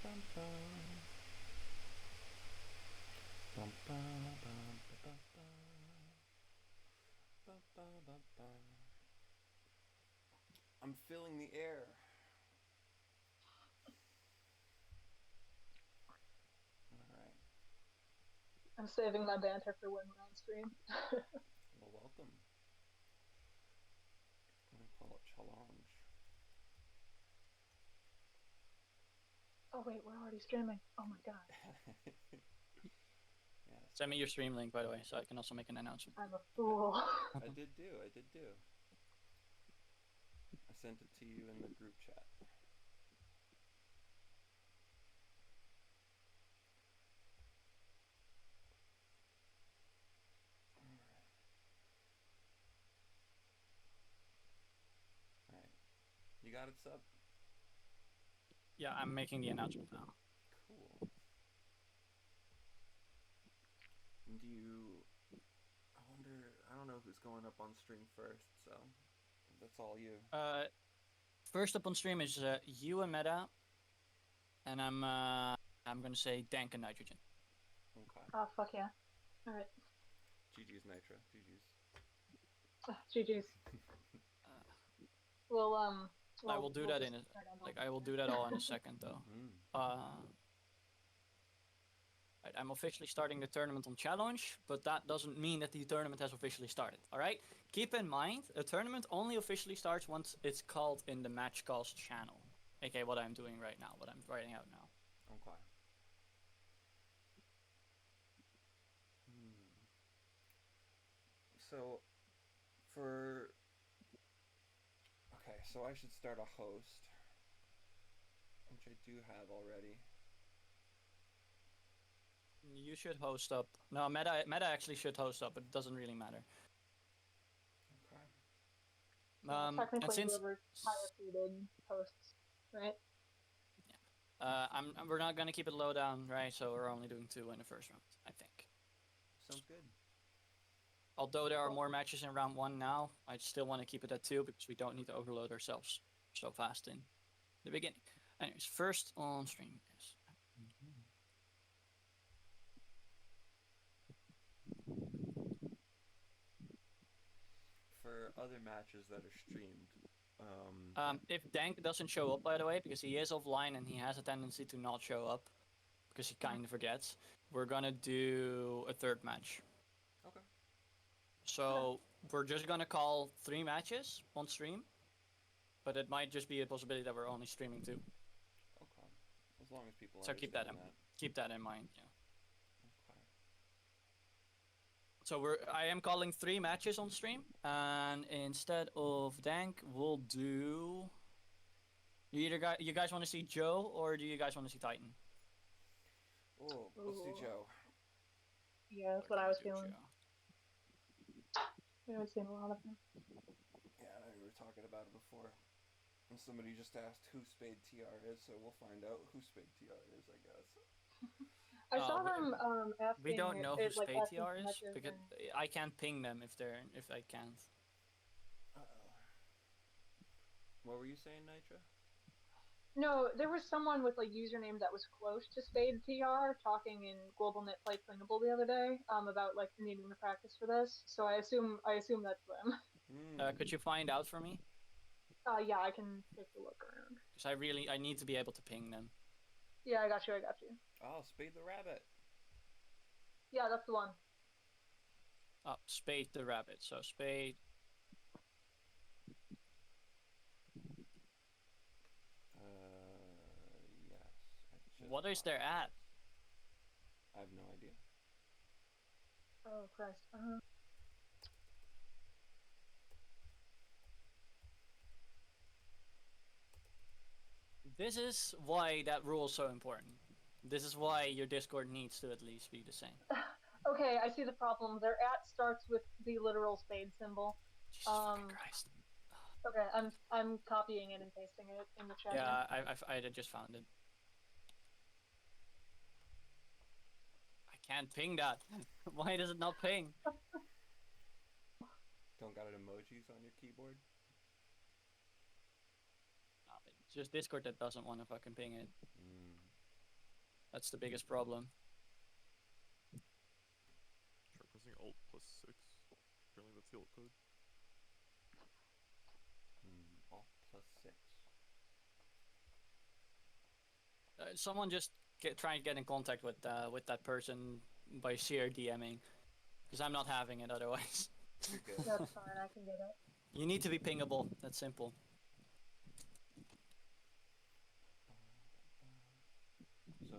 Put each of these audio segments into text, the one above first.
bum, bum. Bum, bum, bum, bum, bum. Bum, bum, bum, bum. I'm filling the air. Alright. I'm saving my banter for when we're on stream. Well, welcome. I'm gonna call it challenge. Oh wait, we're already streaming. Oh my god. Yes. Send me your stream link, by the way, so I can also make an announcement. I'm a fool. I did do. I sent it to you in the group chat. Alright. You got it, sub? Yeah, I'm making the announcement now. Cool. Do you... I wonder... I don't know who's going up on stream first, so... That's all you. First up on stream is you and Meta, and I'm gonna say Dank and Nitrogen. Okay. Oh fuck yeah. Alright. GG's Nitro. GG's. GG's. Well, I will do that in a, I will do that all in a second though. I'm officially starting the tournament on challenge, but that doesn't mean that the tournament has officially started. All right, keep in mind a tournament only officially starts once it's called in the match calls channel. Okay, what I'm doing right now, what I'm writing out now. Okay. So, for... Okay, so I should start a host, which I do have already. You should host up. No, Meta actually should host up, but it doesn't really matter. Okay. Technically, and since whoever higher seeded hosts, right? we're not gonna keep it low down, right? So we're only doing 2 in the first round, I think. Sounds good. Although there are more matches in round 1 now, I still want to keep it at 2 because we don't need to overload ourselves so fast in the beginning. Anyways, first on stream is. For other matches that are streamed, if Dank doesn't show up, by the way, because he is offline and he has a tendency to not show up, because he kind of forgets, we're gonna do a third match. Okay. So we're just gonna call 3 matches on stream, but it might just be a possibility that we're only streaming 2. Okay. As long as people So keep that in mind. Yeah. Okay. So I am calling 3 matches on stream, and instead of Dank, we'll do. You guys want to see Joe, or do you guys want to see Titan? Oh, let's do Joe. Yeah, that's what I was feeling. We haven't seen a lot of them. Yeah, I know we were talking about it before. And somebody just asked who Spade TR is, so we'll find out who Spade TR is, I guess. I saw them asking. We don't know who Spade like, TR is because I can't ping them if I can't. Uh-oh. What were you saying, Nitra? No, there was someone with like username that was close to Spade TR talking in Global Knit Play Plingable the other day about like needing to practice for this. So I assume that's them. Could you find out for me? Yeah, I can take a look around. Because I need to be able to ping them. Yeah, I got you. Oh, Spade the Rabbit. Yeah, that's the one. Oh, Spade the Rabbit. So Spade. Yes. What is their at? I have no idea. Oh, Christ. This is why that rule is so important. This is why your Discord needs to at least be the same. Okay, I see the problem. Their at starts with the literal spade symbol. Jesus fucking Christ. Okay, I'm copying it and pasting it in the chat. Yeah, I just found it. I can't ping that. Why does it not ping? Don't got an emojis on your keyboard? No, it's just Discord that doesn't want to fucking ping it. That's the biggest problem. Try pressing Alt plus 6. Apparently that's the alt code. Alt plus 6. Someone just try and get in contact with that person by sheer DMing, because I'm not having it otherwise. Okay. That's fine. I can get it. You need to be pingable. That's simple. So,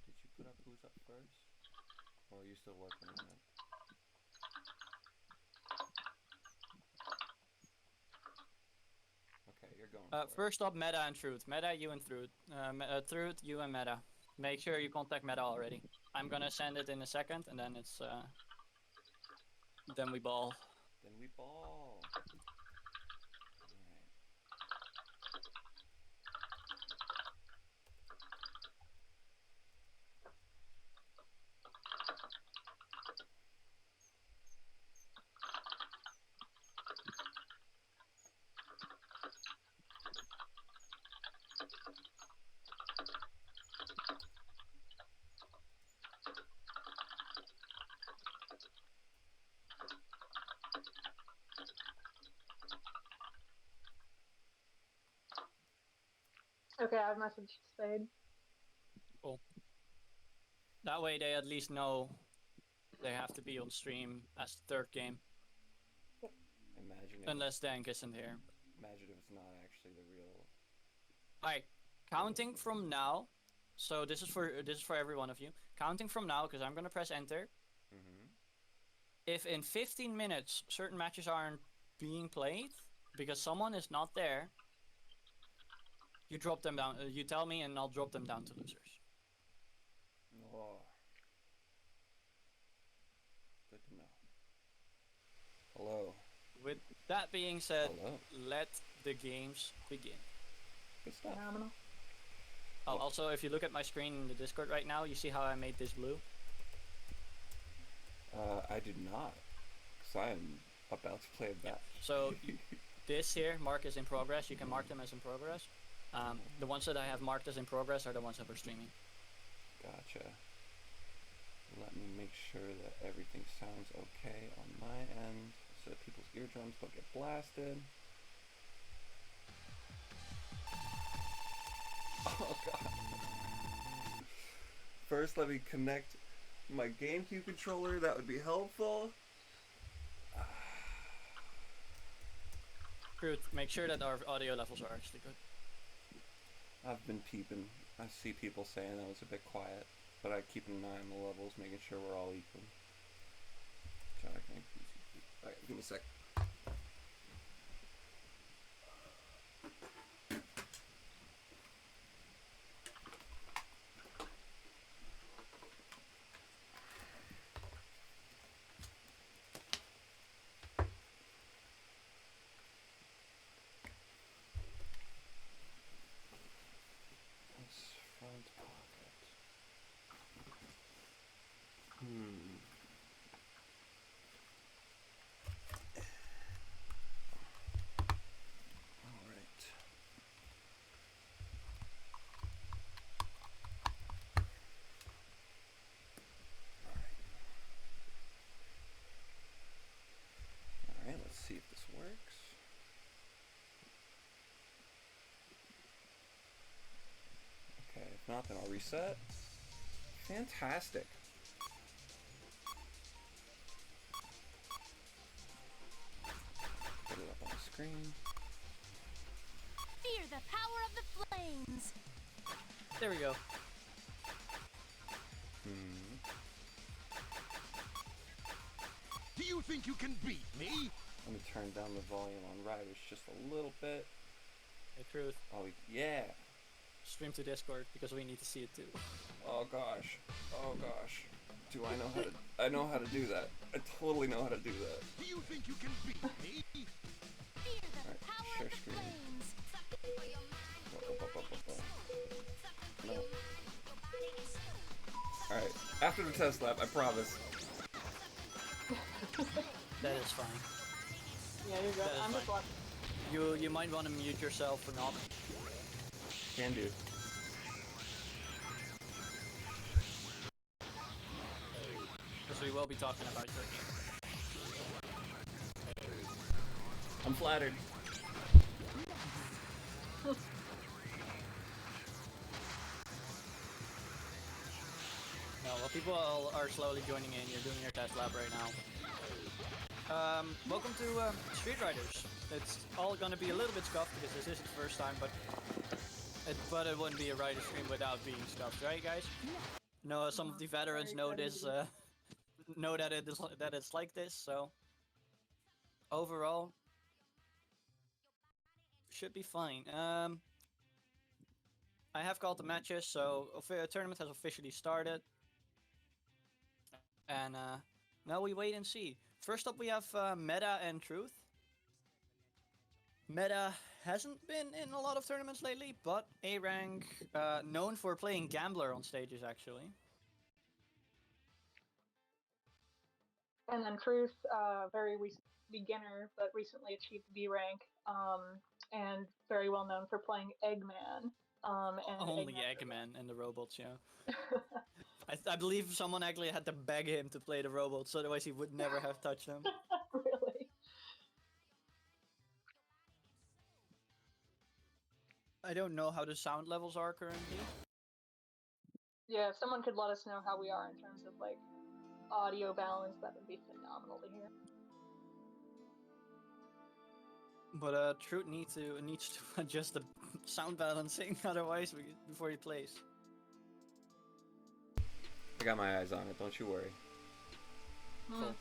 did you put up who's up first? Or are you still working on it? Okay, you're going for it. First up, Meta and Truth. Meta, you and Truth. Truth, you and Meta. Make sure you contact Meta already. I'm gonna send it in a second, and then it's then we ball. Then we ball. Alright. Okay, I've messaged Spade. That way they at least know they have to be on stream as the third game, Imagine if, unless Dank isn't here. imagine if it's not actually the real... Alright, counting from now. So this is for every one of you. Counting from now, because I'm gonna press enter. Mm-hmm. If in 15 minutes certain matches aren't being played because someone is not there, you drop them down. You tell me, and I'll drop them down to losers. Oh. Good to know. Hello. With that being said, Hello. let the games begin. Good stuff. Phenomenal. Oh, also, if you look at my screen in the Discord right now, you see how I made this blue? I did not. Because I am about to play a bat. So this here, mark as in progress. You can mark them as in progress. The ones that I have marked as in progress are the ones that we're streaming. Gotcha. Let me make sure that everything sounds okay on my end so that people's eardrums don't get blasted. Oh god. First, let me connect my GameCube controller. That would be helpful. Truth, make sure that our audio levels are actually good. I've been peeping. I see people saying that was a bit quiet, but I keep an eye on the levels, making sure we're all equal. Alright, give me a sec. Front pocket. All right. All right, let's see if this works. Okay, if not, then I'll reset. Fantastic. Put it up on the screen. Fear the power of the flames. There we go. Do you think you can beat me? Let me turn down the volume on Riders just a little bit. Hey, Truth, Oh, yeah. stream to Discord because we need to see it too. Oh gosh. Oh gosh. Do I know how to? I know how to do that. I totally know how to do that. Do you think you can beat me? Fear the Alright, power share of the screen. flames. No. Alright, after the test lap, I promise. That is fine. Yeah, you're good. That is I'm just fine. watching. You might want to mute yourself or not. Can do. so we will be talking about your game. I'm flattered. No, well, people are slowly joining in. You're doing your test lab right now. Welcome to Street Riders. It's all gonna be a little bit scuffed because this is its first time, but it wouldn't be a rider stream without being scuffed, right, guys? No, some of the veterans know this, know that it's like this. So overall, should be fine. I have called the matches, so the tournament has officially started. And now we wait and see. First up, we have Meta and Truth. Meta hasn't been in a lot of tournaments lately, but A rank, known for playing Gambler on stages, actually. And then Truth, very recent beginner, but recently achieved B rank, and very well known for playing Eggman. And Only Eggman and the robots, yeah. I believe someone actually had to beg him to play the robots, otherwise he would never have touched them. Really? I don't know how the sound levels are currently. Yeah, if someone could let us know how we are in terms of like audio balance, that would be phenomenal to hear. But Truth needs to adjust the sound balancing, otherwise before he plays. I got my eyes on it, don't you worry. Cool.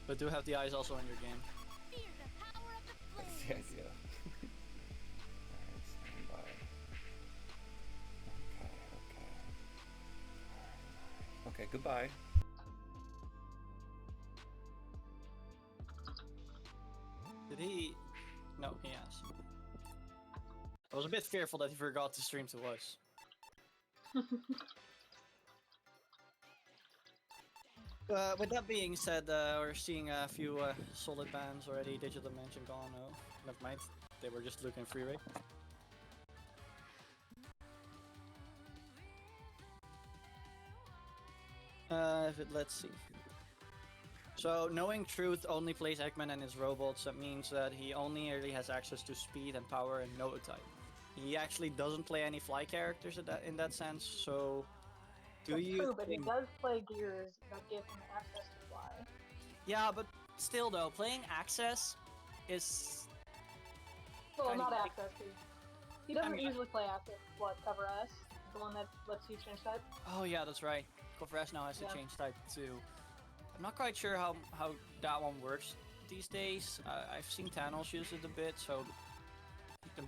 But do have the eyes also on your game. Fear the power of the That's the flames. idea. Alright, stand by. Okay. Okay, goodbye. Did he? No, he has. I was a bit fearful that he forgot to stream to us. With that being said, we're seeing a few solid bans already. Digital Dimension gone. Oh, never mind. They were just looking free rate. Let's see. So, knowing Truth only plays Eggman and his robots, that means that he only really has access to speed and power and no type. He actually doesn't play any fly characters in that sense, so... That's true, but he does play gears that give him access to fly. Yeah, but still though, playing Access is... Well, Kinda not like- access. He doesn't mean, usually play access. What, Cover S? The one that lets you change type? Oh yeah, that's right. Cover S now has to Yeah. change type too. I'm not quite sure how that one works these days. I've seen Thanos use it a bit, so...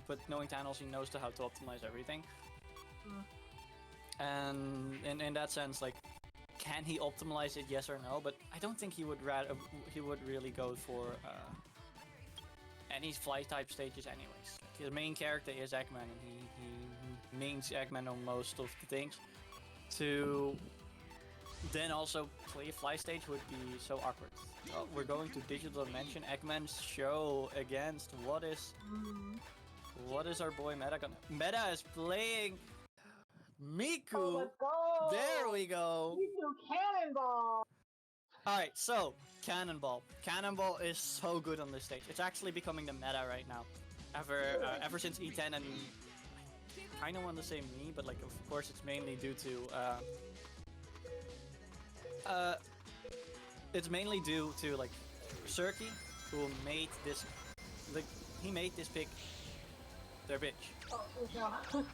But knowing Thanos, he knows how to optimize everything. And in that sense, like, can he optimize it? Yes or no? But I don't think he would really go for any fly type stages, anyways. His main character is Eggman, and he mains Eggman on most of the things. To then also play a fly stage would be so awkward. Oh, we're going to Digital Dimension. Eggman's show against what is our boy Meta gonna? Meta is playing Miku. Oh, let's go! There we go. You do Cannonball! Alright, so Cannonball. Cannonball is so good on this stage. It's actually becoming the meta right now. Ever since E10, and I kind of want to say me, but like of course it's mainly due to like Cirky, who made this, like, he made this pick their bitch. Oh, no. Awesome.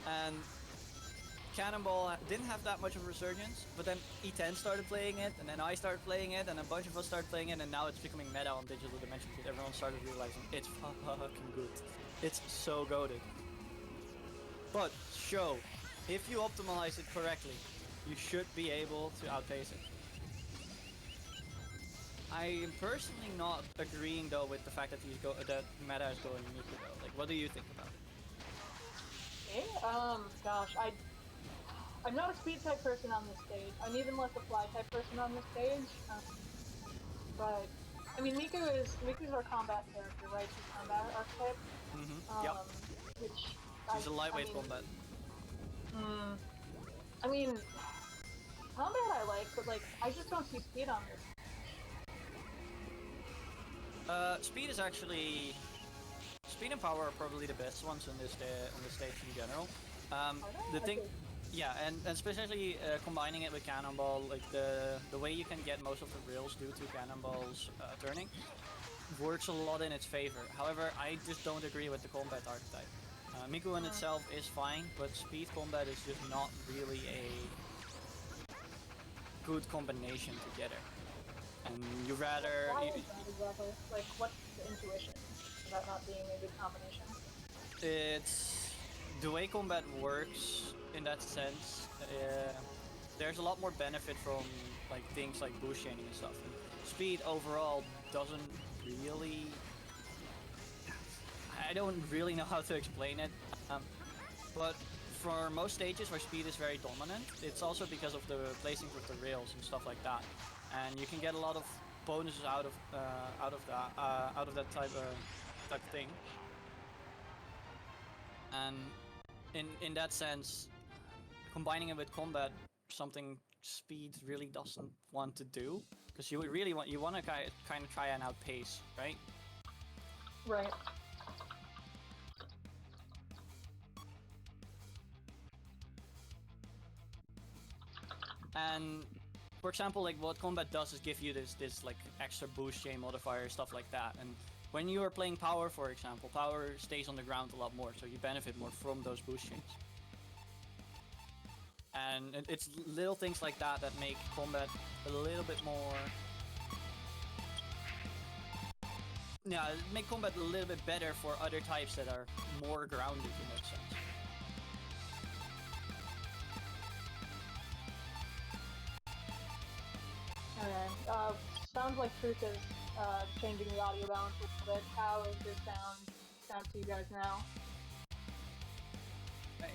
And Cannonball didn't have that much of a resurgence, but then E10 started playing it, and then I started playing it, and a bunch of us started playing it, and now it's becoming meta on Digital Dimension because everyone started realizing it's fucking good. It's so goated. But show, if you optimize it correctly, you should be able to outpace it. I am personally not agreeing though with the fact that that meta is going Miku though. Like, what do you think about it? Gosh, I'm not a speed type person on this stage. I'm even less a fly type person on this stage. But I mean, Miku's our combat character, right? She's combat archetype. Yep. Which She's a lightweight combat. I mean, combat I like, but like I just don't see speed on this. Speed is actually speed and power are probably the best ones on this stage in general. The thing, Okay. yeah, and especially combining it with Cannonball, like the way you can get most of the rails due to Cannonball's turning, works a lot in its favor. However, I just don't agree with the combat archetype. Miku in itself is fine, but speed combat is just not really a good combination together. And you rather. Why is that exactly? Like, what's the intuition of that not being a good combination? It's the way combat works in that sense. There's a lot more benefit from like things like boost chaining and stuff. And speed overall doesn't really. I don't really know how to explain it, but for most stages where speed is very dominant, it's also because of the placing with the rails and stuff like that, and you can get a lot of bonuses out of that type of thing. And in that sense, combining it with combat, something speed really doesn't want to do, because you want to kind of try and outpace, right? Right. And for example, like what combat does is give you this like extra boost chain modifier, stuff like that. And when you are playing power, for example, power stays on the ground a lot more, so you benefit more from those boost chains. And it's little things like that that make combat a little bit more. Yeah, make combat a little bit better for other types that are more grounded in that sense. Okay. Sounds like Truth is changing the audio balance a little bit. How does this sound to you guys now? Okay,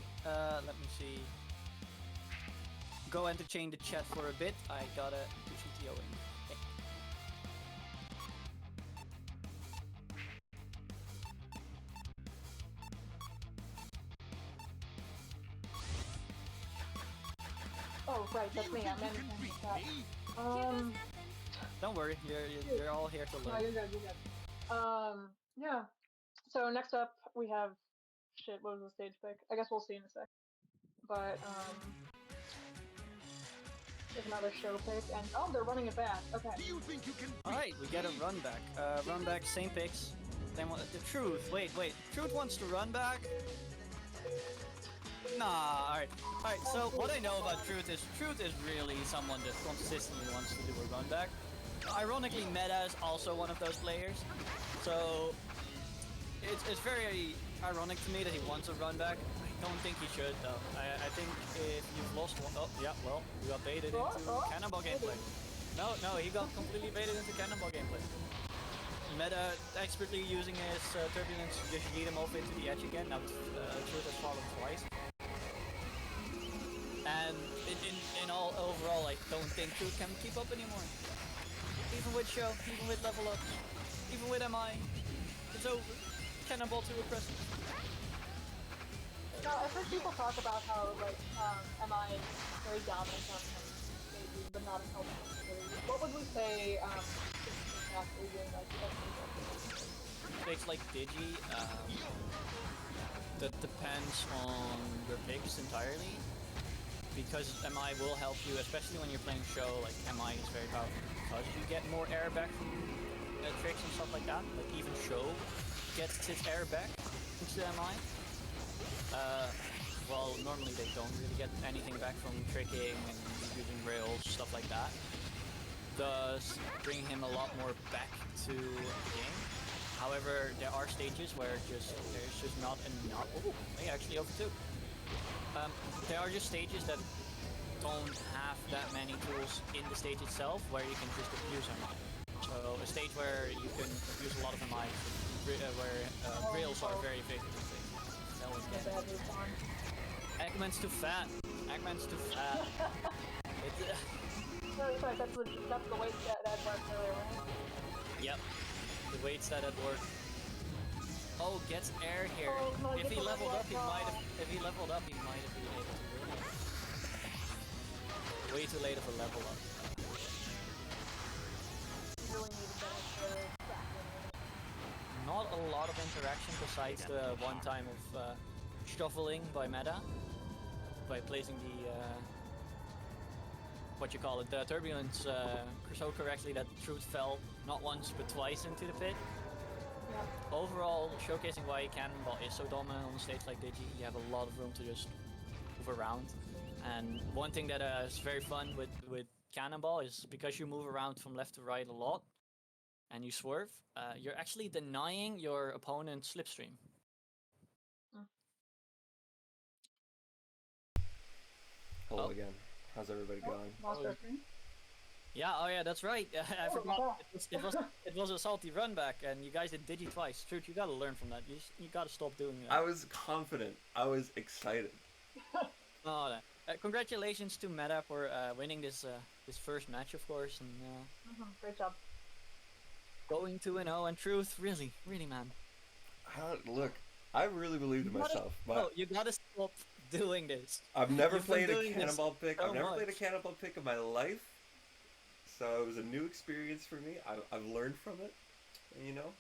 let me see. Go entertain the chat for a bit. I gotta do some TOing. Okay. Oh, right, Do that's you me. think I'm you in can the beat chat. me? Here goes nothing. Don't worry, you're all here to No, learn. you're good, you're good. Yeah. So next up, we have... Shit, what was the stage pick? I guess we'll see in a sec. But, there's another show pick, and... Oh, they're running it back. Okay. Do you think you can beat Alright, we get a run back. Run back, same picks. Then the Truth. Wait. Truth wants to run back? Nah, alright. Alright, so what I know about Truth is really someone that consistently wants to do a run back. Ironically, Meta is also one of those players. So it's very ironic to me that he wants a run back. I don't think he should though. I think if you've lost one, oh yeah, well, you got baited into Cannonball gameplay. No, he got completely baited into Cannonball gameplay. Meta expertly using his turbulence to just yeet him off into the edge again. Now Truth has fallen twice. And in all overall, I don't think Truth can keep up anymore. Even with Show, even with level up, even with MI, it's over. Cannonball too aggressive. Now, I've heard people talk about how, like, MI is very dominant on stages, but not in helping. What would we say, exactly doing, like, It's like Digi, that depends on your picks entirely. Because MI will help you, especially when you're playing Show, like MI is very powerful because you get more air back from tricks and stuff like that. Like even Show gets its air back into MI. Well, normally they don't really get anything back from tricking and using rails, stuff like that. Thus, bringing him a lot more back to the game. However, there are stages where there's just not enough. Oh, hey, actually over 2. There are just stages that don't have that many tools in the stage itself where you can just abuse MI. So a stage where you can abuse a lot of MI, where rails are very effective. That was a bad move on? Eggman's too fat. Eggman's too fat. Sorry, that's the weight that worked earlier, right? Yep. The weight set at work. Oh, gets air here. Oh, no, If he get the leveled level up, he up. might have. If he leveled up, he might have been able to win. way too late of a level up. Really needed that extra crack. Not a lot of interaction besides the one time of shuffling by meta, by placing the what you call it, the turbulence so correctly that Truth fell not once but twice into the pit. Yeah. Overall, showcasing why Cannonball is so dominant on a stage like Digi, you have a lot of room to just move around. And one thing that is very fun with Cannonball is because you move around from left to right a lot and you swerve, you're actually denying your opponent's slipstream. Hello Oh. again. How's everybody going? Monster Stream. Yeah, oh yeah, that's right. I Oh, forgot. yeah. It was a salty run back, and you guys did Digi twice. Truth, you gotta learn from that. You gotta stop doing that. I was confident. I was excited. Oh, congratulations to Meta for winning this this first match, of course, and Great job. going 2-0. And Truth, really, man. Look, I really believed in You gotta- myself. No, But you gotta stop doing this. I've never You've been played a doing this cannonball pick. so I've never played a much. cannonball pick in my life. So it was a new experience for me. I've learned from it. And, you know,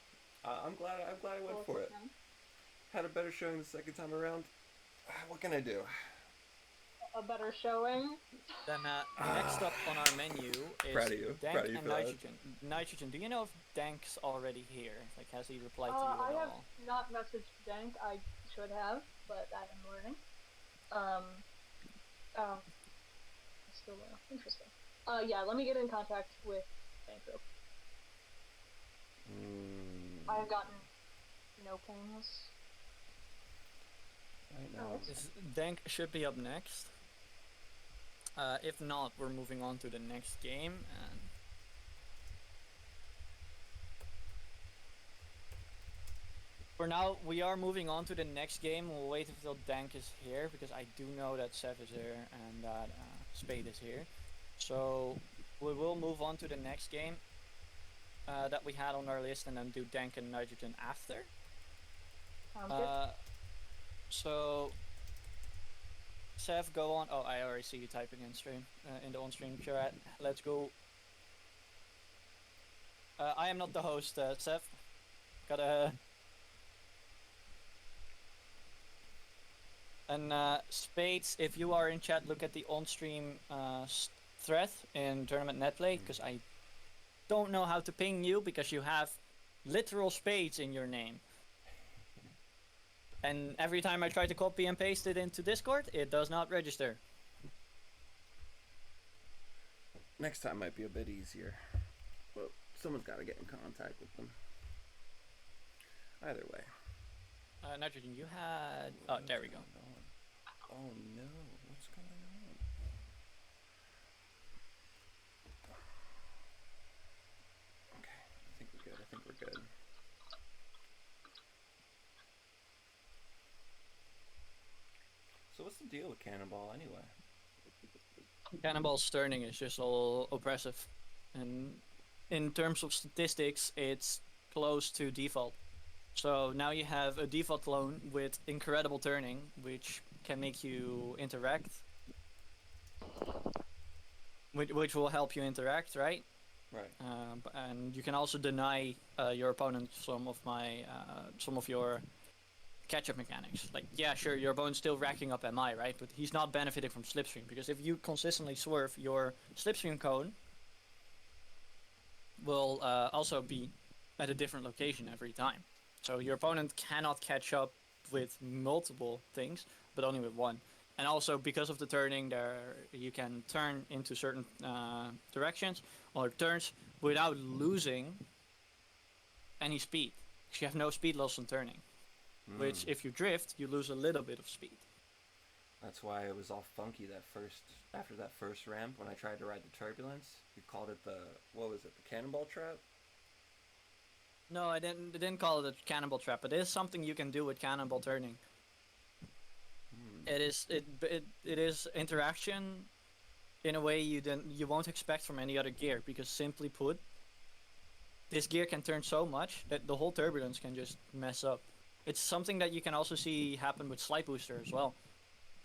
I'm glad I went for it. Had a better showing the second time around. What can I do? A better showing. Then next up on our menu is Proud of you. Dank Proud of you and for that. Nitrogen. Nitrogen, do you know if Dank's already here? Like, has he replied to you I at have all? not messaged Dank. I should have, but I am learning. Still interesting. Yeah, let me get in contact with Dank real quick. I have gotten no pings. Right now. Dank should be up next. If not, we're moving on to the next game. And for now, we are moving on to the next game. We'll wait until Dank is here because I do know that Seth is here and that Spade is here. So we will move on to the next game that we had on our list and then do Dank and Nitrogen after. Sounds good. So Seth, go on. Oh, I already see you typing in stream, in the on-stream chat. Let's go. I am not the host, Seth. Gotta. And Spades, if you are in chat, look at the on-stream thread in Tournament Netplay, because I don't know how to ping you because you have literal Spades in your name. And every time I try to copy and paste it into Discord, it does not register. Next time might be a bit easier. Well, someone's got to get in contact with them. Either way. Nitrogen, you had... Oh, there we go. Oh no, what's going on? Okay, I think we're good. So what's the deal with Cannonball anyway? Cannonball's turning is just all oppressive. And in terms of statistics, it's close to default. So now you have a default clone with incredible turning, which can make you interact. Which will help you interact, right? Right. And you can also deny your opponent some of your catch-up mechanics. Like, yeah, sure, your opponent's still racking up MI, right? But he's not benefiting from slipstream, because if you consistently swerve, your slipstream cone will also be at a different location every time. So your opponent cannot catch up with multiple things, but only with one. And also, because of the turning, you can turn into certain directions or turns without losing any speed. Because you have no speed loss on turning. Which, if you drift, you lose a little bit of speed. That's why it was all funky after that first ramp when I tried to ride the turbulence. You called it the cannonball trap? No, I didn't call it a cannonball trap, but it is something you can do with cannonball turning. It is interaction in a way you won't expect from any other gear, because simply put, this gear can turn so much that the whole turbulence can just mess up. It's something that you can also see happen with Slide Booster as well.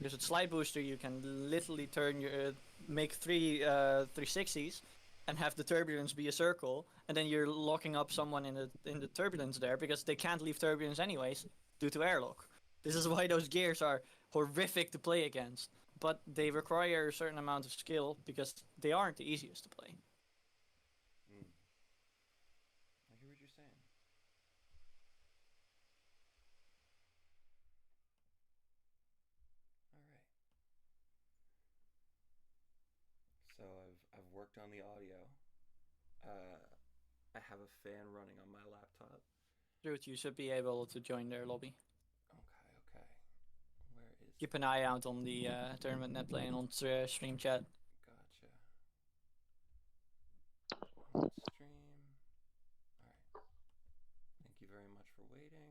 Because with Slide Booster, you can literally turn your make three 360s, and have the turbulence be a circle, and then you're locking up someone in the turbulence there because they can't leave turbulence anyways due to airlock. This is why those gears are horrific to play against, but they require a certain amount of skill because they aren't the easiest to play. Mm. I hear what you're saying. All right. So I've worked on the audio. I have a fan running on my laptop. Truth, you should be able to join their lobby. Okay. Where is? Keep an eye out on the tournament net play and on stream chat. Gotcha. On stream. All right. Thank you very much for waiting.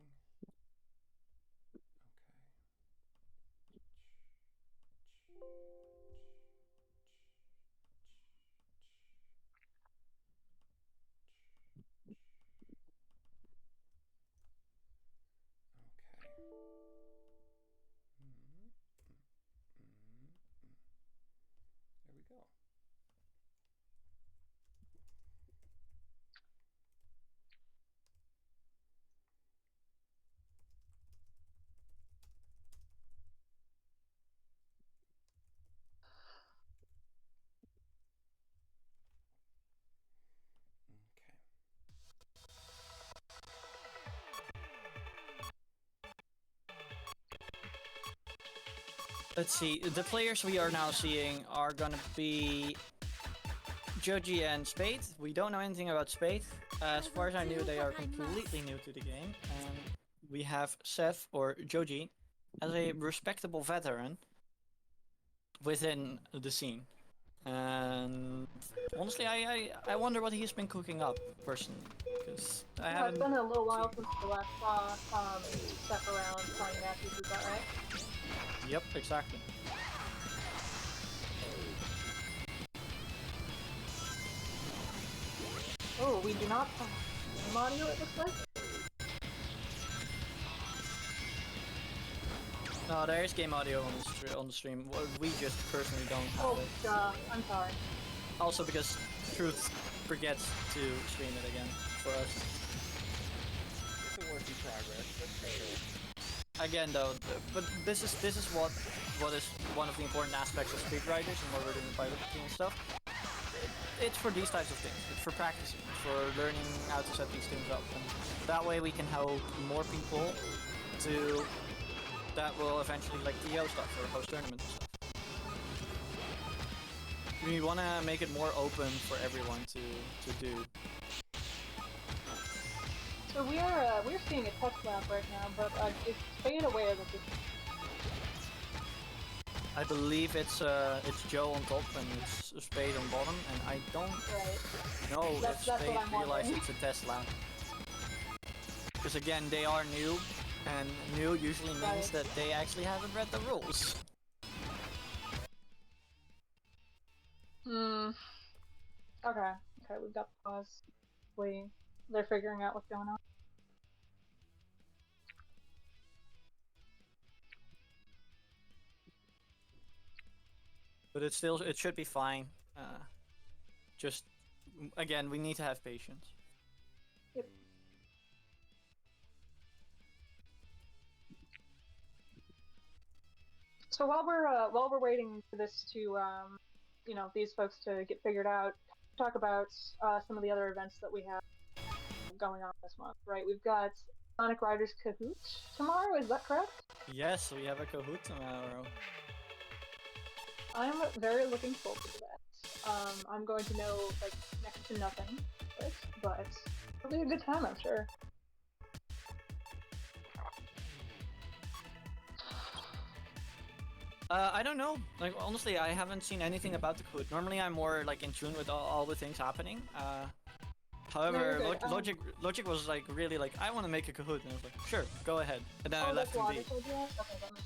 Okay. There we go. Okay. Let's see, the players we are now seeing are gonna be Joji and Spade. We don't know anything about Spade. As far as I knew, they are completely new to the game. And we have Seth, or Joji, as a respectable veteran within the scene. And honestly, I wonder what he's been cooking up, personally. Because I It's haven't... been a little while since the last saw Step around playing matches, is that right? Yep, exactly. Oh, we do not have game audio, it looks like. No, there is game audio on the stream. Well, we just personally don't have Oh, it. I'm sorry. Also because Truth forgets to stream it again for us. It's a work in progress, that's for sure. Again though, but this is what is one of the important aspects of Speedriders and what we're doing with pilot team and stuff. It's for these types of things. It's for practicing, for learning how to set these things up, and that way we can help more people to that will eventually like TO stuff or host tournaments and stuff. We want to make it more open for everyone to do. So we're seeing a test lab right now, but is Spade aware that this? I believe it's Joe on top and it's Spade on bottom, and I don't Right. know That's if what Spade I'm realized wondering. it's a test lab. Because again, they are new, and new usually means Right. that they actually haven't read the rules. Hmm. Okay. Okay, we've got pause. Waiting. They're figuring out what's going on. But it should be fine. Just again, we need to have patience. So while we're waiting for this to you know, these folks to get figured out, talk about some of the other events that we have going on this month. Right, we've got Sonic Riders Kahoot tomorrow. Is that correct? Yes, we have a Kahoot tomorrow. I'm very looking forward to that. I'm going to know like next to nothing, but it'll be a good time, I'm sure. I don't know. Like honestly, I haven't seen anything about the Kahoot. Normally, I'm more like in tune with all the things happening. However, No, you're good. Logic was like really like, I want to make a Kahoot, and I was like, sure, go ahead. And then I Oh, left that's him be. Logic idea? Okay, that makes sense.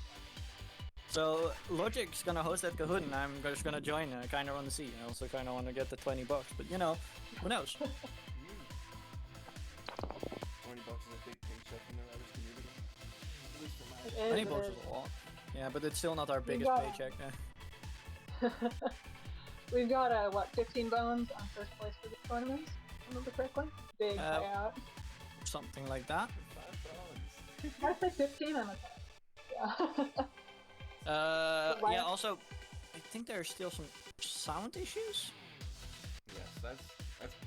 So Logic's gonna host that Kahoot, and I'm just gonna join. I kind of want to see. I also kind of want to get the $20, but you know, who knows? $20 is a big paycheck in the writers community. At least for my It is, 20 it bucks is. is a lot. Yeah. Yeah, but it's still not our biggest got- paycheck. We've got what, 15 bones on first place for the tournament, if I remember correctly. Big payout. Something like that. 5 bones. Did I say 15? I'm okay. Yeah. Yeah, also, I think there are still some sound issues. Yes, that's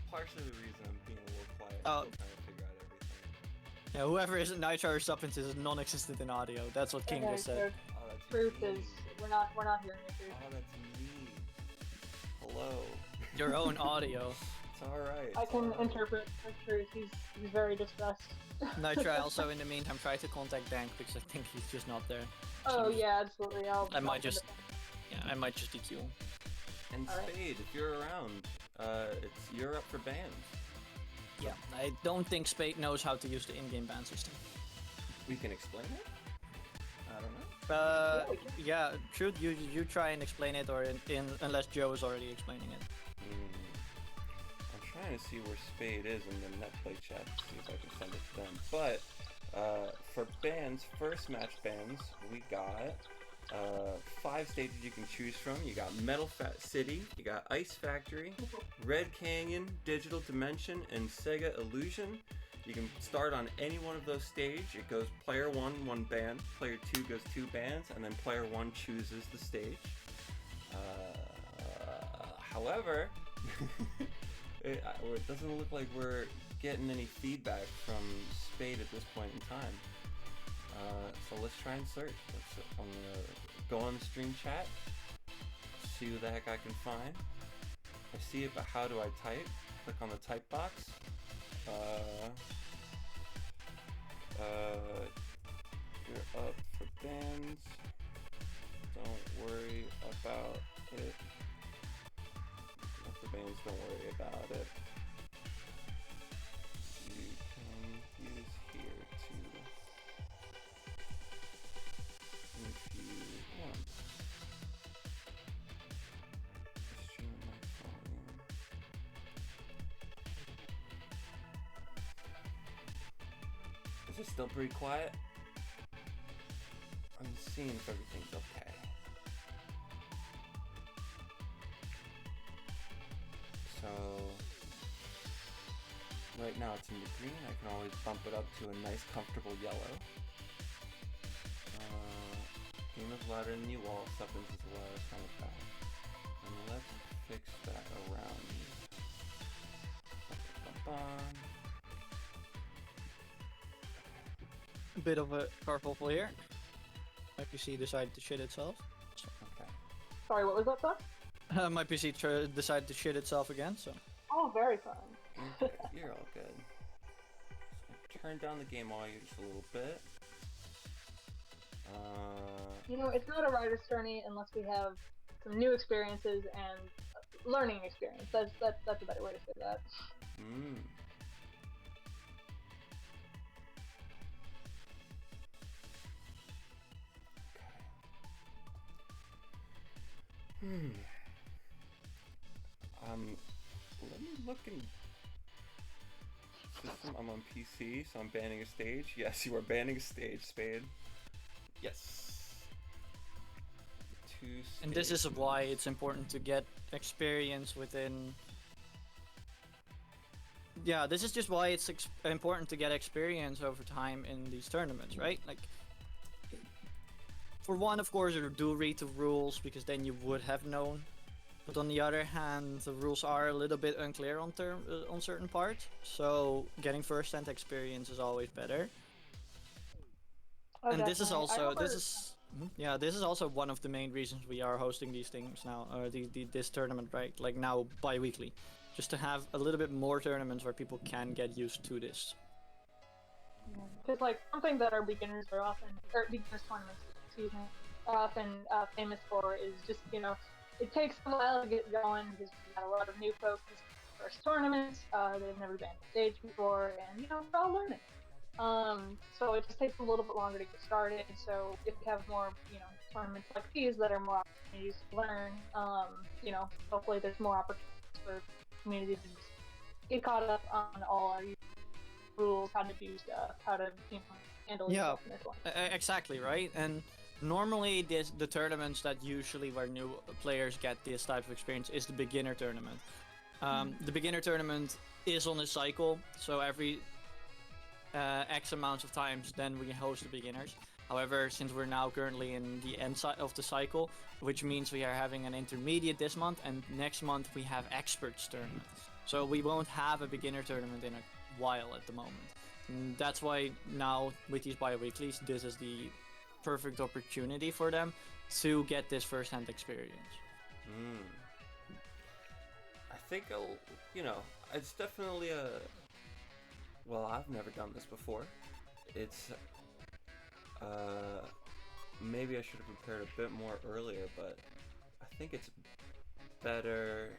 partially the reason I'm being a little quiet. Oh. Still trying to figure out everything. Yeah, whoever isn't Nitro or Suppins is non-existent in audio. That's what King Okay, just so said. Oh, that's truth mean. is we're not hearing the truth. Oh, that's mean. Hello. Your own audio. It's alright. I can interpret the truth. He's very distressed. Nitro also, in the meantime, try to contact Dank because I think he's just not there. Oh yeah, absolutely. I might I'll just- send it Yeah, I might just DQ him. And Alright. Spade, if you're around, you're up for bans. Yeah, I don't think Spade knows how to use the in-game ban system. We can explain it? I don't know. Yeah, Truth, you try and explain it, or unless Joe is already explaining it. I'm trying to see where Spade is in the netplay chat to see if I can send it to them. But for bans, first match bans, we got 5 stages you can choose from. You got Metal City, you got Ice Factory, Red Canyon, Digital Dimension, and Sega Illusion. You can start on any one of those stages. It goes player 1, 1 ban, player 2 goes 2 bans, and then player 1 chooses the stage. However, it doesn't look like we're getting any feedback from Spade at this point in time. So let's try and search. I'm gonna go on the stream chat, see who the heck I can find. I see it, but how do I type? Click on the type box. You're up for bans. Don't worry about it. Up for bans, don't worry about it. You can use here too. If you want. Stream my volume. Is it still pretty quiet? I'm seeing if everything's okay. So right now it's in the green. I can always bump it up to a nice comfortable yellow. Game is louder than you all, Suppins is the loudest on the back. And let's fix that around. Bum-bum-bum. A bit of a carpool here. My PC decided to shit itself. Okay. Sorry, what was that, sir? My PC decided to shit itself again, so. Oh, very fun. Okay, you're all good. Just gonna turn down the game audio just a little bit. You know, it's not a writer's journey unless we have some new experiences and learning experience. That's a better way to say that. Let me look in system. I'm on PC, so I'm banning a stage. Yes, you are banning a stage, Spade. Yes. 2 And this is stages. why it's important to get experience within. Yeah, this is just why it's important to get experience over time in these tournaments, right? Like, for one, of course, do read the rules because then you would have known. But on the other hand, the rules are a little bit unclear on certain parts. So getting first-hand experience is always better. Oh, And this is definitely. I also remember- this is also one of the main reasons we are hosting these things now, or this tournament, right? Like now bi-weekly, just to have a little bit more tournaments where people can get used to this. Because like something that our beginners are often, or beginners tournaments, excuse me, are often famous for is just, you know, it takes a while to get going because we've got a lot of new folks in first tournaments. They've never been on stage before, and you know, we're all learning. So it just takes a little bit longer to get started. So if we have more, you know, tournaments like these that are more opportunities to learn, you know, hopefully there's more opportunities for community to just get caught up on all our rules, how to do stuff, how to, you know, handle Yeah. yourself in this one. Exactly, right? And normally the tournaments that usually where new players get this type of experience is the beginner tournament. The beginner tournament is on a cycle, so every X amount of times then we host the beginners. However, since we're now currently in the end of the cycle, which means we are having an intermediate this month, and next month we have experts tournament. So we won't have a beginner tournament in a while at the moment. And that's why now with these bi-weeklies, this is the perfect opportunity for them to get this first-hand experience. I think it's definitely a. Well, I've never done this before. It's maybe I should have prepared a bit more earlier, but I think it's better.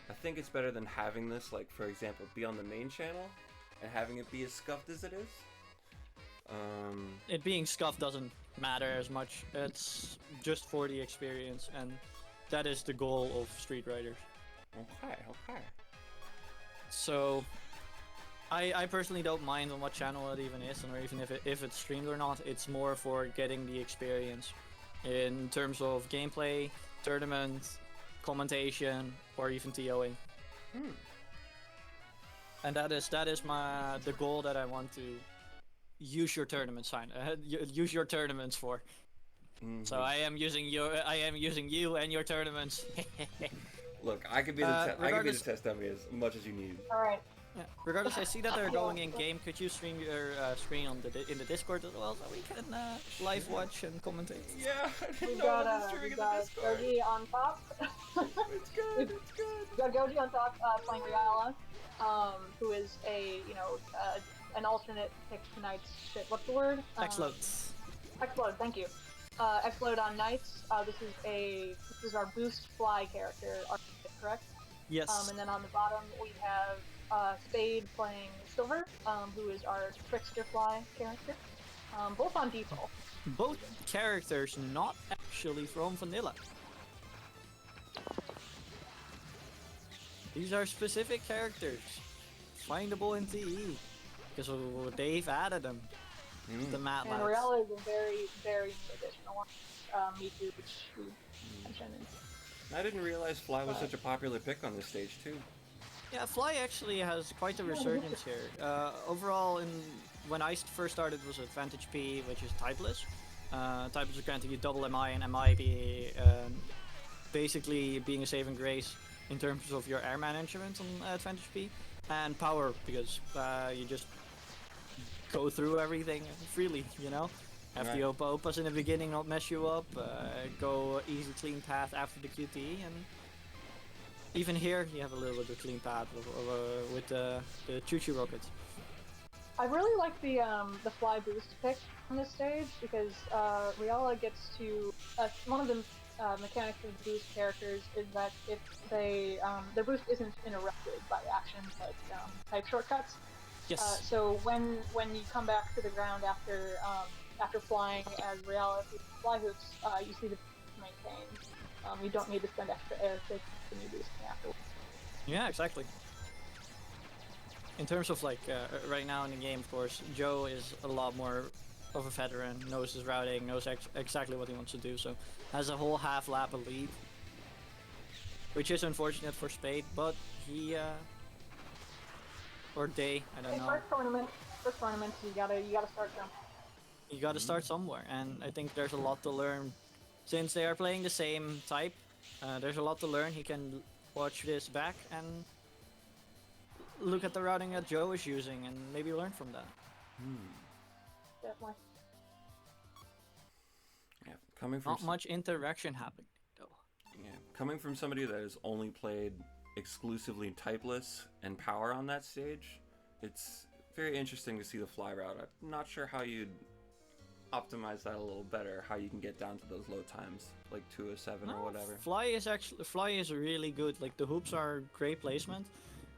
I think it's better than having this, like, for example, be on the main channel and having it be as scuffed as it is. It being scuffed doesn't matter as much. It's just for the experience, and that is the goal of Street Riders. Okay. So, I personally don't mind on what channel it even is, or even if it's streamed or not. It's more for getting the experience in terms of gameplay, tournament, commentation, or even TOing. And that is the goal that I want to use your tournament use your tournaments for. So I am using you and your tournaments. Look, I could be the test dummy as much as you need. All right. Yeah. Regardless, I see that they're going in game. Could you stream your screen on in the Discord as well, so we can live watch and commentate? Yeah, I We didn't know got I was streaming in the Discord. Goji on top. It's good. We got Goji on top playing Riala, who is an alternate pick to Knights. Shit, what's the word? Explode. Explode. Thank you. Explode on Knights. This is our boost fly character, correct? Yes. And then on the bottom we have Spade playing Silver, who is our Trickster Fly character, both on default. Both characters not actually from Vanilla. These are specific characters, findable in TE, because they've added them. The Mad And Lads. Riala is a very, very new additional one. Me too, which we mentioned. I didn't realize Fly was such a popular pick on this stage too. Yeah, Fly actually has quite a resurgence here. Overall, when I first started, was Advantage P, which is typeless. Typeless is granting you double MI, and MI be basically being a saving grace in terms of your air management on Advantage P, and power because you just go through everything freely, Have the Opas in the beginning not mess you up, go easy clean path after the QT, and even here you have a little bit of clean path with the Choo-Choo rockets. I really like the Fly boost pick on this stage because Riala gets to one of the mechanics of boost characters is that if their boost isn't interrupted by actions like type shortcuts. Yes. So when you come back to the ground after flying as Riala through fly hoops, you see the maintained. You don't need to spend extra air to continue boosting afterwards. Yeah, exactly. In terms of right now in the game, of course, Joe is a lot more of a veteran, knows his routing, knows exactly what he wants to do, so has a whole half lap of lead. Which is unfortunate for Spade, but he, or they, I don't know. First tournament, you gotta start them. You gotta start somewhere, and I think there's a lot to learn. Since they are playing the same type, there's a lot to learn. He can watch this back and look at the routing that Joe is using and maybe learn from that. Definitely. Yeah, coming from Not much interaction happening, though. Yeah, coming from somebody that has only played exclusively typeless and power on that stage, it's very interesting to see the fly route. I'm not sure how you'd optimize that a little better, how you can get down to those low times, like 207 or whatever. Fly is really good. Like the hoops are great placement.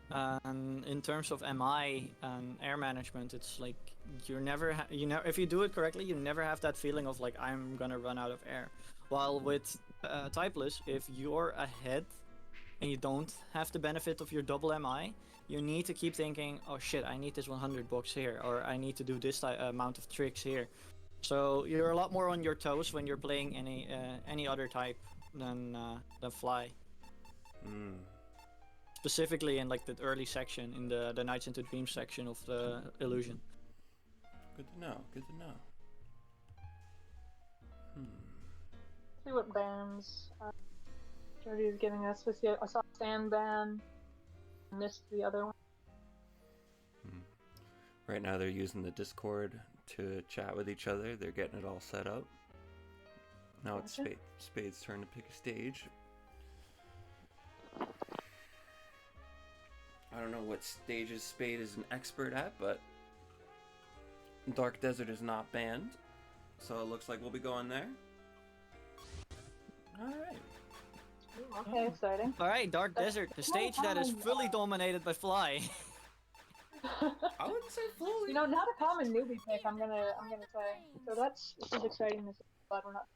And in terms of MI and air management, it's like if you do it correctly, you never have that feeling of like I'm gonna run out of air. While with typeless, if you're ahead and you don't have the benefit of your double MI, you need to keep thinking, oh shit, I need this 100 box here, or I need to do this amount of tricks here. So you're a lot more on your toes when you're playing any other type than fly. Mm. Specifically in like the early section, in the Nights into Dreams section of the illusion. Good to know. Good to know. See what bans Jody is giving us. I saw Sand ban. Missed the other one. Right now they're using the Discord to chat with each other. They're getting it all set up. Now it's Gotcha. Spade's turn to pick a stage. I don't know what stages Spade is an expert at, but Dark Desert is not banned, so it looks like we'll be going there. Alright. Okay, exciting. Alright, Dark Desert, the stage that is fully dominated by fly. I wouldn't say fully. You know, not a common newbie pick. I'm gonna say. So this is exciting. This is glad we're not.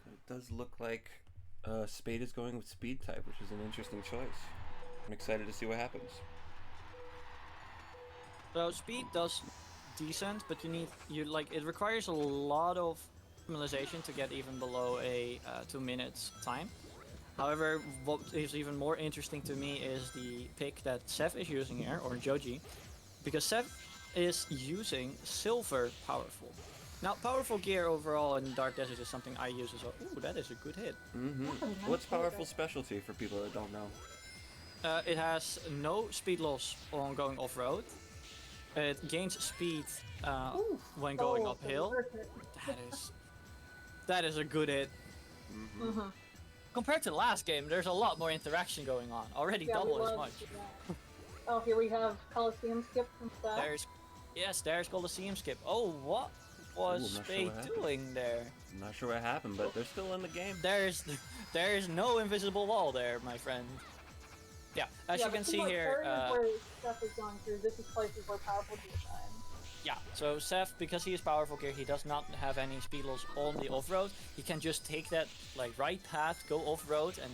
It does look like Spade is going with Speed type, which is an interesting choice. I'm excited to see what happens. So speed does decent, but it requires a lot of optimization to get even below a 2 minutes time. However, what is even more interesting to me is the pick that Seth is using here, or Joji, because Seth is using Silver Powerful. Now, Powerful gear overall in Dark Desert is something I use as well. Ooh, that is a good hit. What's Powerful specialty for people that don't know? It has no speed loss on going off-road. It gains speed when going uphill. That is a good hit. Compared to the last game, there's a lot more interaction going on. Already double as much. Oh, here we have Coliseum skip from Seth. There's Colosseum skip. Oh, what was Spade doing there? I'm not sure what happened, but they're still in the game. There's no invisible wall there, my friend. Yeah, as you can see here. Where Seth is going through, this is places where powerful gear shine. Yeah, so Seth, because he is powerful gear, he does not have any speed loss on the off-road. He can just take that right path, go off-road, and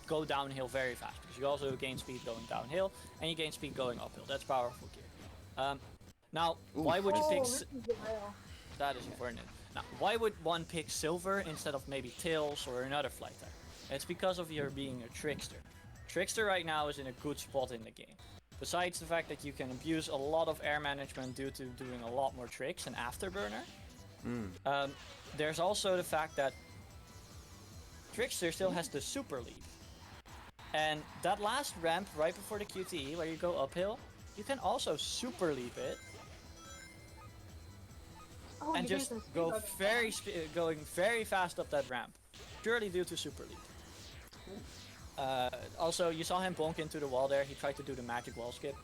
go downhill very fast. Because you also gain speed going downhill, and you gain speed going uphill. That's powerful gear. Now, why would you pick? That is important. Now, why would one pick Silver instead of maybe Tails or another flight type? It's because of your being a Trickster. Trickster right now is in a good spot in the game. Besides the fact that you can abuse a lot of air management due to doing a lot more tricks and Afterburner, there's also the fact that Trickster still has the Super Leap. And that last ramp right before the QTE where you go uphill, you can also Super Leap it. And just go going very fast up that ramp, purely due to Super Leap. Also, you saw him bonk into the wall there. He tried to do the magic wall skip.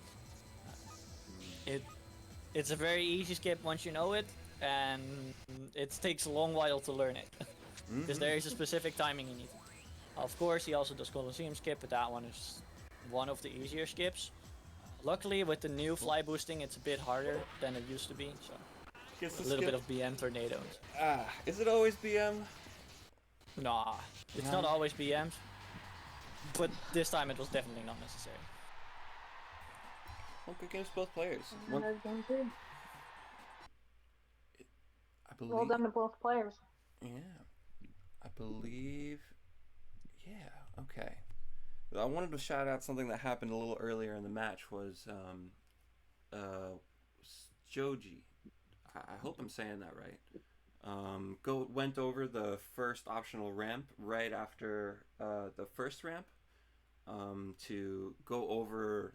It's a very easy skip once you know it, and it takes a long while to learn it. Because there is a specific timing you need. Of course, he also does Colosseum skip, but that one is one of the easier skips. Luckily, with the new fly boosting, it's a bit harder than it used to be. So a little bit of BM tornadoes. Is it always BM? Nah, it's not always BM. But this time it was definitely not necessary. Well, good games for both players. I believe. Well done to both players. Yeah. I believe. Yeah, okay. I wanted to shout out something that happened a little earlier in the match was Joji. I hope I'm saying that right. Went over the first optional ramp right after the first ramp to go over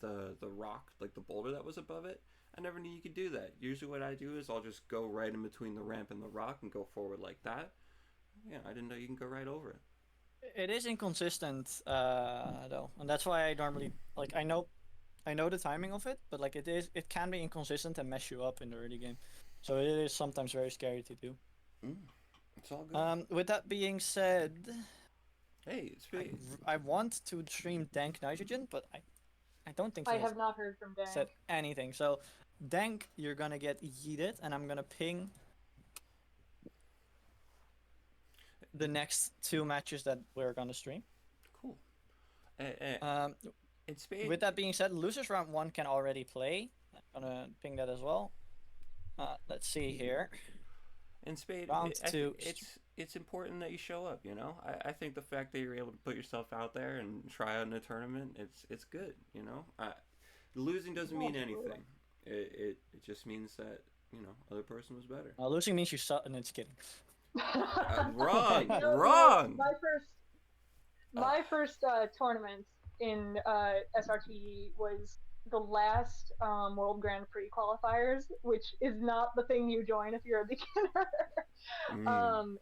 the rock, like the boulder that was above it. I never knew you could do that. Usually what I do is I'll just go right in between the ramp and the rock and go forward like that. Yeah, I didn't know you can go right over it. It is inconsistent though, and that's why I normally I know the timing of it, but it can be inconsistent and mess you up in the early game. So it is sometimes very scary to do. It's all good. With that being said, hey, it's me. I want to stream Dank Nitrogen, but I don't think I he have not heard from Dan. said anything. So Dank, you're gonna get yeeted, and I'm gonna ping the next 2 matches that we're gonna stream. Cool. With that being said, losers round 1 can already play. I'm gonna ping that as well. Let's see here. And Spade, Round two. it's important that you show up. You know, I think the fact that you're able to put yourself out there and try out in a tournament, it's good. You know, losing doesn't mean anything. It just means that other person was better. Losing means you suck, and it's kidding. Wrong, No, wrong. My first tournament in SRTE was the last World Grand Prix qualifiers, which is not the thing you join if you're a beginner.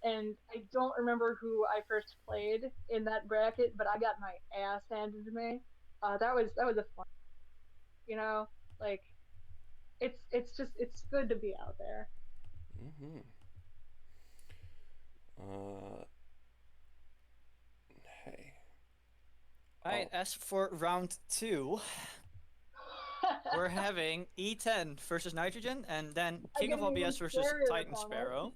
And I don't remember who I first played in that bracket, but I got my ass handed to me. That was a fun, like it's good to be out there. Mm-hmm. Hey. Alright, as for round 2, we're having E10 versus Nitrogen, and then King of OBS versus Titan Sparrow.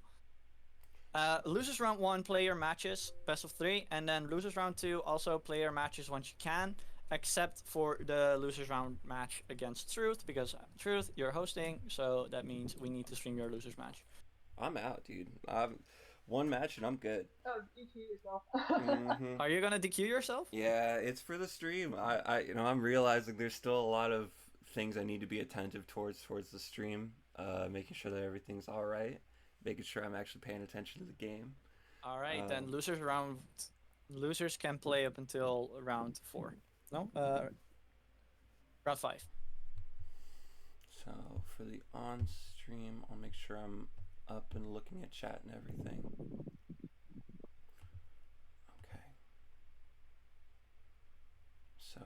Losers round 1 player matches, best of 3, and then losers round 2 also player matches once you can, except for the losers round match against Truth, because Truth, you're hosting, so that means we need to stream your losers match. I'm out, dude. I've one match and I'm good. Oh, DQ yourself. Mm-hmm. Are you gonna DQ yourself? Yeah, it's for the stream. I'm realizing there's still a lot of things I need to be attentive towards the stream. Making sure that everything's all right. Making sure I'm actually paying attention to the game. All right, then losers can play up until round 4. No, round 5. So for the on stream, I'll make sure I'm up and looking at chat and everything. Okay. So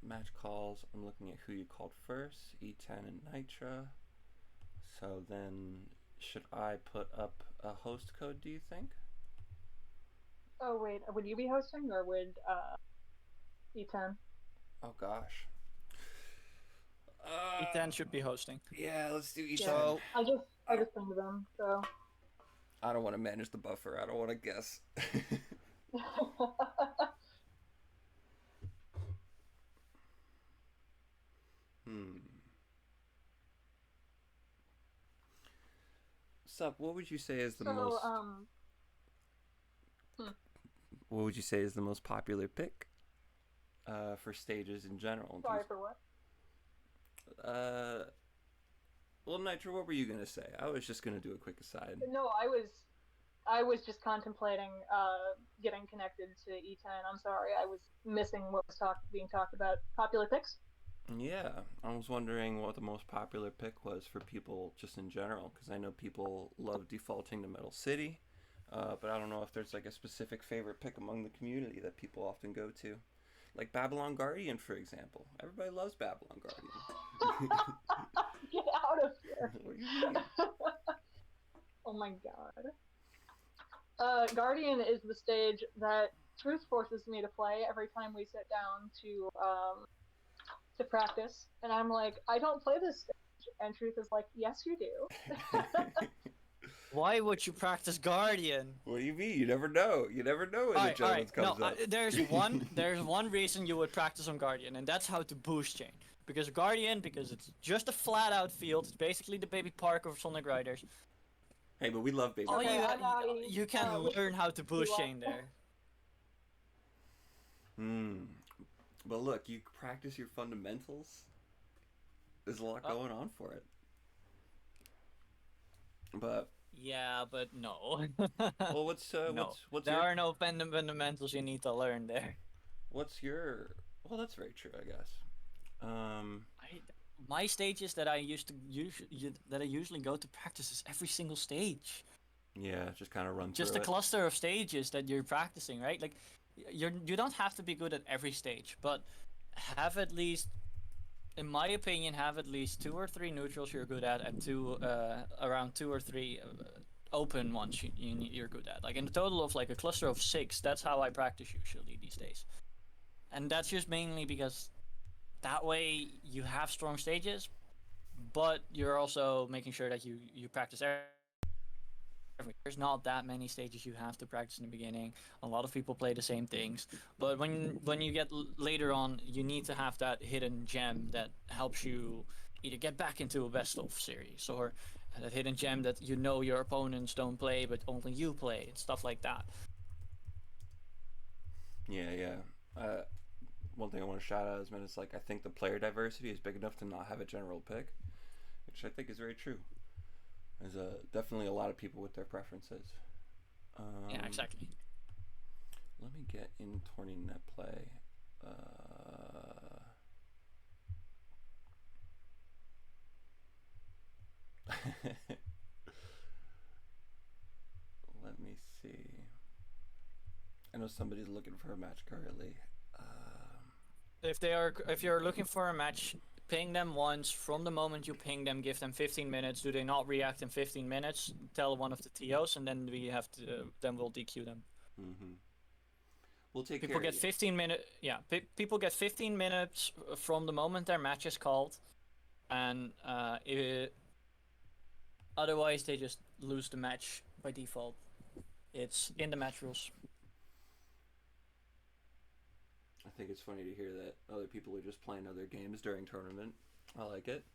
match calls, I'm looking at who you called first, E10 and Nitra. So then should I put up a host code, do you think? Oh wait, would you be hosting or would E10? Oh gosh. E10 should be hosting. Yeah, let's do E10. So I just think of them, so. I don't want to manage the buffer. I don't want to guess. Sup, what would you say is the most what would you say is the most popular pick for stages in general? Sorry for what? Well, Nitro, what were you gonna say? I was just gonna do a quick aside. No, I was just contemplating getting connected to E10. I'm sorry, I was missing what was being talked about. Popular picks? Yeah, I was wondering what the most popular pick was for people just in general, because I know people love defaulting to Metal City, but I don't know if there's like a specific favorite pick among the community that people often go to. Like Babylon Guardian, for example. Everybody loves Babylon Guardian. Get out of here. What do you mean? Oh my god. Guardian is the stage that Truth forces me to play every time we sit down to practice. And I'm like, I don't play this stage. And Truth is like, yes, you do. why would you practice Guardian? What do you mean? You never know. You never know when the gentleman comes up. There's one reason you would practice on Guardian, and that's how to boost chain. Because Guardian, because it's just a flat out field, it's basically the baby park of Sonic Riders. Hey, but we love baby. Oh, Okay, you can learn how to boost chain there. But look, you practice your fundamentals. There's a lot going on for it. But yeah, but no. well, what's no. what's there your... are no fundamentals you need to learn there. What's your... Well, that's very true, I guess. My stages that I usually go to practice is every single stage. Yeah, just kind of run just through a cluster of stages that you're practicing, right? Like, you don't have to be good at every stage, but have at least, in my opinion, have at least 2 or 3 neutrals you're good at, and around 2 or 3 open ones you're good at. Like in a total of like a cluster of 6. That's how I practice usually these days, and that's just mainly because that way you have strong stages, but you're also making sure that you practice everything. There's not that many stages you have to practice in the beginning. A lot of people play the same things, but when you get later on, you need to have that hidden gem that helps you either get back into a best of series or that hidden gem that you know your opponents don't play, but only you play, and stuff like that. Yeah. One thing I want to shout out is, man, it's like I think the player diversity is big enough to not have a general pick, which I think is very true. There's definitely a lot of people with their preferences. Yeah, exactly. Let me get in tourney net play. Let me see. I know somebody's looking for a match currently. If you're looking for a match, ping them once. From the moment you ping them, give them 15 minutes. Do they not react in 15 minutes? Tell one of the TOs, and then then we'll DQ them. Mm-hmm. We'll take People care get of 15 minutes. Yeah, people get 15 minutes from the moment their match is called, and otherwise they just lose the match by default. It's in the match rules. I think it's funny to hear that other people are just playing other games during tournament. I like it.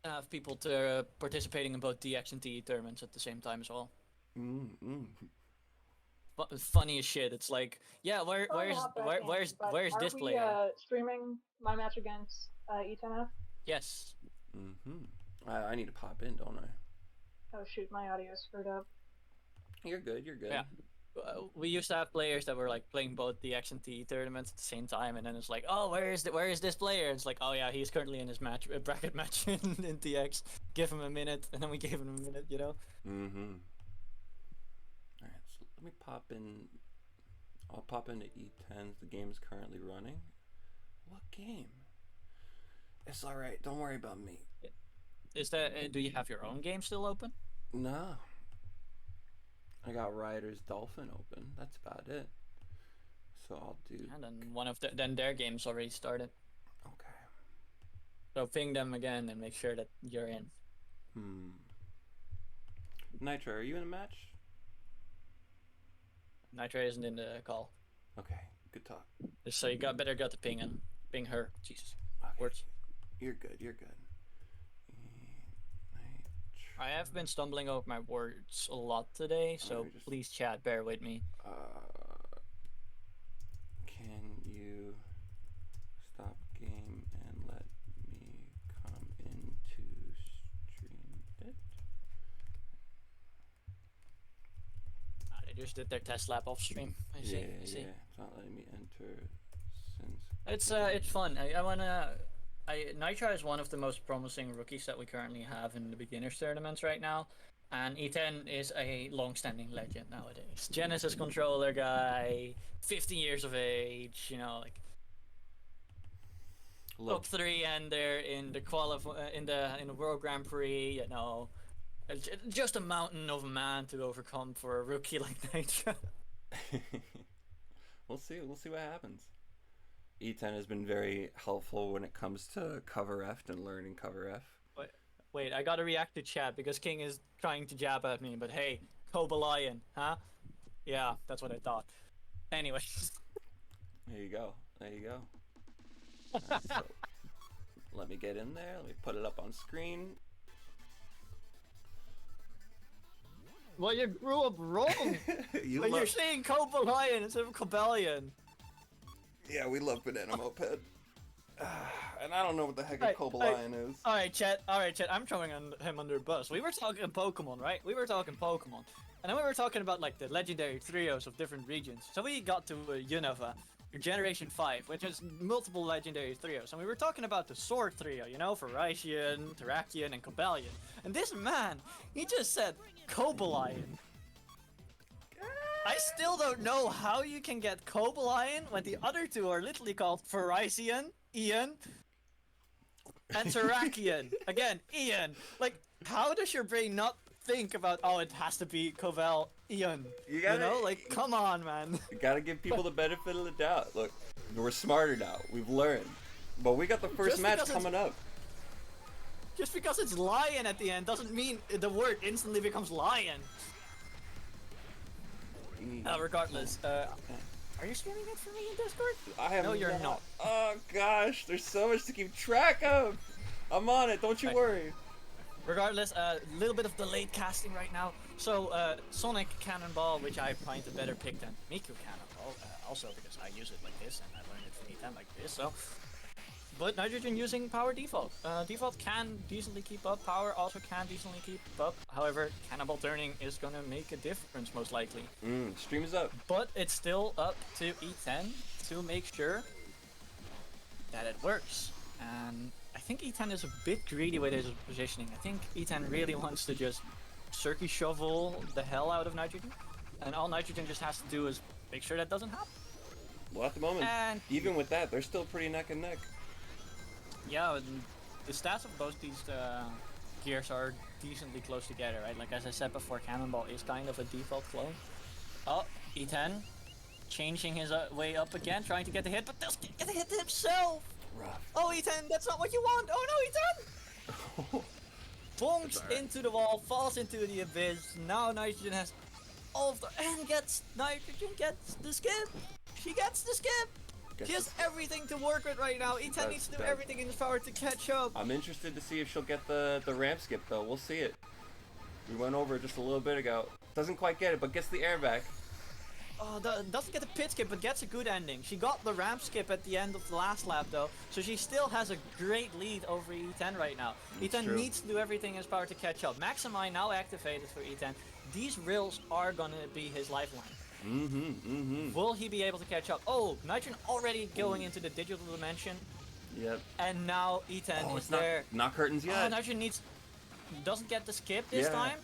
I have people participating in both DX and TE tournaments at the same time as well. Funny as shit. It's like, yeah, where's this player? Are we streaming my match against E10F? Yes. I need to pop in, don't I? Oh shoot, my audio screwed up. You're good. Yeah. We used to have players that were like playing both the X and T tournaments at the same time, and then it's like, oh, where is this player? And it's like, oh yeah, he's currently in his bracket match in TX. Give him a minute, and then we gave him a minute, you know. Alright, so let me pop in. I'll pop into E10. The game is currently running. What game? It's alright. Don't worry about me. Is that? Do you have your own game still open? No. I got Riders Dolphin open. That's about it. So I'll do. And then then their game's already started. Okay. So ping them again and make sure that you're in. Nitro, are you in a match? Nitro isn't in the call. Okay, good talk. So you better got to ping her. Jesus. Okay. Words. You're good. I have been stumbling over my words a lot today, so please chat, bear with me. Can you stop game and let me come into stream it? They just did their test lab off stream. I see. Yeah. It's not letting me enter since. It's fun. Nitro is one of the most promising rookies that we currently have in the beginners tournaments right now, and E10 is a long-standing legend nowadays. Genesis controller guy, 50 years of age, you know, like top 3 ender in the in the World Grand Prix, you know, just a mountain of a man to overcome for a rookie like Nitro. We'll see what happens. E10 has been very helpful when it comes to cover F and learning cover F. Wait, I gotta react to chat because King is trying to jab at me, but hey, Koba Lion, huh? Yeah, that's what I thought. Anyway. There you go. Right, so, let me get in there. Let me put it up on screen. Well, you grew up wrong. You're saying Koba Lion instead of Cobalion. Yeah, we love Banana Moped. And I don't know what the heck a Cobalion is. Alright, chat, I'm throwing him under a bus. We were talking Pokemon, right? And then we were talking about, like, the legendary trios of different regions. So we got to Unova, Generation 5, which has multiple legendary trios. And we were talking about the Sword Trio, you know, Ferocian, Terrakion, and Cobalion. And this man, he just said Cobalion. I still don't know how you can get Cobalion when the other two are literally called Ferocian, Ian, and Terrakion. Again, Ian. Like, how does your brain not think about, oh, it has to be Cobal, Ian? You know, like, come on, man. You gotta give people the benefit of the doubt. Look, we're smarter now. We've learned. But we got the first match coming up. Just because it's lion at the end doesn't mean the word instantly becomes lion. Regardless, are you streaming it for me in Discord? I am. No, you're not. Oh gosh, there's so much to keep track of. I'm on it. Don't you worry. Regardless, a little bit of delayed casting right now. So, Sonic Cannonball, which I find a better pick than Miku Cannonball, also because I use it like this and I learned it from E10 like this, so... But Nitrogen using Power Default. Default can decently keep up, Power also can decently keep up. However, Cannonball turning is gonna make a difference most likely. Stream is up. But it's still up to E10 to make sure that it works. And I think E10 is a bit greedy with his positioning. I think E10 really wants to just circuit shovel the hell out of Nitrogen. And all Nitrogen just has to do is make sure that doesn't happen. Well, at the moment, And even with that, they're still pretty neck and neck. yeah, the stats of both these gears are decently close together, right? Like as I said before, Cannonball is kind of a default clone. Oh, E10 changing his way up again, trying to get the hit, but doesn't get the hit himself! Rough. Oh, E10, that's not what you want! Oh no, E10! Bonks into the wall, falls into the abyss. Now Nitrogen has all of the... And Nitrogen gets the skip! She gets the skip! She has everything to work with right now. E10 needs to do everything in his power to catch up. I'm interested to see if she'll get the ramp skip, though. We'll see it. We went over it just a little bit ago. Doesn't quite get it, but gets the air back. Oh, doesn't get the pit skip, but gets a good ending. She got the ramp skip at the end of the last lap, though, so she still has a great lead over E10 right now. That's E10 true. needs to do everything in his power to catch up. Maximi now activated for E10. These rails are gonna be his lifeline. Will he be able to catch up? Oh, Nitrogen already going into the digital dimension, Yep. and now E10 Oh, is it's not, there. not curtains Oh, yet. Nitrogen doesn't get the skip this Yeah. time.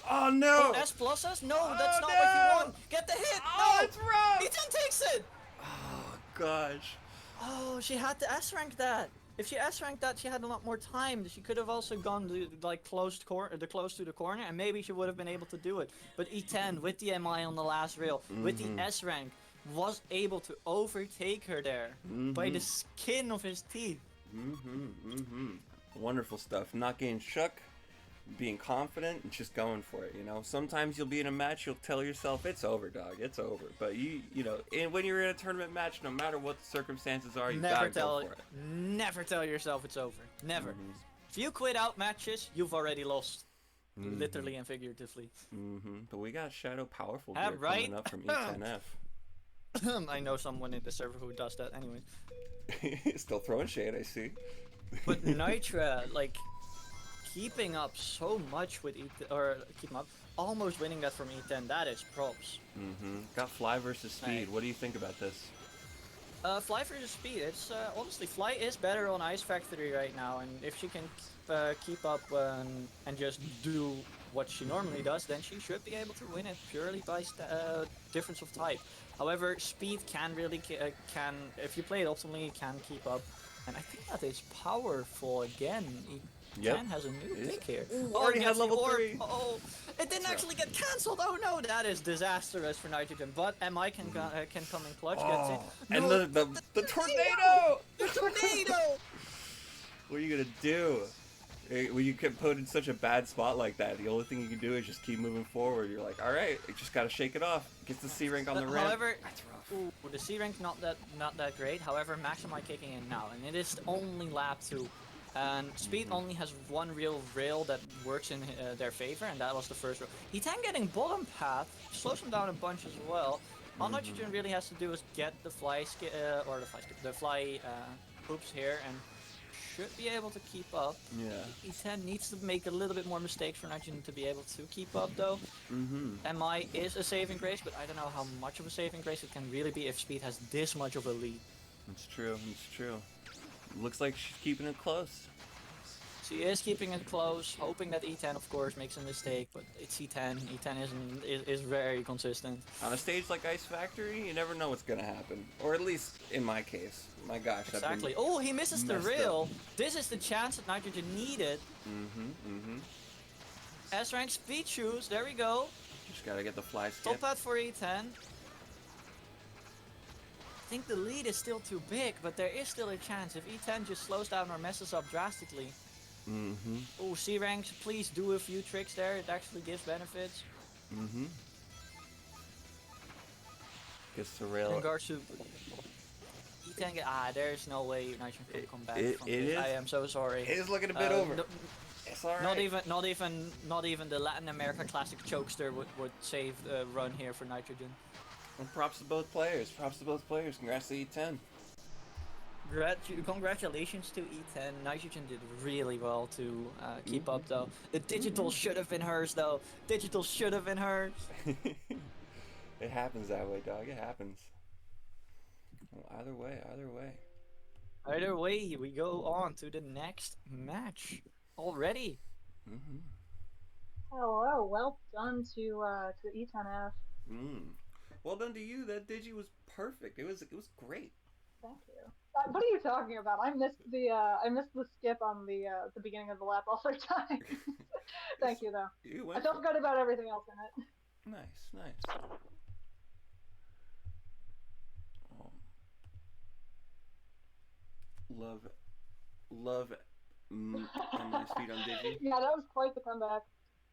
Oh, no! Oh, S pluses? No, that's not no! what you want. Get the hit. Oh, no, it's rough! E10 takes it. Oh, gosh. Oh, she had to S-rank that. If she S-ranked that, she had a lot more time. She could have also gone to like close to the corner, and maybe she would have been able to do it. But E10 with the MI on the last rail, with the S-rank, was able to overtake her there by the skin of his teeth. Wonderful stuff. Not getting shook, being confident, and just going for it, you know? Sometimes you'll be in a match, you'll tell yourself, it's over, dog, it's over. But you know, and when you're in a tournament match, no matter what the circumstances are, you gotta go for it. Never tell yourself it's over. Never. If you quit out matches, you've already lost. Literally and figuratively. But we got Shadow Powerful Yeah, gear right? coming up from E10F. I know someone in the server who does that anyways. Still throwing shade, I see. But Nitra, like, keeping up so much with E10, or keeping up, almost winning that from E10, that is props. Got Fly versus Speed. Right. What do you think about this? Fly versus Speed, it's, honestly, Fly is better on Ice Factory right now, and if she can keep up and just do what she normally does, then she should be able to win it purely by difference of type. However, Speed can really, if you play it optimally, can keep up. And I think that is powerful again. E10 has a new pick here. Ooh, already had gets the level orb. 3. Oh, it didn't actually get cancelled. Oh no, that is disastrous for Nitrogen. But MI can come in clutch. Gets it. And No, the tornado! the tornado! What are you gonna do? When you get put in such a bad spot like that, the only thing you can do is just keep moving forward. You're like, all right, you just gotta shake it off. Gets the C rank on the ramp. However, That's rough. ooh, the C rank not that great. However, Maximi kicking in now, and it is only lap 2. And Speed only has one real rail that works in their favor, and that was the first rail. E10 getting bottom path slows him down a bunch as well. All Nitrogen really has to do is get the fly hoops here, and should be able to keep up. Yeah. E10 needs to make a little bit more mistakes for Nitrogen to be able to keep up, though. MI is a saving grace, but I don't know how much of a saving grace it can really be if Speed has this much of a lead. It's true. It's true. Looks like she's keeping it close. She is keeping it close, hoping that E10 of course makes a mistake, but it's E10. E10 is very consistent. On a stage like Ice Factory, you never know what's gonna happen. Or at least in my case. My gosh, Exactly. Oh, he misses the messed rail. This is the chance that Nitrogen needed. S-rank speed shoes. There we go. Just gotta get the fly skip. Top hat for E10. I think the lead is still too big, but there is still a chance. If E10 just slows down or messes up drastically. Oh, C-ranks, please do a few tricks there. It actually gives benefits. Gets the rail. In regards to E10, there's no way Nitrogen could come back from it this. is- I am so sorry. It is looking a bit over. No, That's all right. Not even the Latin America Classic Chokester would save the run here for Nitrogen. And props to both players. Props to both players. Congrats to E10. Congratulations to E10. Nitrogen did really well to keep up though. The digital should have been hers though. Digital should have been hers. It happens that way, dog. It happens. Well, either way. Either way, we go on to the next match already. Mm-hmm. Hello, well done to E10F. Well done to you. That Digi was perfect. It was great. Thank you. What are you talking about? I missed the skip on the beginning of the lap all 3 times. Thank you though. I felt good about everything else in it. Nice. Love and my speed on Digi. Yeah, that was quite the comeback.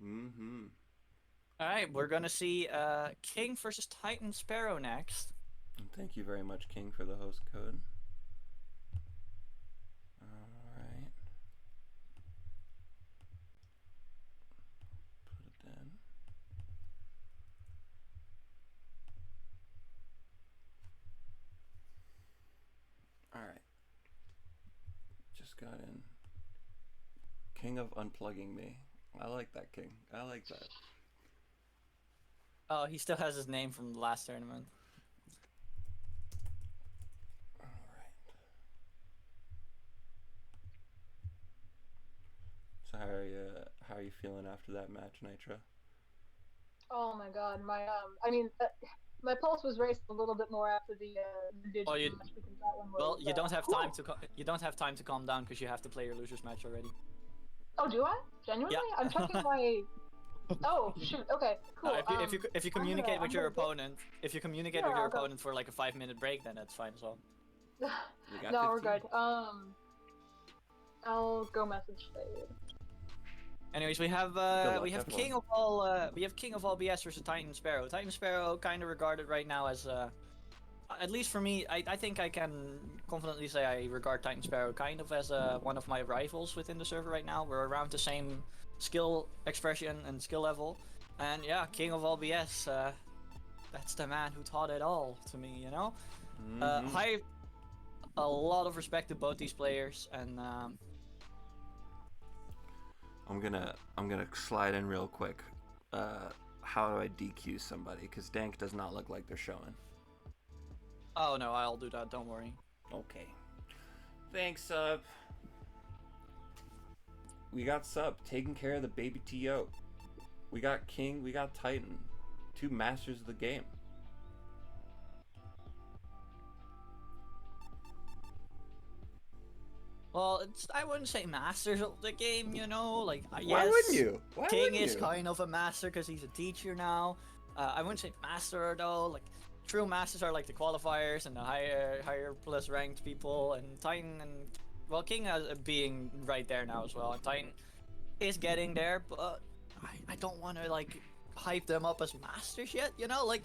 Mm-hmm. Alright, we're gonna see King versus Titan Sparrow next. And thank you very much, King, for the host code. Alright. Put it in. Alright. Just got in. King of unplugging me. I like that, King. I like that. Oh, he still has his name from the last tournament. Alright. So how are you feeling after that match, Nitra? Oh my god, my pulse was racing a little bit more after the digital match because that one was. Well, you don't have time to you don't have time to calm down because you have to play your losers match already. Oh, do I? Genuinely? Yeah. I'm checking my. Oh shoot. Okay. Cool. If you communicate with your opponent, for like a 5-minute break, then that's fine as well. No, we're good. I'll go message Fade. Anyways, we have King of all BS versus Titan Sparrow. Titan Sparrow kind of regarded right now as at least for me, I think I can confidently say I regard Titan Sparrow kind of as one of my rivals within the server right now. We're around the same skill expression and skill level, and yeah, King of all BS. That's the man who taught it all to me, you know. A lot of respect to both these players, and I'm gonna slide in real quick. How do I DQ somebody? Because Dank does not look like they're showing. oh no, I'll do that. Don't worry. Okay. Thanks, Sub. We got Sub taking care of the baby TO. We got King. We got Titan. 2 masters of the game. Well, I wouldn't say masters of the game, you know, like Why yes, wouldn't you? Why King wouldn't is you? kind of a master because he's a teacher now. I wouldn't say master though. Like true masters are like the qualifiers and the higher plus ranked people, and Titan and well, King being right there now as well. And Titan is getting there, but I don't want to like hype them up as masters yet. You know, like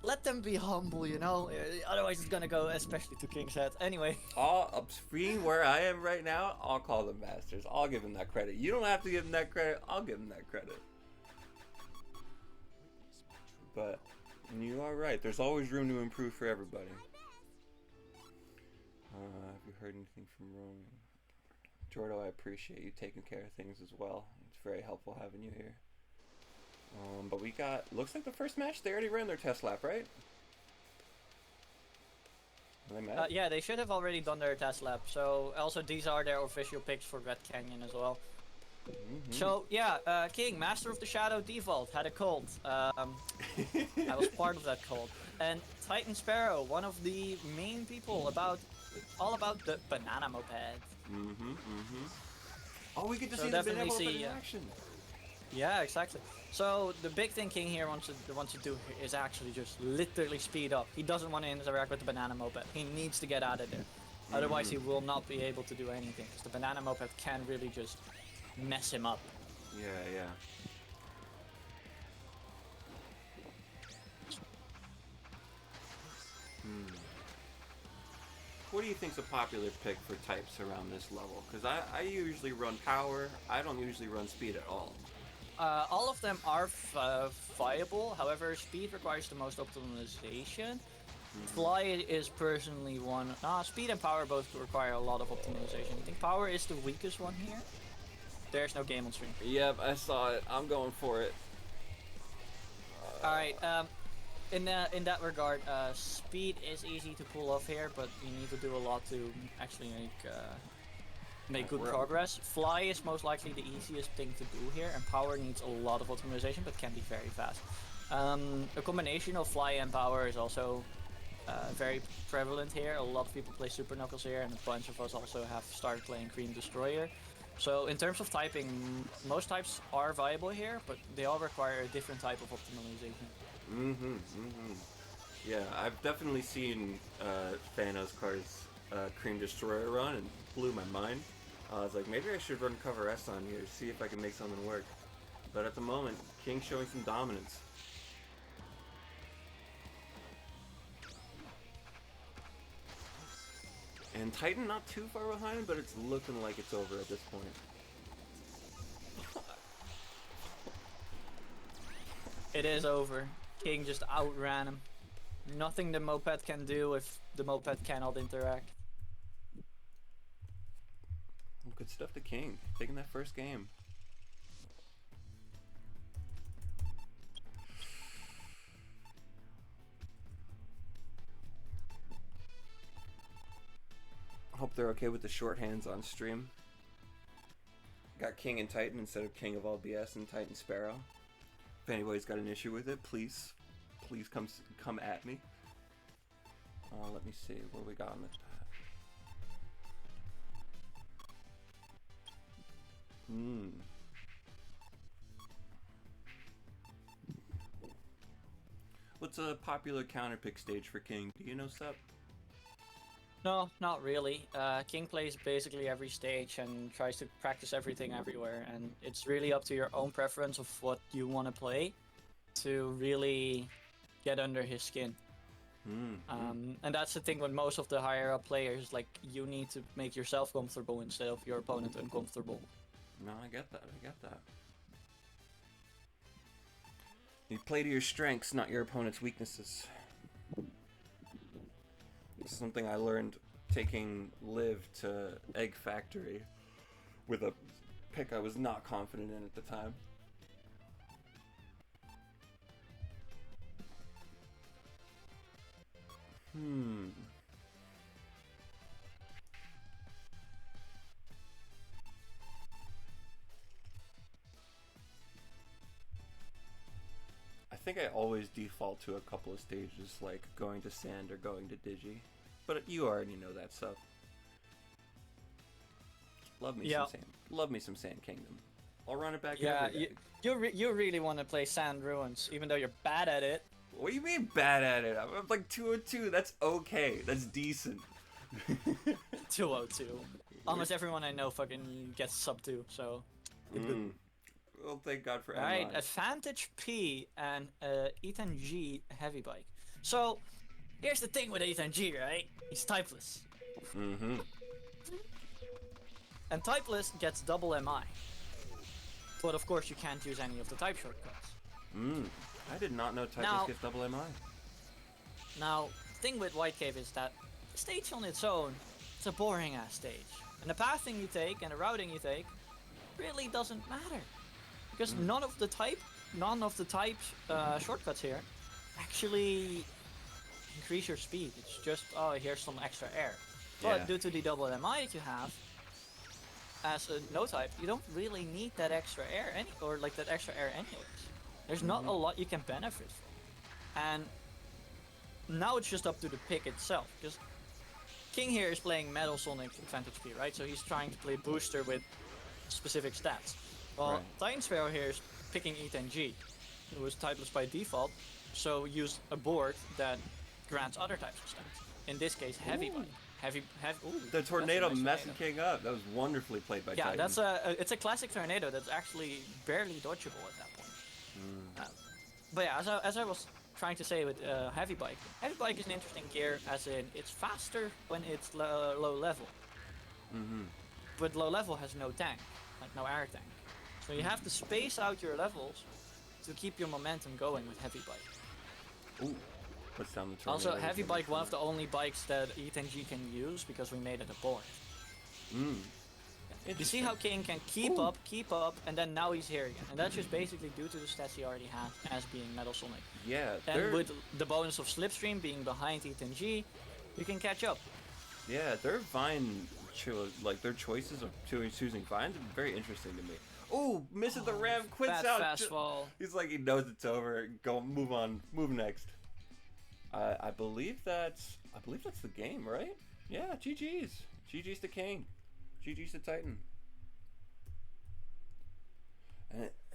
let them be humble. You know, otherwise it's gonna go especially to King's head. Anyway. Up screen where I am right now, I'll call them masters. I'll give them that credit. You don't have to give them that credit. I'll give them that credit. But you are right. There's always room to improve for everybody. Have you heard anything from Roman? Jordo, I appreciate you taking care of things as well. It's very helpful having you here. But we got, looks like the first match, they already ran their test lap, right? Are they mad? Yeah, they should have already done their test lap. So also these are their official picks for Red Canyon as well. So yeah, King, Master of the Shadow default, had a cold. I was part of that cold. And Titan Sparrow, one of the main people all about the banana moped. Oh, we get to So see the definitely banana see, in action. Yeah, exactly. So the big thing King here wants to do is actually just literally speed up. He doesn't want to interact with the banana moped. He needs to get out of there. Otherwise he will not be able to do anything. Because the banana moped can really just mess him up. Yeah, yeah. what do you think's a popular pick for types around this level? Because I usually run power. I don't usually run speed at all. All of them are viable. However, speed requires the most optimization. Fly is personally one. Speed and power both require a lot of optimization. I think power is the weakest one here. There's no game on stream. Yep, I saw it. I'm going for it. All right. In that regard, speed is easy to pull off here, but you need to do a lot to actually make good progress. Fly is most likely the easiest thing to do here, and power needs a lot of optimization, but can be very fast. A combination of fly and power is also very prevalent here. A lot of people play Super Knuckles here, and a bunch of us also have started playing Cream Destroyer. So in terms of typing, most types are viable here, but they all require a different type of optimization. Yeah, I've definitely seen Thanos Car's Cream Destroyer run and blew my mind. I was like, maybe I should run cover S on here, see if I can make something work. But at the moment, King's showing some dominance. And Titan not too far behind, but it's looking like it's over at this point. It is over. King just outran him. Nothing the moped can do if the moped cannot interact. Good stuff to King, taking that first game. Hope they're okay with the shorthands on stream. Got King and Titan instead of King of all BS and Titan Sparrow. If anybody's got an issue with it, please come at me. Let me see what we got on this. What's a popular counterpick stage for King? Do you know, Sep? No, not really. King plays basically every stage and tries to practice everything everywhere, and it's really up to your own preference of what you want to play to really get under his skin. And that's the thing with most of the higher up players, like you need to make yourself comfortable instead of your opponent uncomfortable. No, I get that. You play to your strengths, not your opponent's weaknesses. This is something I learned taking Liv to Egg Factory with a pick I was not confident in at the time. I think I always default to a couple of stages, like going to Sand or going to Digi. But you already know that stuff. Love me some Sand. Love me some Sand Kingdom. I'll run it back every day. You really want to play Sand Ruins, even though you're bad at it. What do you mean bad at it? I'm like 202. That's okay. That's decent. 202. Almost everyone I know fucking gets sub 2, so. Well, thank God for Alright, M9. Advantage P and Ethan G heavy bike. So, here's the thing with Ethan G, right? He's typeless. And typeless gets double MI. But of course you can't use any of the type shortcuts. I did not know typeless gets double MI. Now, the thing with White Cave is that the stage on its own, it's a boring ass stage. And the pathing you take and the routing you take really doesn't matter. Because none of the type shortcuts here actually increase your speed. It's just, oh, here's some extra air. But due to the double MI that you have, as a no type, you don't really need that extra air that extra air anyways. There's not a lot you can benefit from. And now it's just up to the pick itself. Because King here is playing Metal Sonic Advantage P, right? So he's trying to play booster with specific stats. Well, Titan Sparrow here is picking Ethan G, who is typeless by default, so use a board that grants other types of stats. In this case, heavy bike. The tornado messing King up. That was wonderfully played by Titan. Yeah, it's a classic tornado that's actually barely dodgeable at that point. But yeah, as I was trying to say with Heavy Bike. Heavy Bike is an interesting gear, as in it's faster when it's low level. But low level has no tank, like no air tank. So you have to space out your levels to keep your momentum going with Heavy Bike. Ooh, puts down the Also, tornado. Heavy Bike, one of the only bikes that E10G can use because we made it a board. You see how King can keep up, and then now he's here again. And that's just basically due to the stats he already has as being Metal Sonic. Yeah, And with the bonus of Slipstream being behind E10G, you can catch up. yeah, their Vine, their choices of choosing Vines are very interesting to me. Ooh, misses the ramp, quits Bad out. fast fall. He's like, he knows it's over. Go, move on, move next. I believe that's the game, right? Yeah, GG's to King. GG's to Titan.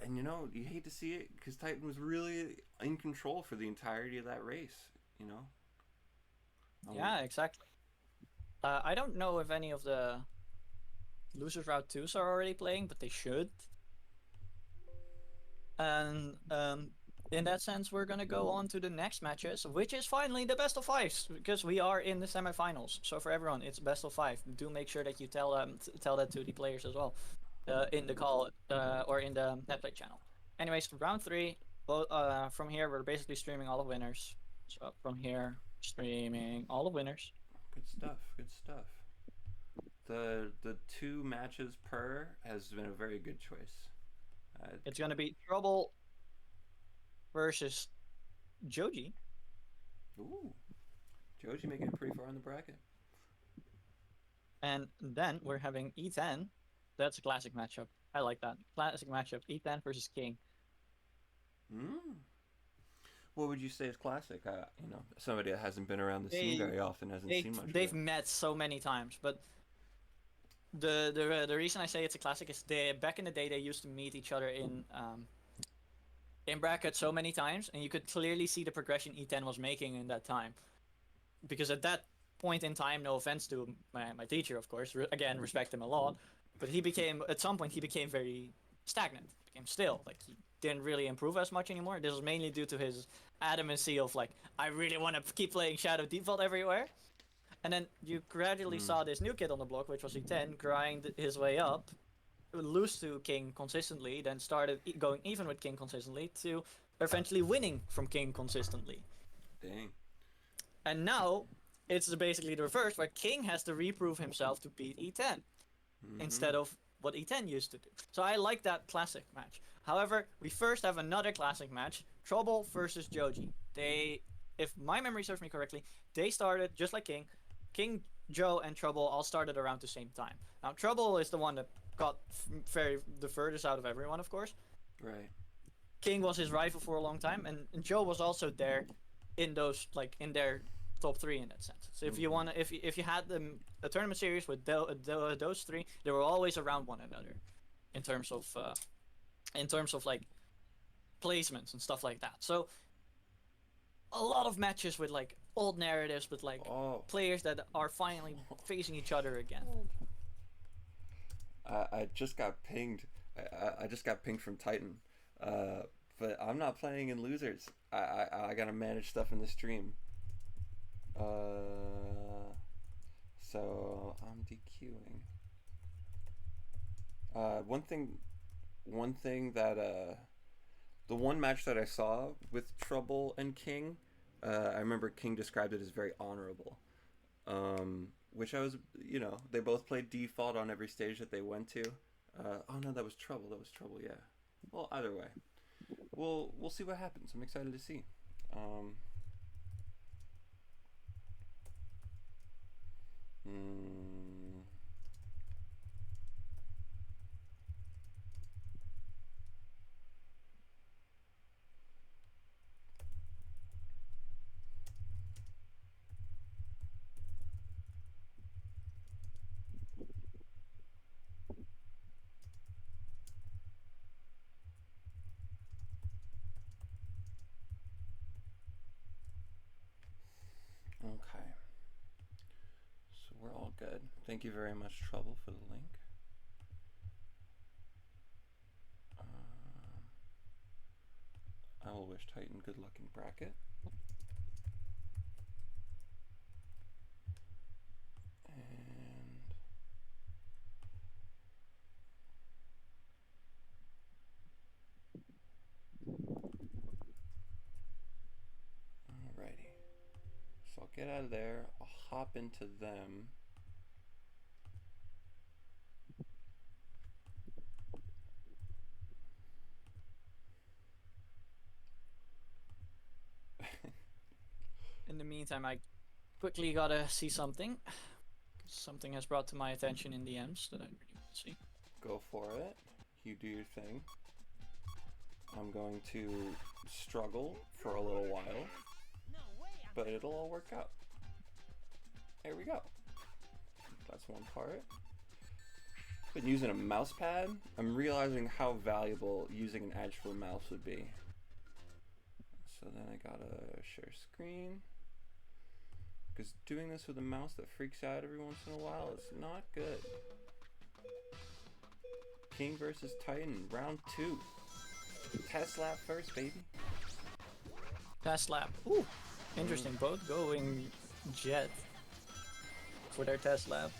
And you know, you hate to see it because Titan was really in control for the entirety of that race, you know? Yeah, exactly. I don't know if any of the losers route 2s are already playing, but they should. And in that sense, we're gonna go on to the next matches, which is finally the best of 5s, because we are in the semifinals. So for everyone, it's best of 5. Do make sure that you tell that to the players as well, in the call or in the Netplay channel. Anyways, round 3. From here, we're basically streaming all the winners. So from here, streaming all the winners. Good stuff. Good stuff. The 2 matches per has been a very good choice. It's gonna be Trouble versus Joji. Ooh, Joji making it pretty far in the bracket. And then we're having E10. That's a classic matchup. I like that. Classic matchup. E10 versus King. What would you say is classic? You know, somebody that hasn't been around the scene very often, hasn't seen much. They've of it. met so many times, but the reason I say it's a classic is back in the day they used to meet each other in bracket so many times, and you could clearly see the progression E10 was making in that time. Because at that point in time, no offense to my teacher, of course, again, respect him a lot, but at some point he became very stagnant, became still, like he didn't really improve as much anymore. This was mainly due to his adamancy of like, I really want to keep playing Shadow Default everywhere. And then you gradually saw this new kid on the block, which was E10, grind his way up, lose to King consistently, then started going even with King consistently, to eventually winning from King consistently. Dang. And now it's basically the reverse, where King has to reprove himself to beat E10 instead of what E10 used to do. So I like that classic match. However, we first have another classic match, Trouble versus Joji. If my memory serves me correctly, they started just like King. King, Joe, and Trouble all started around the same time. Now, Trouble is the one that got the furthest out of everyone, of course. Right. King was his rival for a long time, and Joe was also there in those, like, in their top 3 in that sense. So if you had a tournament series with those 3, they were always around one another in terms of like placements and stuff like that. So a lot of matches with like old narratives with like players that are finally facing each other again. I just got pinged. I just got pinged from Titan. But I'm not playing in losers. I gotta manage stuff in the stream. So I'm DQing. One thing that the one match that I saw with Trouble and King, I remember King described it as very honorable. Which I was, you know, they both played default on every stage that they went to. Oh no, that was Trouble. Yeah. Well, either way, we'll see what happens. I'm excited to see. Okay. So we're all good. Thank you very much, Trouble, for the link. I will wish Titan good luck in bracket. And alrighty. So I'll get out of there. I'll hop into them. In the meantime, I quickly gotta see something. Something has brought to my attention in DMs that I really want to see. Go for it. You do your thing. I'm going to struggle for a little while, but it'll all work out. There we go. That's one part. Been using a mouse pad. I'm realizing how valuable using an actual mouse would be. So then I gotta share screen. Because doing this with a mouse that freaks out every once in a while is not good. King versus Titan, round 2. Test lap first, baby. Test lap. Ooh, interesting. Both going jet for their test lap.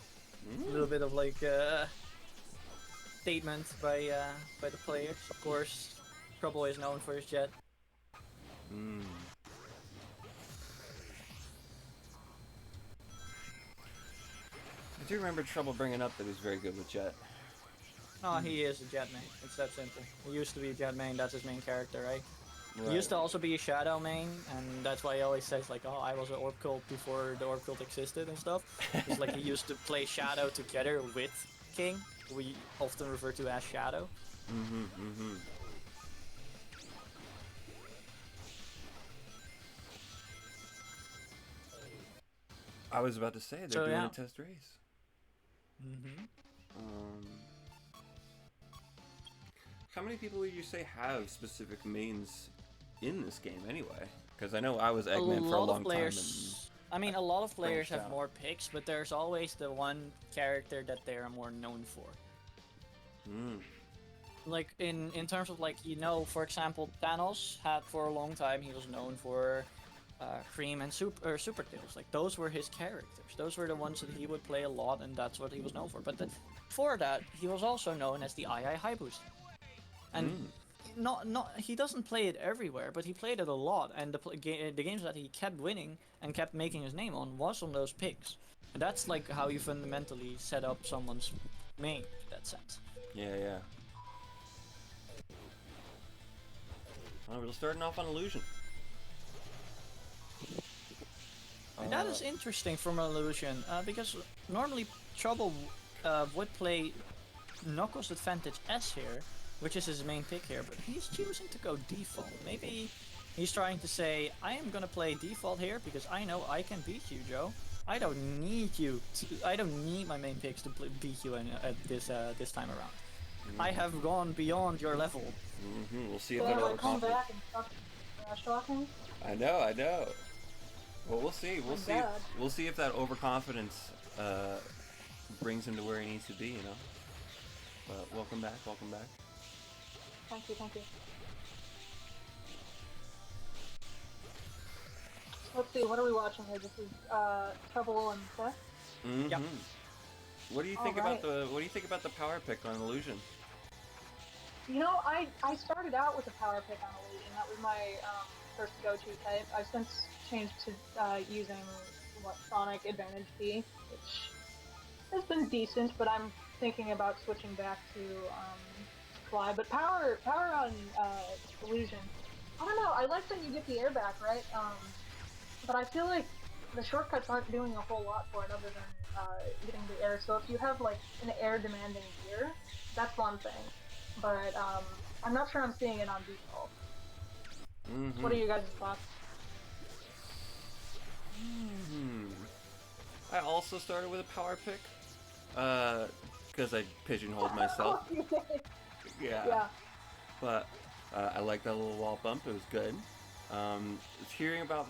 A little bit of like statement by the players. Of course, Trouble is known for his jet. I do remember Trouble bringing up that he's very good with Jet. Oh, he is a jet main. It's that simple. He used to be a jet main. That's his main character, right? He used to also be a Shadow main, and that's why he always says like, "Oh, I was an Orb Cult before the Orb Cult existed and stuff." It's like he used to play Shadow together with King. We often refer to as Shadow. I was about to say they're doing a test race. How many people would you say have specific mains in this game anyway? Because I know I was Eggman for a long time. I mean, a lot of players branched have out. more picks, but there's always the one character that they are more known for. Like in terms of like, you know, for example, Thanos had for a long time, he was known for Cream and Super Tails. Like those were his characters. Those were the ones that he would play a lot, and that's what he was known for. But before that, he was also known as the II High Boost. And he doesn't play it everywhere, but he played it a lot. And the games that he kept winning and kept making his name on was on those picks. And that's like how you fundamentally set up someone's main in that sense. Yeah. Well, we're starting off on Illusion. And that is interesting from Illusion, because normally Trouble would play Knuckles Advantage S here, which is his main pick here, but he's choosing to go default. Maybe he's trying to say, I am gonna play default here because I know I can beat you, Joe. I don't need I don't need my main picks to beat you at this time around. I have gone beyond your level. We'll see if that come overconfident. back and stop trash talking. I know. Well, we'll see. We'll see. God. We'll see if that overconfidence brings him to where he needs to be. You know. But welcome back. Thank you. Let's see, what are we watching here? This is Trouble and Seth. Yep. What do you think about the power pick on Illusion? You know, I started out with a power pick on Illusion. That was my first go-to type. I've since changed to using Sonic Advantage B, which has been decent, but I'm thinking about switching back to Fly. But power on Illusion, I don't know. I like that you get the air back, right? But I feel like the shortcuts aren't doing a whole lot for it other than getting the air. So if you have like an air-demanding gear, that's one thing. But I'm not sure I'm seeing it on default. What are you guys' thoughts? I also started with a power pick, because I pigeonholed myself. Yeah. But I like that little wall bump. It was good. Hearing about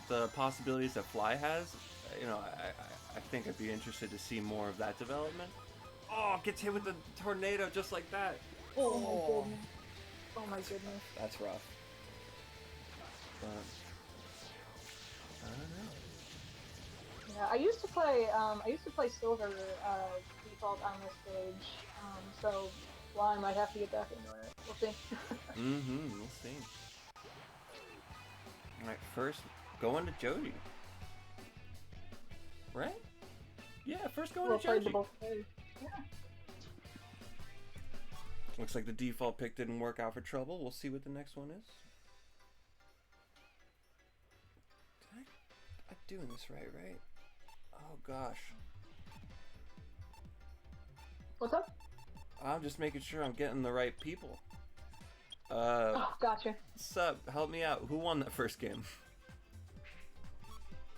the possibilities that Fly has, you know, I think I'd be interested to see more of that development. Oh, gets hit with the tornado just like that. Oh my goodness. That's rough. but I don't know. Yeah, I used to play silver default on this stage. So well, I might have to get back into it. We'll see. We'll see. Alright, first, going to Joji. Right? Yeah, first going We'll to play Joji. the both ways. Yeah. Looks like the default pick didn't work out for Trouble. We'll see what the next one is. I'm doing this right? Oh gosh. What's up? I'm just making sure I'm getting the right people. Oh, gotcha. Sup, help me out. Who won that first game?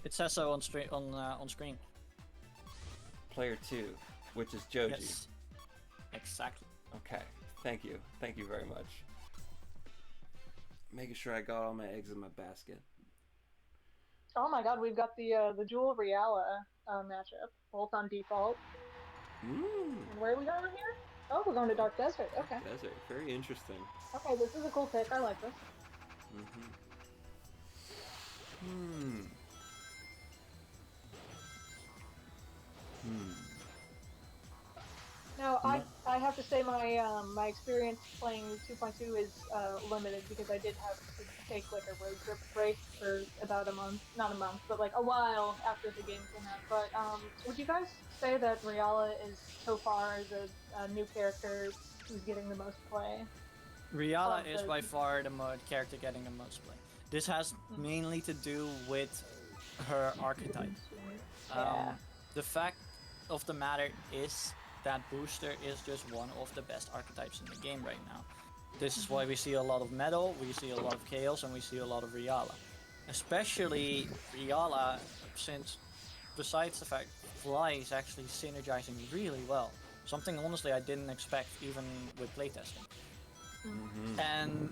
It says so on screen. Player 2, which is Joji. Yes. Exactly. Okay, thank you. Thank you very much. Making sure I got all my eggs in my basket. Oh my god, we've got the Jewel Reala matchup, both on default. Mmm. And where are we going here? Oh, we're going to Dark Desert. Okay. Desert, very interesting. Okay, this is a cool pick. I like this. Now, I have to say my my experience playing 2.2 is limited because I did have to take like a road trip break for about a month, not a month, but like a while after the game came out. But would you guys say that Reala is so far a new character who's getting the most play? Reala is by far the character getting the most play. This has mainly to do with her archetype. Yeah. The fact of the matter is that Booster is just one of the best archetypes in the game right now. This is why we see a lot of Metal, we see a lot of Chaos, and we see a lot of Reala. Especially Reala, since besides the fact Fly is actually synergizing really well. Something honestly I didn't expect even with playtesting. And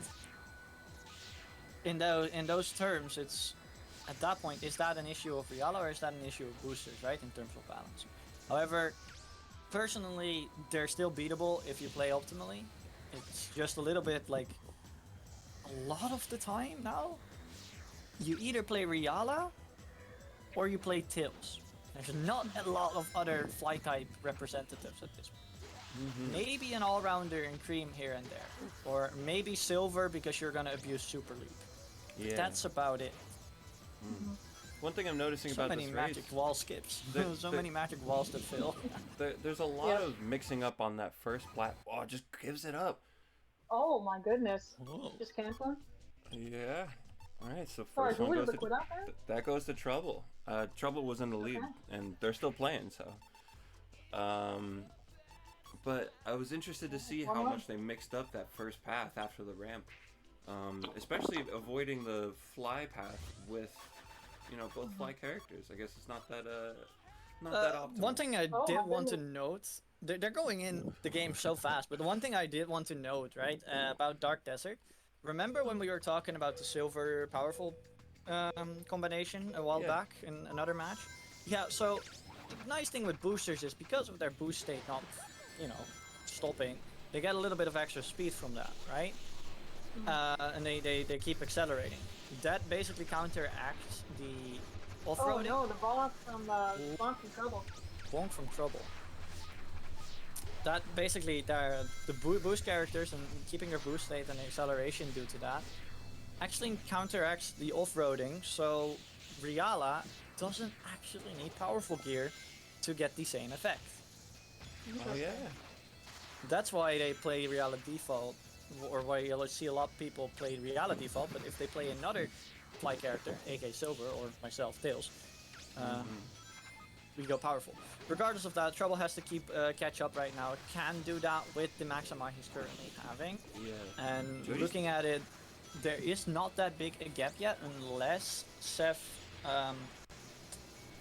in those terms, it's at that point, is that an issue of Reala or is that an issue of boosters, right? In terms of balance. However, personally, they're still beatable if you play optimally. It's just a little bit like a lot of the time now. You either play Reala or you play Tails. There's not a lot of other fly type representatives at this point. Maybe an all-rounder in Cream here and there, or maybe Silver because you're gonna abuse Super League. Yeah. That's about it. One thing I'm noticing So about many this magic race, wall skips. The- Many magic walls to fill. there's a lot of mixing up on that first plat. Oh, it just gives it up. Oh my goodness. Whoa. Just canceling? Yeah. All right, so Sorry, first who one was goes the to quit out there? that goes to Trouble. Trouble was in the lead, and they're still playing. So, but I was interested to see how much they mixed up that first path after the ramp, especially avoiding the fly path with, both fly characters. I guess it's not that optimal. One thing I Oh, did my want to goodness. note, they're going in the game so fast, but the one thing I did want to note, right, about Dark Desert, remember when we were talking about the silver powerful combination a while back in another match? Yeah, so the nice thing with boosters is because of their boost state not, stopping, they get a little bit of extra speed from that, right? And they keep accelerating. That basically counteracts the Oh off-roading. no, the ball from Trouble. Bonk from Trouble. That basically, the boost characters and keeping their boost state and acceleration due to that actually counteracts the off-roading, so Reala doesn't actually need powerful gear to get the same effect. Oh yeah. That's why they play Reala default, or why you'll see a lot of people play Reala default, but if they play another fly character, aka Silver, or myself, Tails, we go powerful. Regardless of that, Trouble has to keep catch up right now. It can do that with the Maxima he's currently having. Yeah. And Joey's- looking at it, there is not that big a gap yet, unless Seth,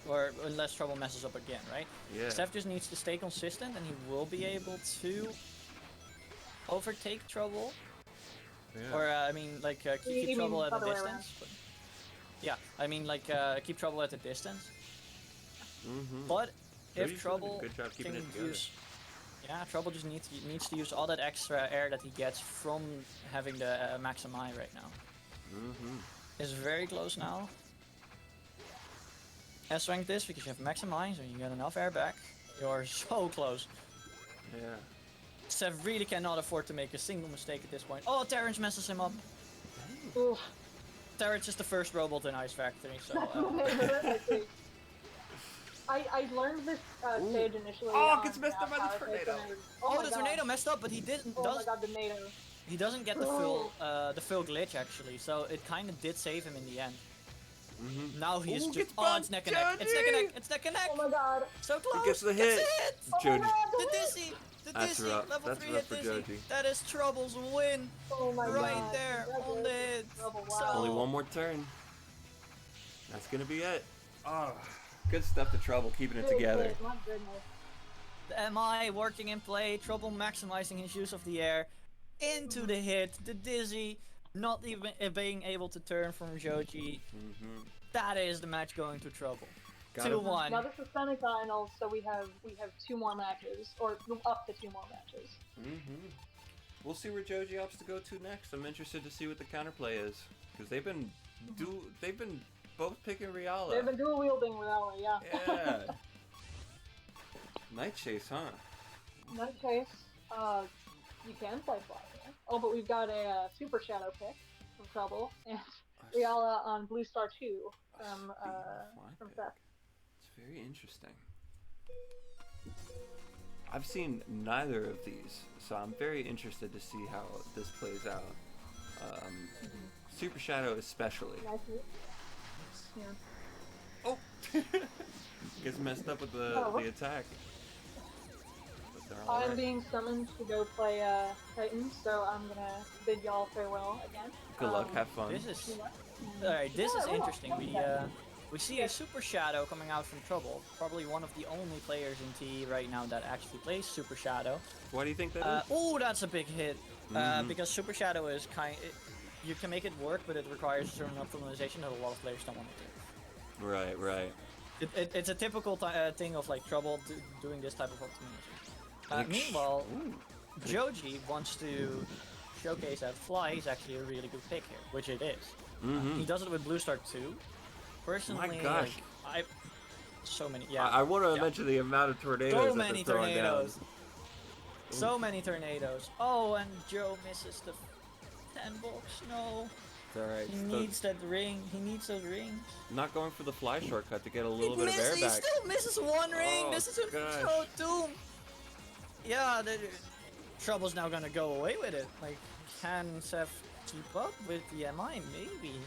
or unless Trouble messes up again, right? Yeah. Seth just needs to stay consistent, and he will be able to overtake Trouble. Yeah. Or keep You Trouble mean at a other way around? distance. But, yeah, I mean keep Trouble at a distance. But Joey's doing if a Trouble good job keeping can it together. use, Trouble just needs to use all that extra air that he gets from having the Maximi right now. is very close now. S-rank this because you have maximize and you get enough air back. You're so close. Yeah. Seth really cannot afford to make a single mistake at this point. Oh, Terrence messes him up. Oof. Terrence is the first robot in Ice Factory, so... I learned this stage initially. Oh, on, gets messed up by the PowerPoint tornado. when I was- Oh, my the God. tornado messed up, but he didn't. Oh my god, the tornado. He doesn't get the full glitch actually, so it kind of did save him in the end. Mm-hmm. Now he is Ooh, just gets it's neck and neck. It's neck and neck. It's neck and neck. Oh my god. So close. gets the Gets hit. a hit. Oh my Jody. god, The dizzy. The That's dizzy. rough. Level That's 3 rough hit for dizzy. Joji. That is Trouble's win. Oh my Right god. there on the hit. Trouble, So- wow. Only one more turn. That's gonna be it. Oh, good stuff to Trouble, keeping it together. My goodness. The MI working in play. Trouble maximizing his use of the air. Into the hit. The dizzy. Not even being able to turn from Joji. Mm-hmm. That is the match going to Trouble. Gotta- 2-1. Now this is semifinals, so we have 2 more matches, or up to 2 more matches. Mm-hmm. We'll see where Joji opts to go to next. I'm interested to see what the counterplay is, because they've been both picking Riala. They've been dual wielding Rally, yeah. Yeah. Night Chase, huh? Night Chase, you can play Fly here. Oh, but we've got a Super Shadow pick from Trouble, and Riala on Blue Star 2 from Seth. It's very interesting. I've seen neither of these, so I'm very interested to see how this plays out. Super Shadow especially. Nice. Yeah. Oh! Gets messed up with the attack. But they're all I'm right. being summoned to go play Titan, so I'm gonna bid y'all farewell again. Good luck, have fun. This is Yeah. alright. This Yeah, is I will. interesting. We see a Super Shadow coming out from Trouble. Probably one of the only players in TE right now that actually plays Super Shadow. Why do you think that is? Oh, that's a big hit. Mhm. Because Super Shadow is you can make it work, but it requires a certain optimization that a lot of players don't want to do. Right. It's a typical thing of like Trouble doing this type of optimization. Like, Meanwhile, ooh. Joji wants to showcase that Fly is actually a really good pick here, which it is. Mhm. He does it with Blue Star 2. Personally, gosh. like, so many. Yeah, I want to Yeah. mention the amount of tornadoes so that many they're throwing tornadoes. down. So many tornadoes. Oh, and Joe misses the 10 box. No, It's alright. he needs that ring. He needs those rings. Not going for the fly shortcut to get a little he bit of air he back. still misses one ring. Oh, This is so gosh. doomed. Yeah, Trouble's now gonna go away with it. Like, can Seth keep up with the MI? Maybe.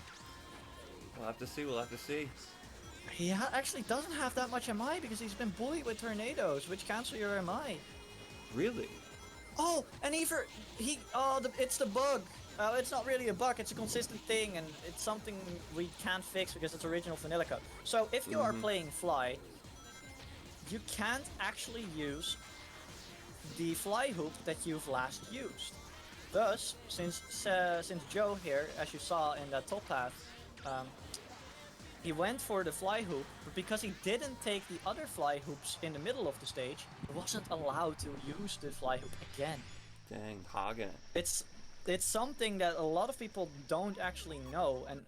We'll have to see. He actually doesn't have that much MI because he's been bullied with tornadoes, which cancel your MI. Really? Oh, and it's the bug. It's not really a bug, it's a consistent thing, and it's something we can't fix because it's original vanilla code. So if you are playing Fly, you can't actually use the fly hoop that you've last used. Thus, since Joe here, as you saw in that top path, he went for the fly hoop, but because he didn't take the other fly hoops in the middle of the stage, he wasn't allowed to use the fly hoop again. Dang, Hagen. It's something that a lot of people don't actually know, and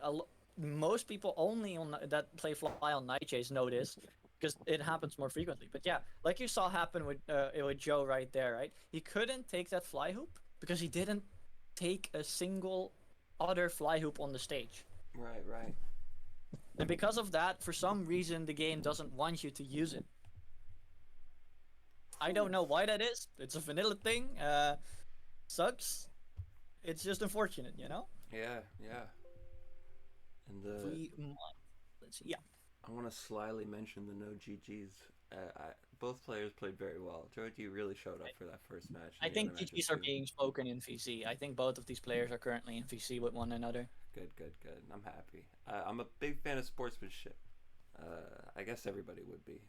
most people only that play Fly on Night Chase know this, because it happens more frequently. But yeah, like you saw happen with Joe right there, right? He couldn't take that fly hoop because he didn't take a single other fly hoop on the stage. Right. And because of that, for some reason, the game doesn't want you to use it. I don't know why that is. It's a vanilla thing. Sucks. It's just unfortunate, you know? Yeah. And Let's see. Yeah. I want to slyly mention the no GGs. Both players played very well. Joji really showed up for that first match. I and the think other matches GGs are too. being spoken in VC. I think both of these players are currently in VC with one another. Good. I'm happy. I'm a big fan of sportsmanship. I guess everybody would be.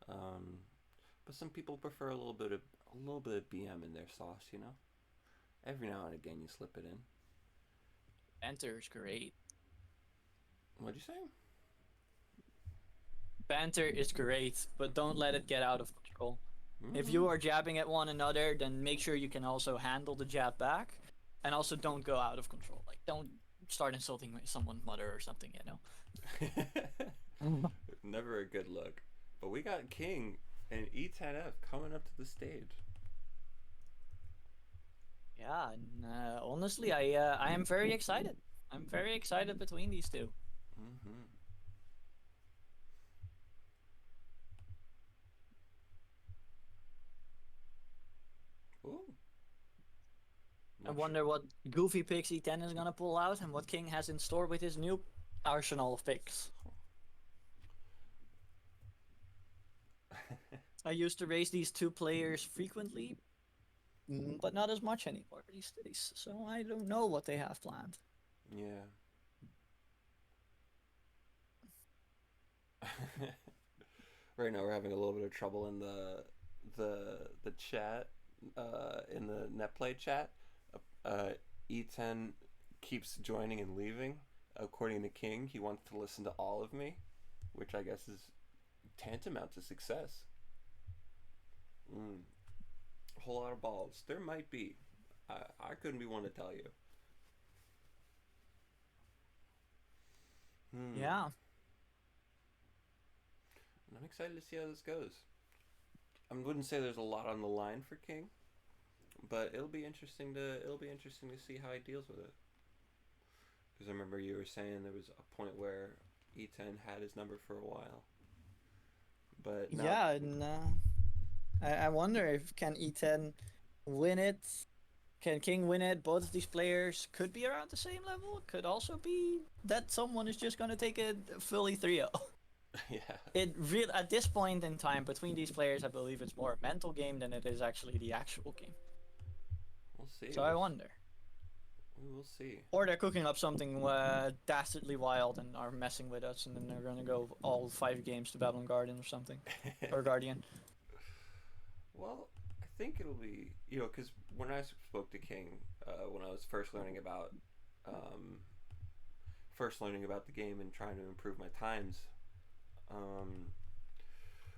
But some people prefer a little bit of BM in their sauce, you know. Every now and again, you slip it in. Banter's great. What'd you say? Banter is great, but don't let it get out of control. If you are jabbing at one another, then make sure you can also handle the jab back, and also don't go out of control. Like, don't start insulting someone's mother or something, you know. Never a good look. But we got King and E10F coming up to the stage. Yeah, and honestly, I am very excited. I'm very excited between these two. Mm-hmm. Ooh. I wonder what Goofy picks E10 is gonna pull out and what King has in store with his new arsenal of picks. I used to race these two players frequently, but not as much anymore these days, so I don't know what they have planned. Yeah. Right now we're having a little bit of trouble in the chat, in the netplay chat. E10 keeps joining and leaving. According to King, he wants to listen to all of me, which I guess is tantamount to success. A whole lot of balls. There might be. I couldn't be one to tell you. Yeah. And I'm excited to see how this goes. I wouldn't say there's a lot on the line for King, but it'll be interesting to see how he deals with it. Because I remember you were saying there was a point where E10 had his number for a while. But now, Yeah, and I wonder if can E10 win it. Can King win it? Both of these players could be around the same level. Could also be that someone is just gonna take it fully 3-0. yeah. It real at this point in time between these players, I believe it's more a mental game than it is actually the actual game. We'll see. So I wonder. We will see. Or they're cooking up something dastardly wild and are messing with us, and then they're gonna go all 5 games to Babylon Guardian or something, or Guardian. Well, I think it'll be, because when I spoke to King, when I was first learning about the game and trying to improve my times,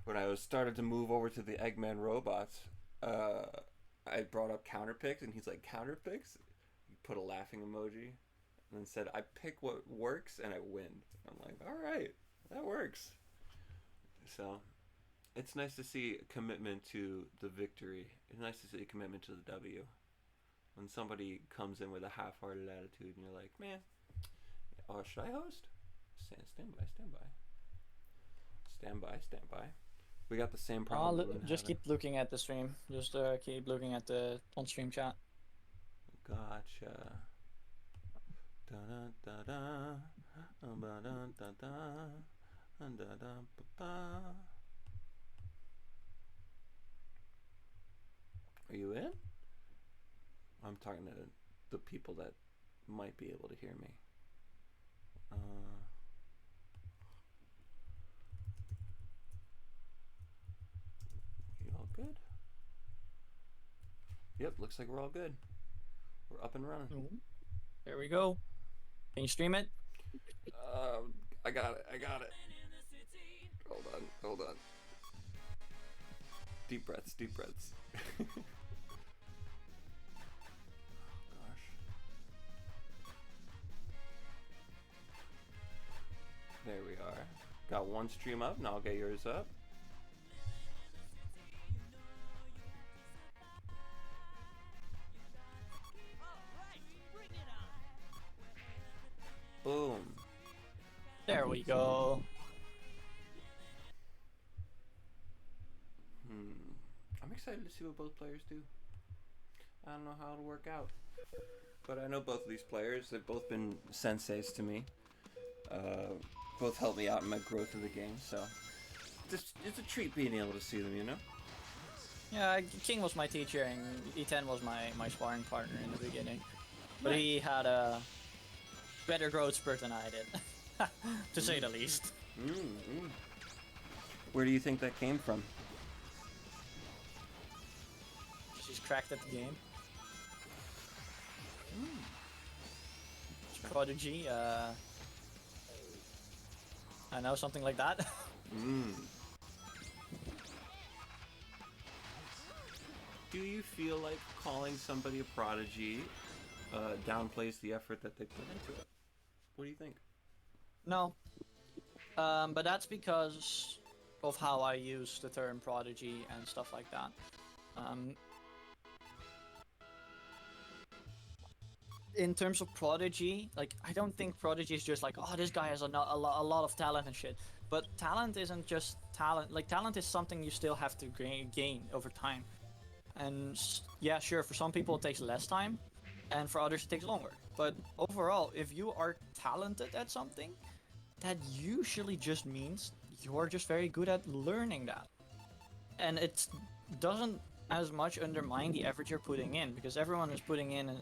when I was started to move over to the Eggman robots, I brought up counter picks, and he's like, counter picks? He put a laughing emoji, and then said, I pick what works and I win. I'm like, all right, that works. So it's nice to see a commitment to the victory. It's nice to see a commitment to the W. When somebody comes in with a half-hearted attitude and you're like, man, oh, should I host? Stand by. We got the same problem. Just keep looking at the stream. Just keep looking at the on-stream chat. Gotcha. Da da da da da da da da da. Are you in? I'm talking to the people that might be able to hear me. You all good? Yep, looks like we're all good. We're up and running. There we go. Can you stream it? I got it. Hold on. Deep breaths. Oh, gosh. There we are. Got one stream up, and I'll get yours up. Boom. There we go. I'm excited to see what both players do. I don't know how it'll work out, but I know both of these players. They've both been senseis to me. Both helped me out in my growth of the game, so it's a treat being able to see them, you know? Yeah, King was my teacher and E10 was my sparring partner in the beginning. But he had a better growth spurt than I did, to say the least. Where do you think that came from? She's cracked at the game. Prodigy, I know, something like that. Do you feel like calling somebody a prodigy downplays the effort that they put into it? What do you think? No. But that's because of how I use the term prodigy and stuff like that. In terms of prodigy, like, I don't think prodigy is just like, oh, this guy has a lot of talent and shit. But talent isn't just talent. Like, talent is something you still have to gain over time. And yeah, sure, for some people it takes less time, and for others it takes longer. But overall, if you are talented at something, that usually just means you're just very good at learning that. And it doesn't as much undermine the effort you're putting in, because everyone is putting in an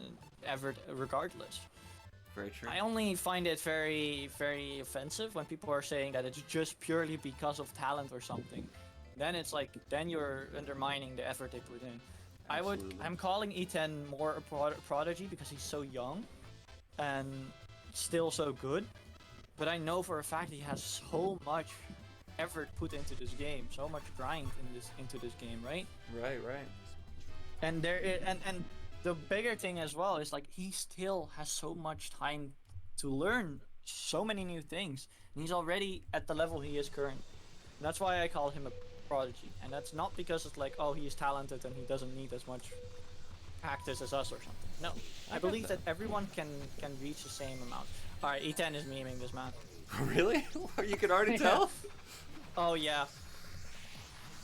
effort regardless. Very true. I only find it very, very offensive when people are saying that it's just purely because of talent or something. Then it's like, then you're undermining the effort they put in. Absolutely. I'm calling E10 more a prodigy because he's so young and still so good. But I know for a fact he has so much effort put into this game, so much grind into this game, right? Right. And and the bigger thing as well is, like, he still has so much time to learn so many new things, and he's already at the level he is current. And that's why I call him a prodigy, and that's not because it's like, oh, he's talented and he doesn't need as much practice as us or something. No, I believe that everyone can reach the same amount. All right, E10 is memeing this man. Really? You can already tell? Oh yeah.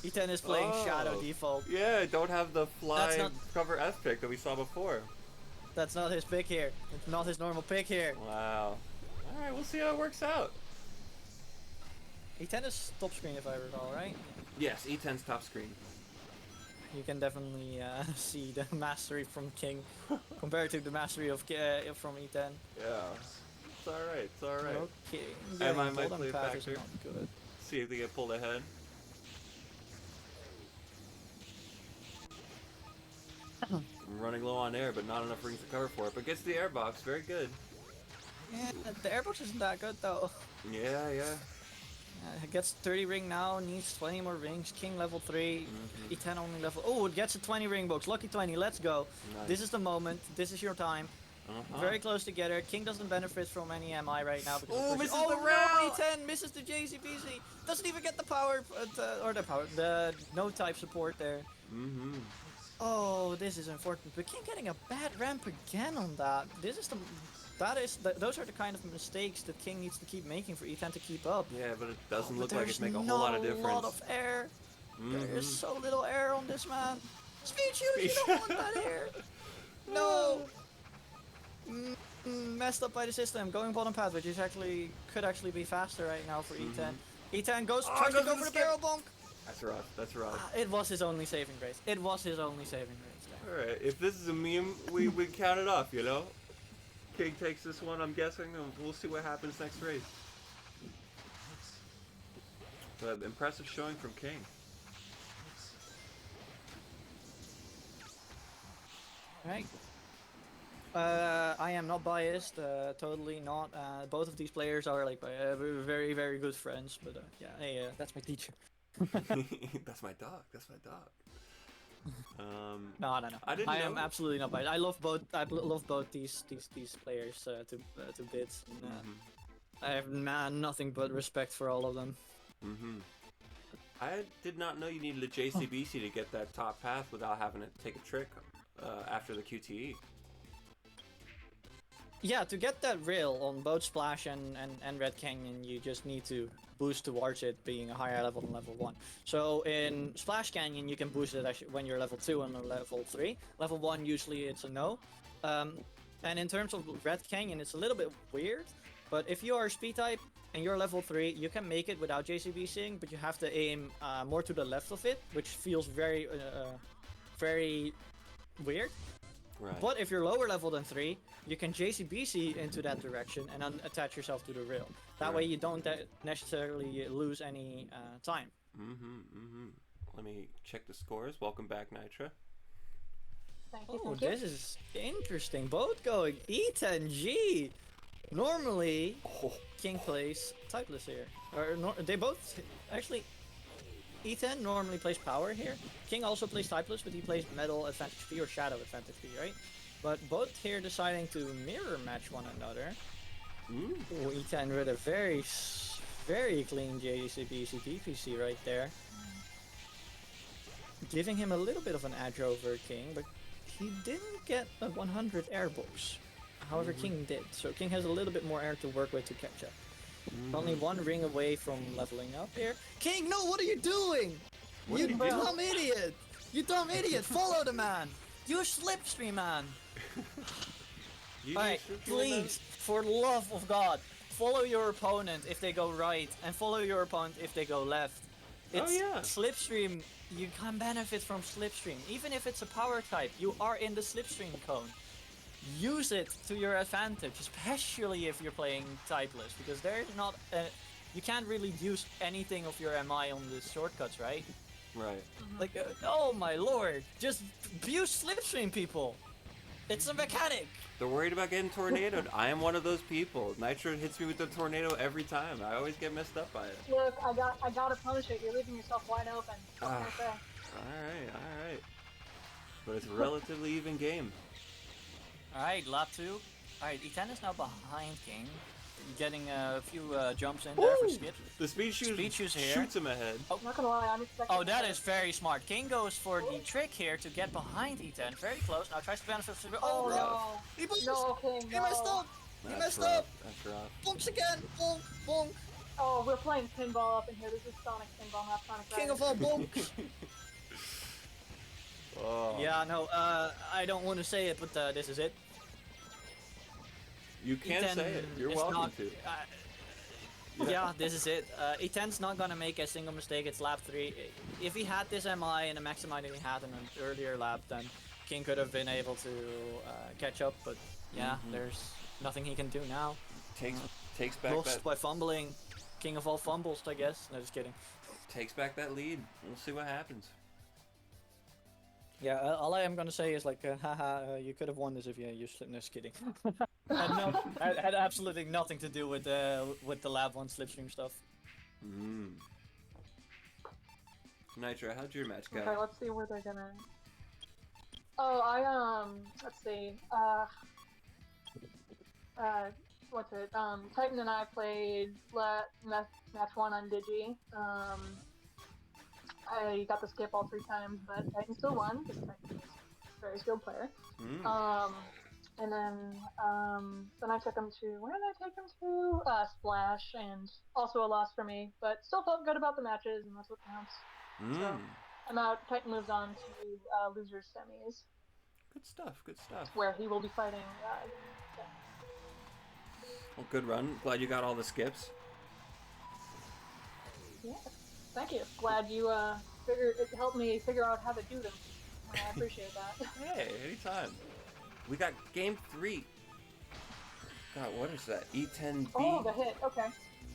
E10 is playing Shadow Oh. default. Yeah, don't have the fly not- cover F pick that we saw before. That's not his pick here. It's not his normal pick here. Wow. Alright, we'll see how it works out. E10 is top screen if I recall, right? Yes, E10's top screen. You can definitely see the mastery from King compared to the mastery of from E10. Yeah. It's alright, it's alright. Okay. Am I getting might golden play a path is factor? not good. See if they get pulled ahead. I'm running low on air, but not enough rings to cover for it. But gets the airbox, very good. Yeah, the airbox isn't that good though. Yeah. It gets 30 ring now, needs 20 more rings. King level 3, E10 only level. Oh, it gets a 20 ring box. Lucky 20, let's go. Nice. This is the moment. This is your time. Uh-huh. Very close together. King doesn't benefit from any MI right now because Oh, of course misses oh the no, round! E10 misses the JCBC. Doesn't even get the power, the no type support there. Mm-hmm. Oh, this is unfortunate. But King getting a bad ramp again on that. Those are the kind of mistakes that King needs to keep making for E10 to keep up. Yeah, but it doesn't But look like it's there's making a whole lot of difference. a lot of air. There's Mhm. so little air on this man. Speed shoot, you Speed don't want that air. No. Messed up by the system. Going bottom path, which is could actually be faster right now for E10. E10 tries to goes go for for the the skip. barrel bonk. That's rough. That's rough. It was his only saving grace. It was his only saving grace there. All right. If this is a meme, we count it off. You know. King takes this one, I'm guessing, and we'll see what happens next race. But impressive showing from King. Right. I am not biased, totally not. Both of these players are like very, very good friends. But yeah, hey, that's my teacher. That's my dog. That's my dog. No. I didn't I am know. absolutely not biased. I love both. I love both these players to bits. And, I have nothing but respect for all of them. I did not know you needed a JCBC to get that top path without having to take a trick after the QTE. Yeah, to get that rail on both Splash and Red Canyon, you just need to boost towards it being a higher level than level 1. So in Splash Canyon, you can boost it actually when you're level 2 and level 3. Level 1, usually it's a no. And in terms of Red Canyon, it's a little bit weird. But if you are speed type and you're level 3, you can make it without JCBCing, but you have to aim more to the left of it, which feels very weird. Right. But if you're lower level than 3, you can JCBC into that direction and then attach yourself to the rail. That way you don't necessarily lose any time. Let me check the scores. Welcome back, Nitra. Thank you. Oh, Thank you. this is interesting. Both going E10G. Normally, King plays typeless here. They both actually. E10 normally plays power here. King also plays typeless, but he plays metal advantage P or shadow advantage P, right? But both here deciding to mirror match one another. Oh, E10 with a very clean JCBC DPC right there. Giving him a little bit of an edge over King, but he didn't get a 100 air box. However, King did, so King has a little bit more air to work with to catch up. Only one ring away from leveling up here. King, no, what are you doing? You dumb idiot! You dumb idiot! Follow the man! Use Slipstream, man! Alright, please, for the love of God, follow your opponent if they go right, and follow your opponent if they go left. It's Slipstream, you can benefit from Slipstream. Even if it's a power type, you are in the Slipstream cone. Use it to your advantage, especially if you're playing typeless, because there's not you can't really use anything of your MI on the shortcuts, right? Right. Like, oh my lord, just use Slipstream, people. It's a mechanic. They're worried about getting tornadoed. I am one of those people. Nitro hits me with the tornado every time. I always get messed up by it. Look, I gotta punish it. You're leaving yourself wide open. What can I say? Alright. But it's a relatively even game. Alright, lap 2. Alright, E10 is now behind King. Getting a few jumps in there for skips. The speed shoes here. shoots him ahead. I'm not gonna lie, I'm expecting. Oh, that is very smart. King goes for the trick here to get behind E10. Very close. Now tries to benefit from... Oh, bro. no. He missed. No, King, He no. messed up. He That's messed rough. up. That's rough. Bonks again. Bonk. Bonk. Oh, we're playing pinball up in here. This is Sonic pinball, not Sonic King of Riders. all bonks. Oh. Yeah, no, I don't want to say it, but this is it. You can E10 say it. You're is welcome not, to. Yeah, this is it. E10's not gonna make a single mistake. It's lap 3. If he had this MI and the maximizer he had in an earlier lap, then King could have been able to catch up. But yeah, there's nothing he can do now. Takes back Lost that by fumbling. King of all fumbles, I guess. No, just kidding. takes back that lead. We'll see what happens. Yeah, all I am gonna say is like, haha, you could have won this if you used Slip. No, just kidding. had absolutely nothing to do with the lab 1 Slipstream stuff. Nitro, how'd your match go? Okay, let's see where they're gonna. Oh, let's see. What's it? Titan and I played match 1 on Digi. I got the skip all 3 times, but Titan still won because Titan is a very skilled player. And then I took him to, where did I take him to? Splash, and also a loss for me, but still felt good about the matches, and that's what counts. So, I'm out. Titan moves on to losers semis, Good stuff, good stuff. where he will be fighting. Well, good run. Glad you got all the skips. Yeah, thank you. Glad you helped me figure out how to do them. I appreciate that. Hey, anytime. We got game 3. God, what is that? E10B? Oh, the hit. Okay.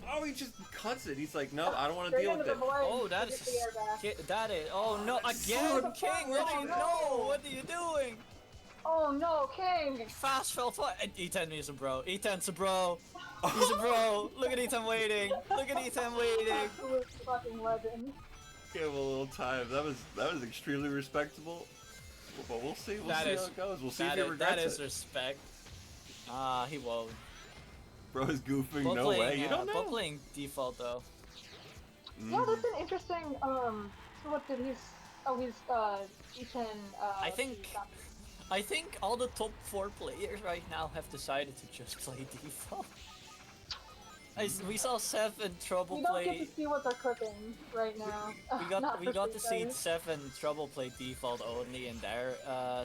Oh, he just cuts it. He's like, no, I don't want to Straight deal into with the it. void Oh, to that get is the air back. that is. Oh no, again, King! What are you? No, what are you doing? Oh no, King! Fast fell twice. E10 is a bro. E10's a bro. He's a bro. Look at E10 waiting. Look at E10 waiting. Absolute fucking legend. Give him a little time. That was extremely respectable. But we'll see. We'll That see is- how it goes. We'll see if That he is, regrets that is it. respect. He won't. Bro is goofing. But No way. You don't know. But playing default though. Yeah, that's an interesting. So what did he's? Oh, he's E10. I think all the top 4 players right now have decided to just play default. We saw 7 trouble You don't play. get to see what they're cooking right now. We got to see 7 trouble play default only in their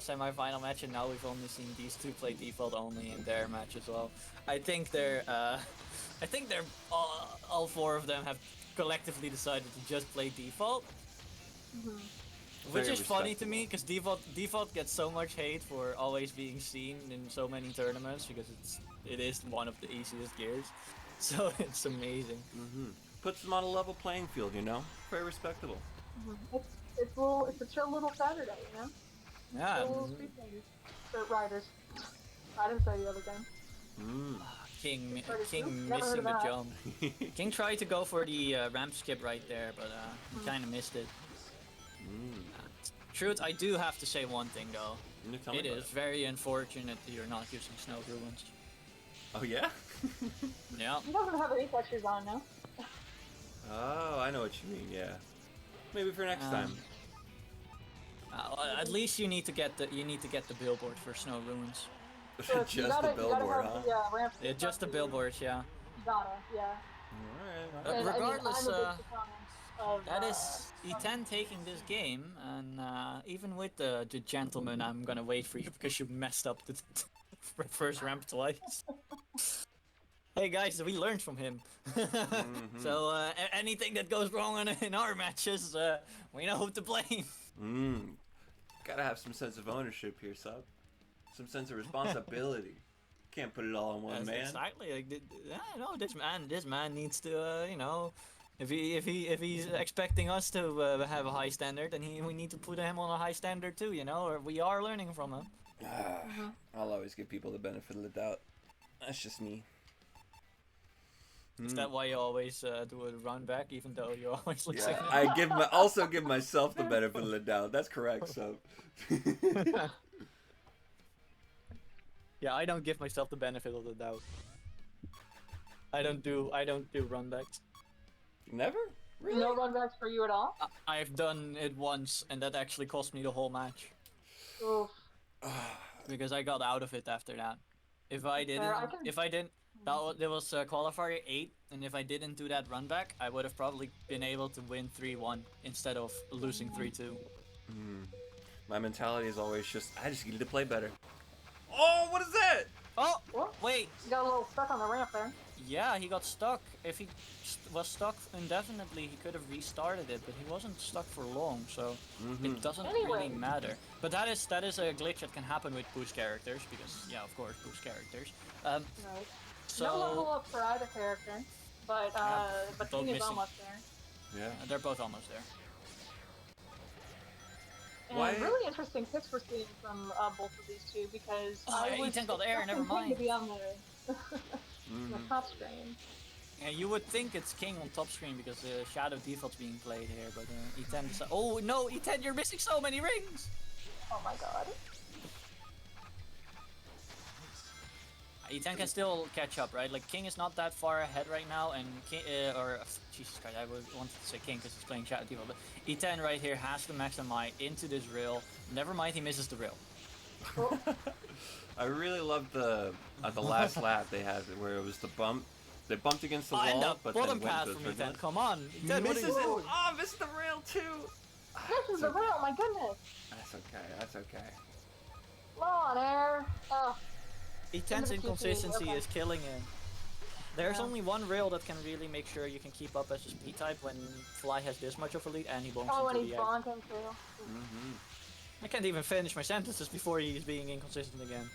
semi-final match, and now we've only seen these 2 play default only in their match as well. I think they're all 4 of them have collectively decided to just play default, which Very is funny to respectable. me because default gets so much hate for always being seen in so many tournaments because it is one of the easiest gears. So it's amazing. Puts them on a level playing field, you know? Very respectable. It's a chill little Saturday, you know. Yeah. Chill little street fighters. Or riders. I didn't say the other game. King Heard of you? King Never heard missing of the that. jump. King tried to go for the ramp skip right there, but he kind of missed it. Truth, I do have to say one thing though. You tell me It about is very unfortunate that you're not using snow ruins. Oh yeah. Yeah. He doesn't have any textures on now. Oh, I know what you mean. Yeah. Maybe for next time. At least you need to get the billboard for Snow Ruins. So Just you the gotta billboard, have huh? the ramp. Yeah, just the billboards, yeah. You gotta, yeah. Alright. And, regardless, I mean, I'm a big proponent of, That is E10 taking this game, and even with the gentleman, I'm gonna wait for you because you messed up the first ramp twice. Hey guys, we learned from him. So anything that goes wrong in our matches, we know who to blame. Gotta have some sense of ownership here, sub. Some sense of responsibility. Can't put it all on one man. Exactly. Like, no, this man needs to, you know, if he's expecting us to have a high standard, then we need to put him on a high standard too, you know. Or we are learning from him. I'll always give people the benefit of the doubt. That's just me. Is that why you always do a run back, even though you always look Yeah, second? I also give myself the benefit of the doubt. That's correct. So. Yeah, I don't give myself the benefit of the doubt. I don't do run backs. Never? Really? No run backs for you at all? I've done it once, and that actually cost me the whole match Oof. because I got out of it after that. If I didn't, that was qualifier 8, and if I didn't do that run back, I would have probably been able to win 3-1 instead of losing 3-2. My mentality is always just, I just need to play better. Oh, what is that? Oh, What? wait. You got a little stuck on the ramp there. Yeah, he got stuck. If he was stuck indefinitely, he could have restarted it, but he wasn't stuck for long, so it doesn't really matter. But that is a glitch that can happen with boost characters, because, yeah, of course, boost characters. Right. So No level up for either character, but both King is missing. almost there. Yeah. they're both almost there. And Why- really interesting picks we're seeing from both of these two because I was Ethan got air, never expecting King mind. to be on the top screen. Yeah, you would think it's King on top screen because Shadow Default's being played here, but E10 decided— oh no, E10, you're missing so many rings! Oh my god. E10 can still catch up, right? Like, King is not that far ahead right now, and King, Jesus Christ, I wanted to say King because he's playing Shadow Default, but E10 right here has to max MI into this rail. Never mind, he misses the rail. I really loved the last lap they had where it was the bump. They bumped against the wall, And the but then bottom went pass to from the E10, come on! E10, what are misses you it. doing? Oh, missed the rail too. This is the rail, my goodness. That's okay. That's okay. Come on, air. Oh, E10's Into the QT, inconsistency okay. is killing him. There's Yeah. only one rail that can really make sure you can keep up as a speed type when Fly has this much of a lead and he bonks oh, and into he's the egg. bonking too. I can't even finish my sentences before he's being inconsistent again.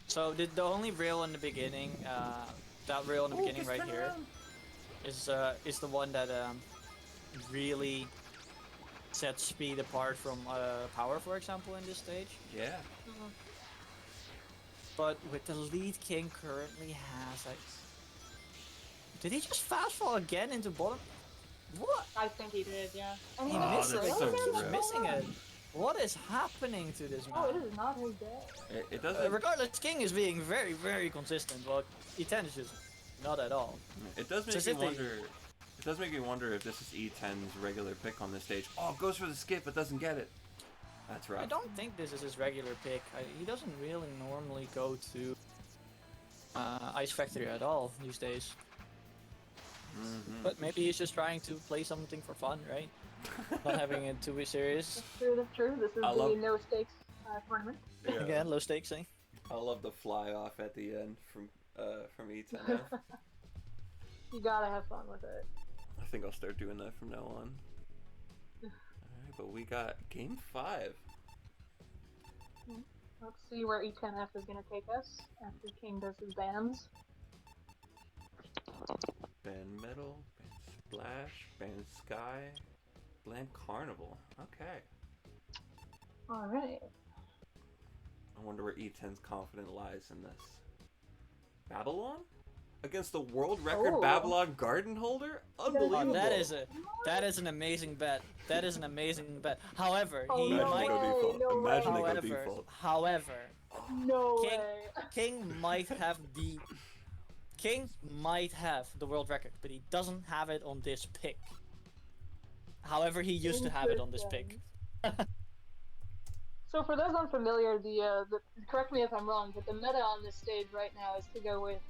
So the only rail in the beginning, that rail in the beginning right here, is the one that really sets speed apart from power, for example, in this stage. Yeah. But with the lead King currently has, like, did he just fast fall again into bottom? What? I think he did, yeah. And He missed missed the it. rail so again? rare. He's missing it. What is happening to this Oh, it man? is not his day. It doesn't. Regardless, King is being very, very consistent, while E10 is just not at all. It does make me Specifically- wonder. It does make me wonder if this is E10's regular pick on this stage. Oh, goes for the skip, but doesn't get it. That's right. I don't think this is his regular pick. He doesn't really normally go to Ice Factory at all these days. But maybe he's just trying to play something for fun, right? Not having it too serious. That's true, that's true. This is I the love- no stakes tournament. Yeah. Again, low stakes, eh? I love the fly off at the end from E10. You gotta have fun with it. I think I'll start doing that from now on. Alright, but we got game 5. Let's see where E10F is gonna take us after King does his bans. Band Metal, Band Splash, Band Sky, Bland Carnival. Okay. Alright. I wonder where E10's confidence lies in this. Babylon? Against the world record Oh. Babylon Garden holder? Oh, Unbelievable. that is an amazing bet. That is an amazing bet. However, Oh, he Imagine no might. they go way, default. no way. Imagine they go However, default. however, Oh, No King- way. King might have the world record, but he doesn't have it on this pick. However, he used to have it on this pick. So for those unfamiliar, the correct me if I'm wrong, but the meta on this stage right now is to go with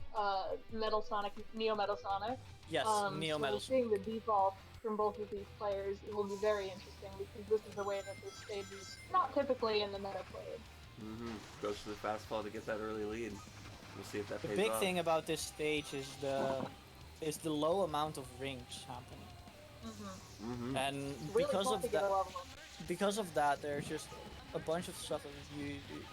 Metal Sonic, Neo Metal Sonic. Yes, Neo so Metal. seeing the default from both of these players, it will be very interesting because this is the way that this stage is not typically in the meta played. Goes to the fastball to get that early lead. We'll see if that The pays big off. thing about this stage is the low amount of rings happening, and Really because tough of to get a that, level up. because of that, there's just a bunch of stuff that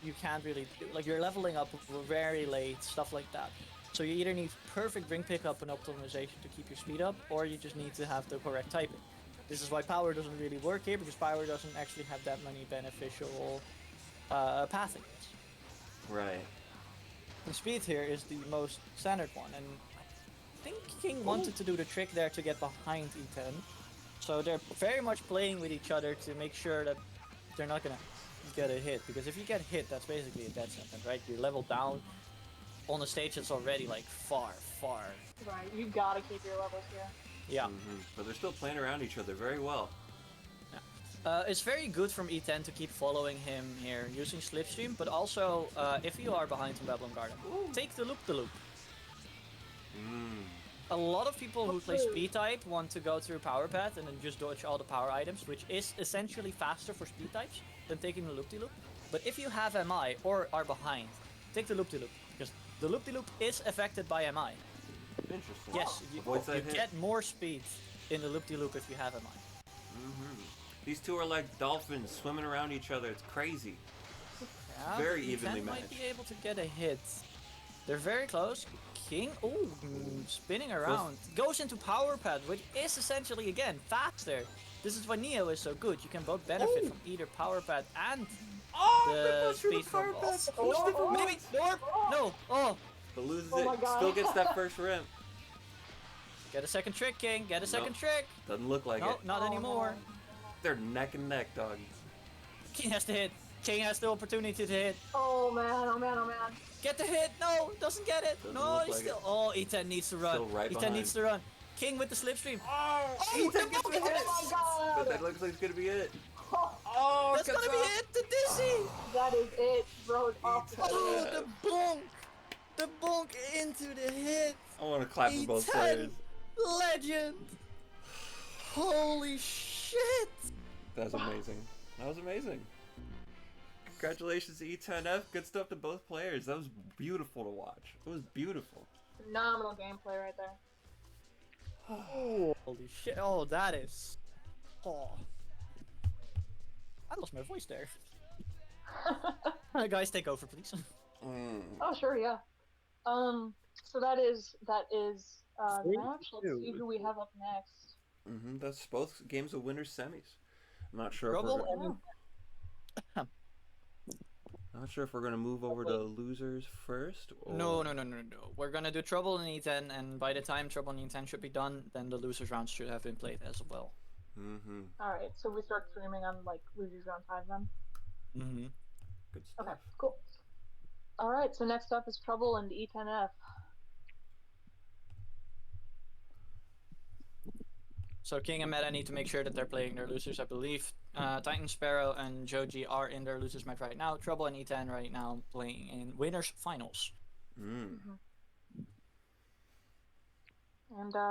you can't really like. You're leveling up very late, stuff like that. So you either need perfect ring pickup and optimization to keep your speed up, or you just need to have the correct typing. This is why power doesn't really work here, because power doesn't actually have that many beneficial pathings. Right. And speed here is the most standard one, and I think King wanted to do the trick there to get behind E10. So they're very much playing with each other to make sure that they're not gonna get a hit, because if you get hit, that's basically a death sentence, right? You're leveled down on a stage that's already like far. Right, you gotta keep your levels here. Yeah. But they're still playing around each other very well. It's very good from E10 to keep following him here using Slipstream, but also if you are behind in Babylon Garden, take the loop. A lot of people who play speed type want to go through power path and then just dodge all the power items, which is essentially faster for speed types than taking the loop-de-loop. But if you have MI or are behind, take the loop-de-loop, because the loop-de-loop is affected by MI. Interesting. Yes, you Avoids that hit. get more speed in the loop-de-loop if you have MI. These two are like dolphins swimming around each other. It's crazy. Yeah, Very but evenly E10 might matched. be able to get a hit. They're very close. King, spinning around. Goes into power pad, which is essentially, again, faster. This is why Neo is so good. You can both benefit from either power pad and the speed from balls. Maybe, or, no, But loses Oh my it. God. Still gets that first rim. get a second trick, King, get a second trick. Doesn't look like No, it. not anymore. They're neck and neck, dog. King has to hit. King has the opportunity to hit. Oh man. Get the hit. No, doesn't get it. Doesn't No, look he's like still. it. Oh, E10 needs to run. Still right E10 behind. needs to run. King with the slipstream. Oh, Oh, E10 the gets the bucket hit. hit. Oh my But god! that looks like it's gonna be it. Oh, Oh, That's gets gonna be off. it. The dizzy. that is it, bro. It's off the Oh, Yeah. the bonk. The bonk into the hit. I want to clap for both E10. players. Legend. Holy shit. That was amazing. That was amazing. Congratulations to E10F. Good stuff to both players. That was beautiful to watch. It was beautiful. phenomenal gameplay right there. Holy shit. Oh, that is. Oh. I lost my voice there. Guys, take over, please. Oh sure, yeah. So that is the Three, match. Let's two. see who we have up next. That's both games of winners semis. I'm not sure. Trouble If we're, and not sure if we're gonna move over to losers first. Or... No. We're gonna do Trouble in E10, and by the time Trouble in E10 should be done, then the losers round should have been played as well. All right, so we start streaming on like losers round 5 then. Good stuff. Okay, cool. All right, so next up is Trouble and E10F. So King and Meta need to make sure that they're playing their losers. I believe Titan Sparrow and Joji are in their losers match right now. Trouble and E10 right now playing in winners finals. And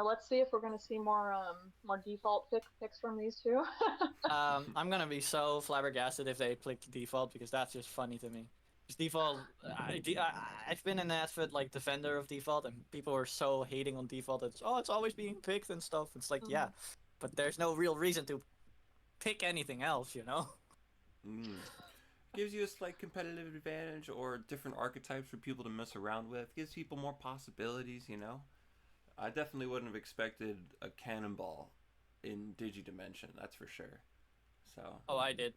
let's see if we're gonna see more default picks from these two. I'm gonna be so flabbergasted if they click default, because that's just funny to me. Because default, I've been an avid like defender of default, and people are so hating on default. It's always being picked and stuff. It's like yeah, but there's no real reason to pick anything else, you know. Gives you a slight competitive advantage or different archetypes for people to mess around with. Gives people more possibilities, you know. I definitely wouldn't have expected a cannonball in Digidimension, that's for sure. So. Oh, I did.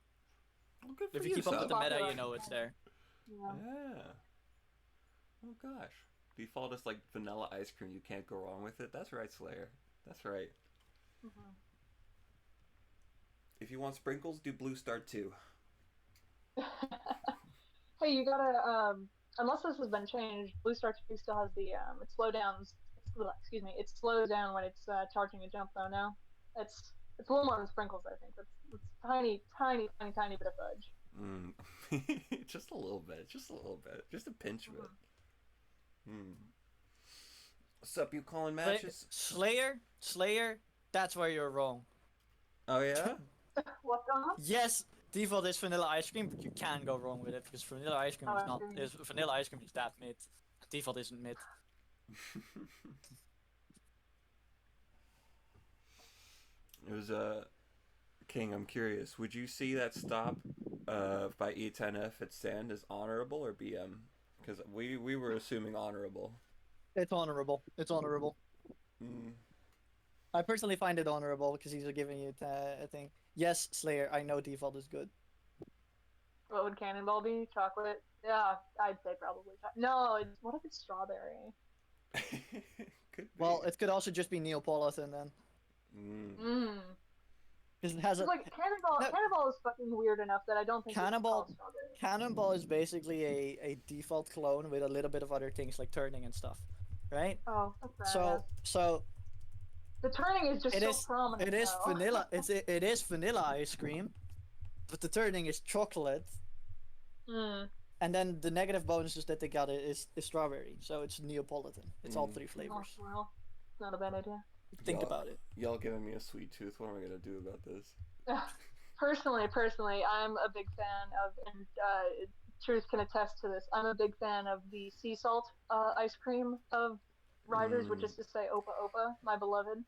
Well, good for If you keep up so. with the meta, you know it's there. Yeah. Yeah. Oh gosh. Default is like vanilla ice cream. You can't go wrong with it. That's right, Slayer. That's right. If you want sprinkles, do Blue Star 2. Hey, you gotta unless this has been changed, Blue Star 2 still has the it slow downs. Excuse me, it slows down when it's charging a jump though. Now, it's a little more than sprinkles. I think it's tiny, tiny, tiny, tiny bit of fudge. Just a little bit. Just a little bit. Just a pinch of it. What's up, you calling matches? Slayer, that's where you're wrong. Oh yeah. What's going on? Yes, default is vanilla ice cream, but you can go wrong with it because vanilla ice cream is not. Vanilla ice cream is that mid. Default isn't mid. It was King. I'm curious. Would you see that stop by E10F at stand as honorable or BM? Because we were assuming honorable. It's honorable. It's honorable. I personally find it honorable because he's giving you a thing. Yes, Slayer, I know default is good. What would Cannonball be? Chocolate? Yeah, I'd say probably. No, what if it's strawberry? Could be. Well, it could also just be Neapolitan then. Because it has a like Cannonball. No. Cannonball is fucking weird enough that I don't think Cannonball- it's called strawberry. Cannonball is basically a default clone with a little bit of other things like turning and stuff, right? Oh, that's badass. So The turning is just it so is prominent. it is though. vanilla. It is vanilla ice cream, but the turning is chocolate, and then the negative bonuses that they got is strawberry. So it's Neapolitan. It's all three Oh, flavors. well, not a bad idea. Think Y'all- about it. Y'all giving me a sweet tooth. What am I gonna do about this? Personally, I'm a big fan of, and Truth can attest to this. I'm a big fan of the sea salt ice cream of Riders, which is to say Opa Opa, my beloved.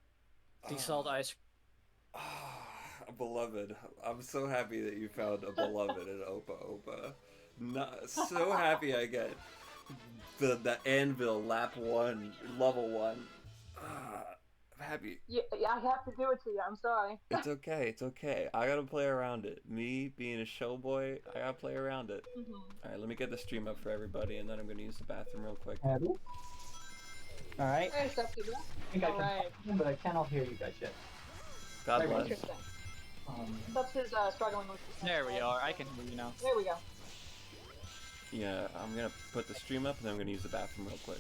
Default ice. Beloved. I'm so happy that you found a beloved in Opa Opa. Not so happy I get the anvil lap 1, level 1. I'm happy. Yeah, I have to do it to you. I'm sorry. It's okay. It's okay. I gotta play around it. Me being a showboy, I gotta play around it. All right, let me get the stream up for everybody, and then I'm gonna use the bathroom real quick. All right. I accept you. I think I can Alright. talk to him, but I cannot hear you guys yet. God Very bless. Interesting. Um, That's his struggling with. There we are. I can hear you now. There we go. Yeah, I'm gonna put the stream up, and then I'm gonna use the bathroom real quick.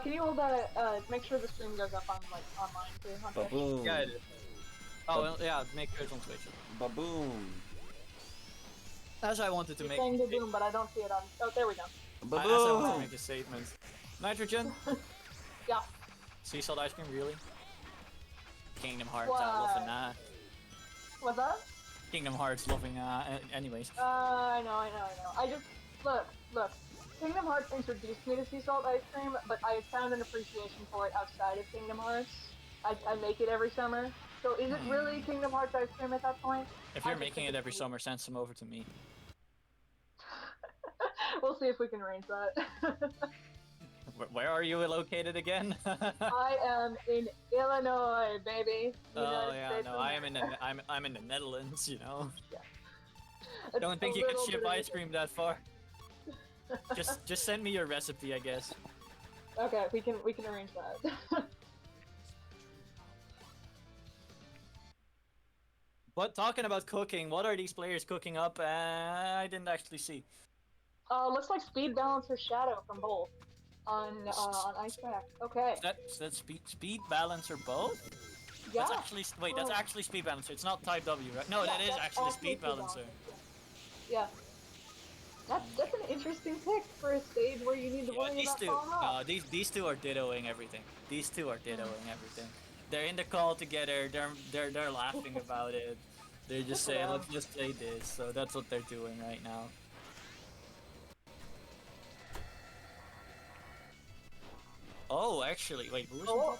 Can you hold that? Make sure the stream goes up on like online too. on Twitch? Ba-boom. Yeah, it is. Oh, well, yeah, make yours on Twitch. Ba-boom. As I wanted to You're make. saying the boom, but I don't see it on. Oh, there we go. As I wanted to Ba-boom. make a statement. Nitrogen. Yeah. Sea salt ice cream, really? Kingdom Hearts, What? loving that. What's that? Kingdom Hearts, loving anyways. I know. I just look. Kingdom Hearts introduced me to sea salt ice cream, but I found an appreciation for it outside of Kingdom Hearts. I make it every summer. So is it really Kingdom Hearts ice cream at that point? If I you're think making it's it every cool. summer, send some over to me. We'll see if we can arrange that. Where are you located again? I am in Illinois, baby. Oh United yeah, States no, of I am in America. I'm in the Netherlands, you know. It's Don't think a you could little ship bit of ice cream that far. Just send me your recipe, I guess. Okay, we can arrange that. But talking about cooking, what are these players cooking up? I didn't actually see. Looks like Speed Balancer Shadow from both on Ice Pack. Okay. Is that speed balancer both? Yeah. That's actually wait, that's Oh. actually speed balancer. It's not type W, right? No, Yeah, that is that's actually speed balancer. Yeah. That's an interesting pick for a stage where you need to Yeah, worry these about two. falling off. These two are dittoing everything. These two are dittoing everything. They're in the call together. They're laughing about it. They're just Look at saying, them. let's just play this. So that's what they're doing right now. Oh, actually, wait, who is Oh.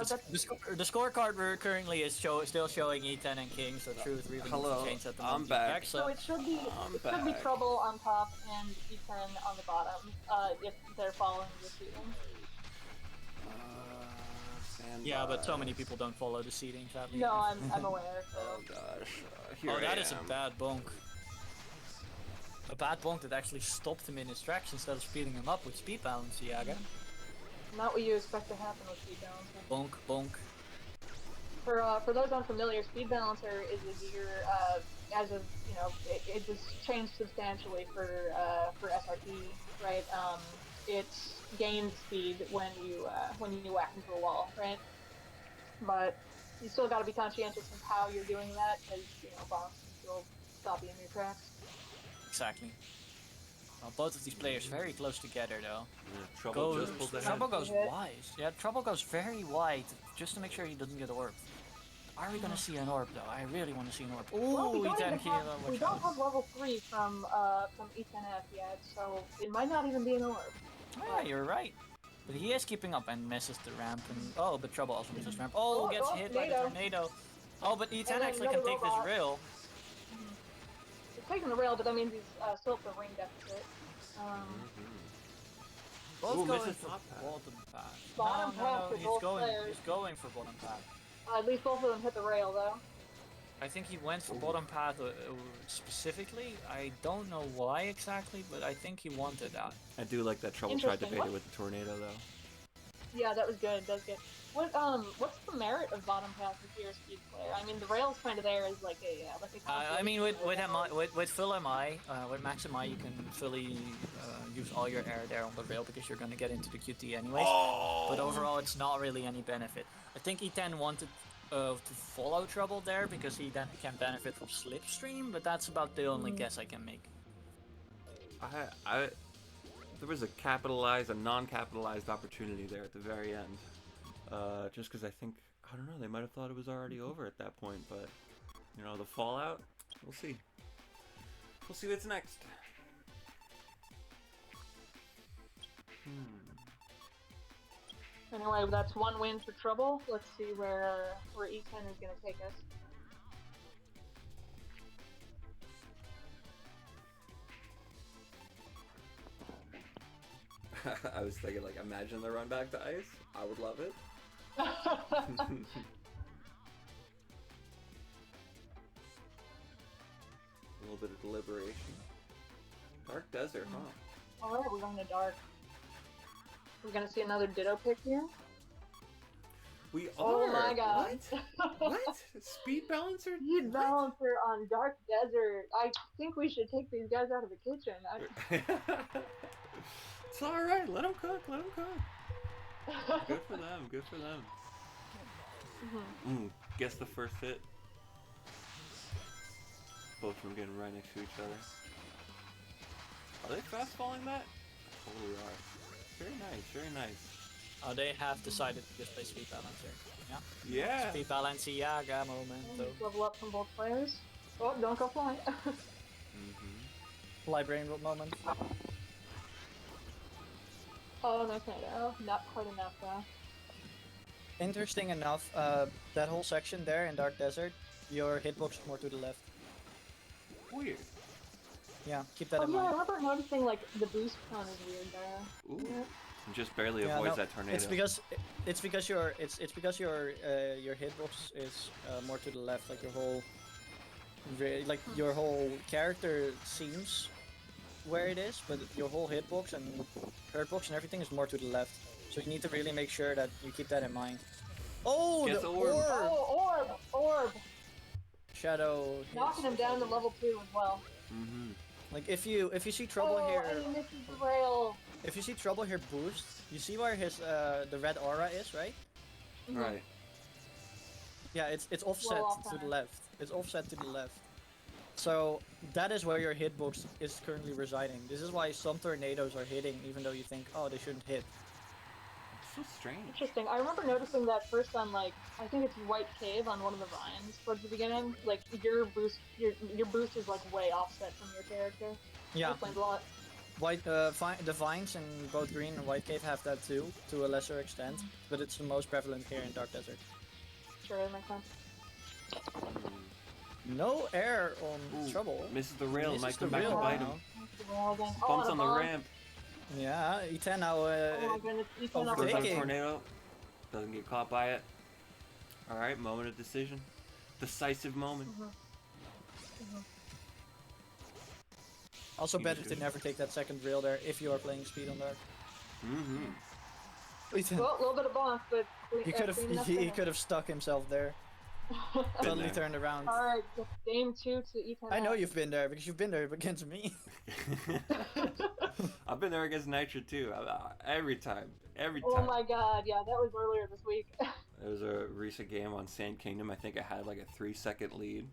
the scorecard currently is still showing E10 and King, so Truth really Hello, needs to change that to I'm not back. be So it should be back. Trouble on top and E10 on the bottom. If they're following the seating. Yeah, but so many people don't follow the seating, sadly. No, I'm aware. Oh So. gosh. Here Oh, that I is a am. bad bonk. A bad bonk that actually stopped him in his tracks instead of speeding him up with speed balance, Yaga. Not what you expect to happen with Speed Balancer. Bonk, bonk. For those unfamiliar, Speed Balancer is a gear as of it was changed substantially for SRT, right? It's gained speed when you whack into a wall, right? But you still got to be conscientious of how you're doing that, because boss will stop you in your tracks. Exactly. Both of these players very close together though. Yeah, Trouble just pulled ahead. Trouble goes Yeah. wide. Yeah, Trouble goes very wide just to make sure he doesn't get orbed. Are we gonna see an orb though? I really want to see an orb. Well, Ooh, we don't, E10 even have, we watch don't out. have level 3 from E10F yet, so it might not even be an orb. Yeah, you're right. But he is keeping up and misses the ramp. And oh, but Trouble also misses ramp. Oh, gets hit by the tornado. Oh, but E10 then actually can another take this robot. rail. He's taking the rail, but that means he's still at the ring deficit. Both Ooh, going misses for top path. bottom path. Bottom path for he's both going. players. He's going for bottom path. At least both of them hit the rail, though. I think he went for bottom path specifically. I don't know why exactly, but I think he wanted that. I do like that Trouble tried to Interesting. bait it with the tornado though. Yeah, that was good. That was good. What's the merit of bottom path if you're a speed player? I mean, the rail's kind of there as like a I mean, with MI, with full MI, with max MI, you can fully use all your air there on the rail because you're gonna get into the QT anyways. Oh! But overall, it's not really any benefit. I think E10 wanted to follow Trouble there because he then can benefit from Slipstream, but that's about the only guess I can make. There was a non-capitalized opportunity there at the very end. Just because I don't know, they might have thought it was already over at that point, but, the fallout, we'll see. We'll see what's next. Anyway, that's one win for Trouble. Let's see where E10 is going to take us. I was thinking, imagine the run back to ice. I would love it. A little bit of deliberation. Dark Desert, huh? Alright, we're going to Dark. We're going to see another Ditto pick here. We are. Oh my god. What? Speed balancer? Speed balancer on Dark Desert. I think we should take these guys out of the kitchen. It's alright, let them cook, let them cook. Good for them, good for them. Guess the first hit. Both of them getting right next to each other. Are they fast falling that? Totally are. Very nice, very nice. Oh, they have decided to just play Speed Balancer. Yeah. Yeah! Speed Balenciaga momento. Level up from both players. Oh, don't go flying. Librarian moment. Oh, no tornado. Not quite enough, though. Interesting enough, that whole section there in Dark Desert, your hitbox is more to the left. Weird. Yeah, keep that Oh in yeah, I mind. remember noticing the boost cone is weird there. Ooh. Yeah. Just barely Yeah, avoids no, that tornado. it's because your hitbox is more to the left, like your whole character seems where it is, but your whole hitbox and hurtbox and everything is more to the left. So you need to really make sure that you keep that in mind. Oh, Get the the orb. orb! Oh, orb! Shadow. Knocking him hits. down to level 2 as well. Like if you see Trouble oh, here, and he misses the rail. if you see Trouble here boost, you see where his the red aura is, right? Right. Yeah, it's offset off to the center. left. It's offset to the left. So that is where your hitbox is currently residing. This is why some tornadoes are hitting, even though you think, oh, they shouldn't hit. So strange. Interesting. I remember noticing that first on I think it's White Cave on one of the vines towards the beginning. Like your boost is way offset from your character. Yeah, Explains a lot. the vines in both Green and White Cave have that too, to a lesser extent, but it's the most prevalent here in Dark Desert. Sure, that makes sense. No air on Ooh, Trouble. misses the rail, Misses might the come back rail to bite now. him. Misses the rail again. Oh, Bumps and on a the bomb. ramp. Yeah, E10 now. Oh my goodness, Ethan Overtaking. up Goes on a Taking. tornado. Doesn't get caught by it. Alright, moment of decision. Decisive moment. Also You better should. to never take that second rail there if you are playing Speed on Dark. Mm-hmm. E10. Well, a little bit of bonk, but He could have clean enough he there. could have stuck himself there. Totally there. turned around. All right, just game 2 to E10. I know you've been there because you've been there against me. I've been there against Nitro too. Every time. Every time. Oh my god, yeah, that was earlier this week. There was a recent game on Sand Kingdom. I think I had like a 3-second lead.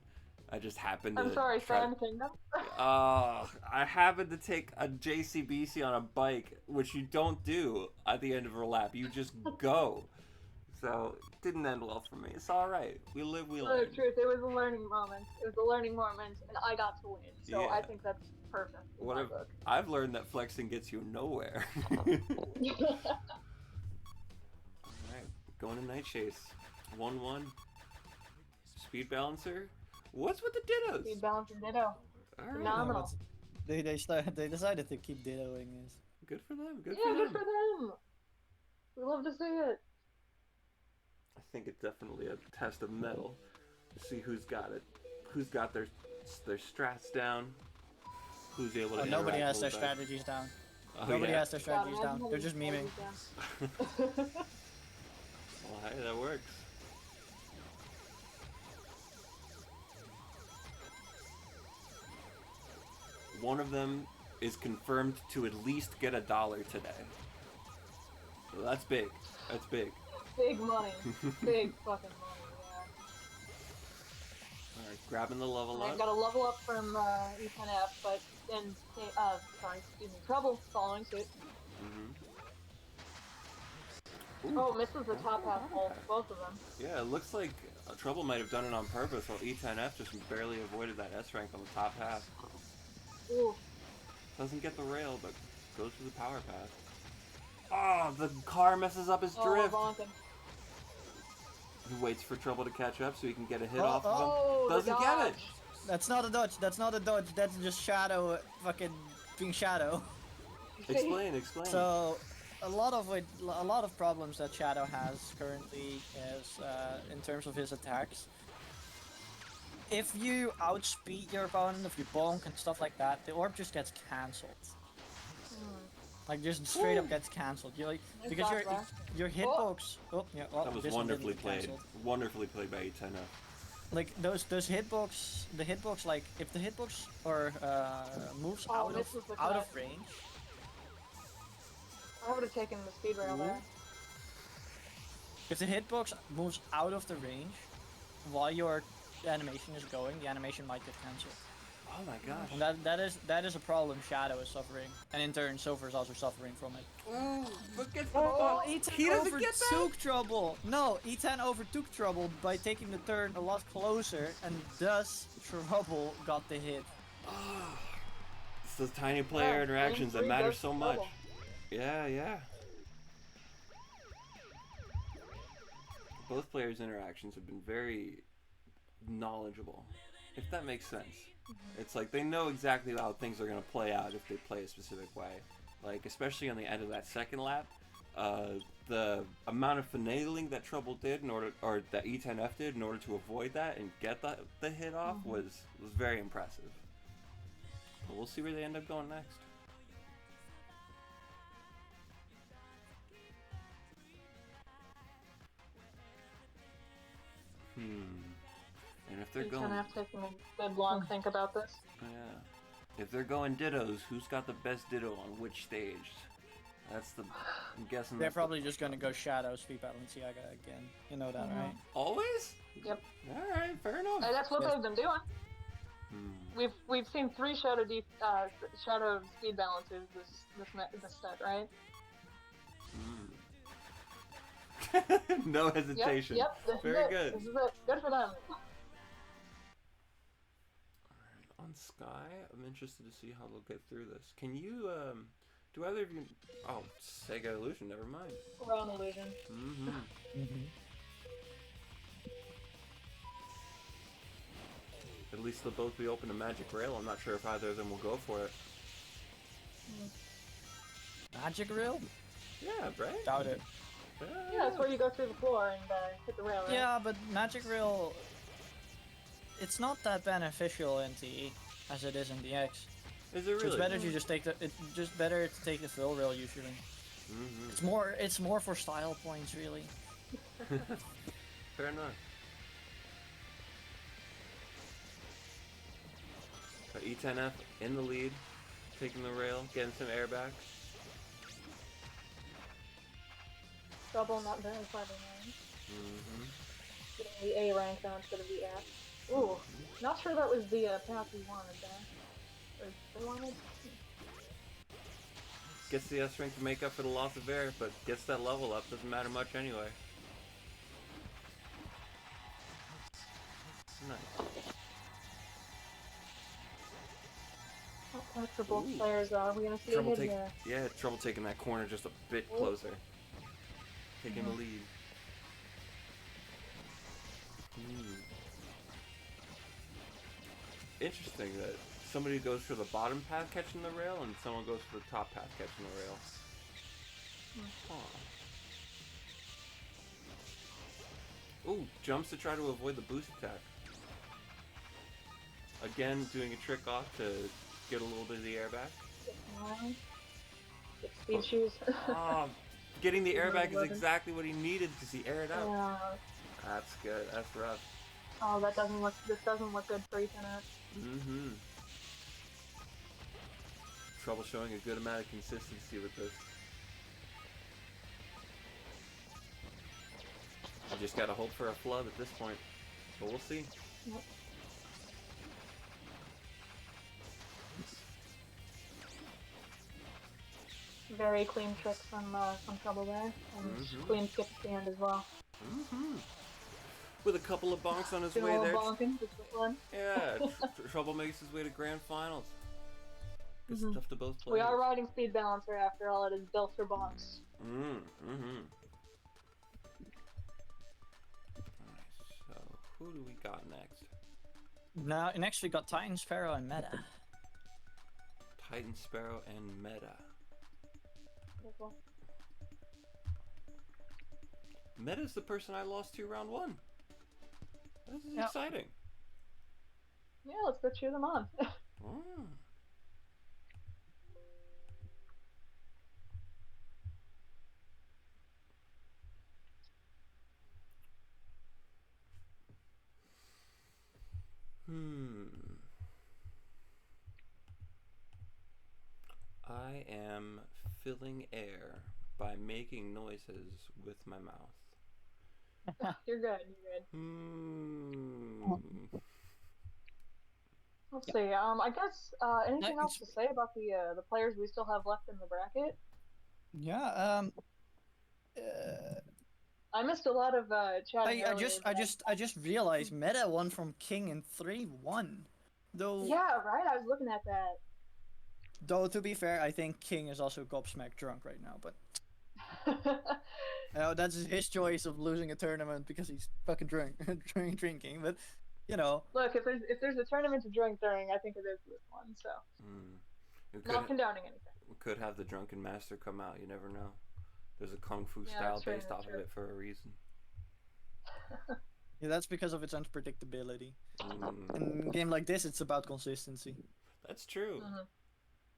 I just happened to. I'm sorry, try- Sand Kingdom. I happened to take a JCBC on a bike, which you don't do at the end of a lap. You just go. So it didn't end well for me. It's all right. We live, we The learn. truth, it was a learning moment. It was a learning moment, and I got to win. So Yeah. I think that's perfect. in What my if- book. I've learned that flexing gets you nowhere. Alright, going to Night Chase. 1-1. Speed balancer. What's with the dittos? Speed balance and ditto. Alright. Phenomenal. They decided to keep dittoing this. Good for them. Good Yeah, for good them. for them. We love to see it. I think it's definitely a test of metal to see who's got it, who's got their strats down, who's able to. Oh, nobody interact has their with that. strategies down. Oh, Nobody yeah? has their strategies down. They're just memeing. Well, hey, that works. One of them is confirmed to at least get $1 today. So that's big. That's big. Big money. Big fucking money, yeah. Alright, grabbing the level I up. got a level up from E10F, but then, Trouble following suit. Mhm. Oh, misses the top half ult, both of them. Yeah, it looks like Trouble might have done it on purpose, while E10F just barely avoided that S rank on the top half. Ooh. Doesn't get the rail, but goes for the power path. Oh, the car messes up his Oh, drift. bonking. He waits for Trouble to catch up so he can get a hit Oh, off of him. Oh, the Doesn't get it. dodge. That's not a dodge. That's not a dodge. That's just Shadow fucking being Shadow. Explain, explain. So, a lot of problems that Shadow has currently is in terms of his attacks. If you outspeed your opponent, if you bonk and stuff like that, the orb just gets cancelled. Like just straight up gets cancelled. You like Nice because dodge there. your hitbox. Oh yeah, well, that was this one didn't wonderfully get played. cancelled. Wonderfully played by E10F. Like those hitbox, the hitbox, like if the hitbox or moves Oh, out this of was the out of connect. range. I would have taken the speed rail there. If the hitbox moves out of the range while your animation is going, the animation might get cancelled. Oh my gosh. And that is a problem Shadow is suffering, and in turn Silver is also suffering from it. Ooh, but gets the Oh, ball. E10 He doesn't get that. overtook Trouble. No, E10 overtook Trouble by taking the turn a lot closer, and thus Trouble got the hit. It's those tiny player Yeah, interactions that game matter three so goes much. Trouble. Yeah, yeah. Both players' interactions have been very knowledgeable, if that makes sense. It's like they know exactly how things are going to play out if they play a specific way. Like, especially on the end of that second lap, the amount of finagling that Trouble did in order, or that E10F did in order to avoid that and get the hit off was very impressive. But we'll see where they end up going next. And if they're You're going, gonna have to take a good long think about this. yeah, if they're going dittos, who's got the best ditto on which stage? That's the. I'm guessing. They're that's probably just gonna go Shadow Speed Balenciaga again. You know that, right? always. Yep. All right, fair enough. That's what Yes. they've been doing. We've seen 3 Shadow Shadow speed balances this set, right? No Yep. hesitation. Yep. This Very is it. good. This is it. Good for them. On Sky, I'm interested to see how they'll get through this. Can you, do either of you... Oh, Sega Illusion, never mind. We're on illusion. At least they'll both be open to Magic Rail. I'm not sure if either of them will go for it. Magic Rail? Yeah, right? Doubt it. Yeah, that's where you go through the floor and hit the rail, right? Yeah, but Magic Rail, it's not that beneficial in TE as it is in DX. Is it So really? it's better to just take the. It's just better to take the fill rail usually. It's more for style points really. Fair enough. E10F in the lead, taking the rail, getting some air back. Trouble not very clever, man. Mm-hmm. Getting the A rank now instead of the F. Ooh, not sure that was the path we wanted there. Or they wanted? Gets the S rank to make up for the loss of air, but gets that level up. Doesn't matter much anyway. Nice. Oh, for both players, are we gonna see Trouble a hit here? Yeah, trouble taking that corner just a bit closer. Taking the lead. Interesting that somebody goes for the bottom path catching the rail and someone goes for the top path catching the rail. Ooh, jumps to try to avoid the boost attack. Again, doing a trick off to get a little bit of the air back. Get speed shoes. Getting the air back is exactly what he needed because he aired out. Yeah. That's good. That's rough. Oh, that doesn't look. This doesn't look good for Ethernet. Mm-hmm. Trouble showing a good amount of consistency with this. I just gotta hope for a flub at this point, but we'll see. Yep. Very clean trick from Trouble there, and clean skip at the end as well. With a couple of bonks on his way there. Yeah, Trouble makes his way to grand finals. Good stuff to both players. We are riding Speed Balancer after all. It is built for bonks. Alright, so who do we got next? Now, next we got Titan Sparrow and Meta. Titan Sparrow and Meta. Meta's the person I lost to round one. This is exciting. Yeah, let's go cheer them on. I am filling air by making noises with my mouth. You're good. Let's see. I guess anything else to say about the players we still have left in the bracket? Yeah. I missed a lot of chatting. I just realized Meta won from King in 3-1. Though. Yeah, right. I was looking at that. Though to be fair, I think King is also gobsmacked drunk right now, but. That's his choice of losing a tournament because he's fucking drinking. But, you know. Look, if there's a tournament to drink during, I think it is this one. So, not condoning anything. We could have the Drunken Master come out. You never know. There's a kung fu style based off of it for a reason. Yeah, that's because of its unpredictability. In a game like this, it's about consistency. That's true.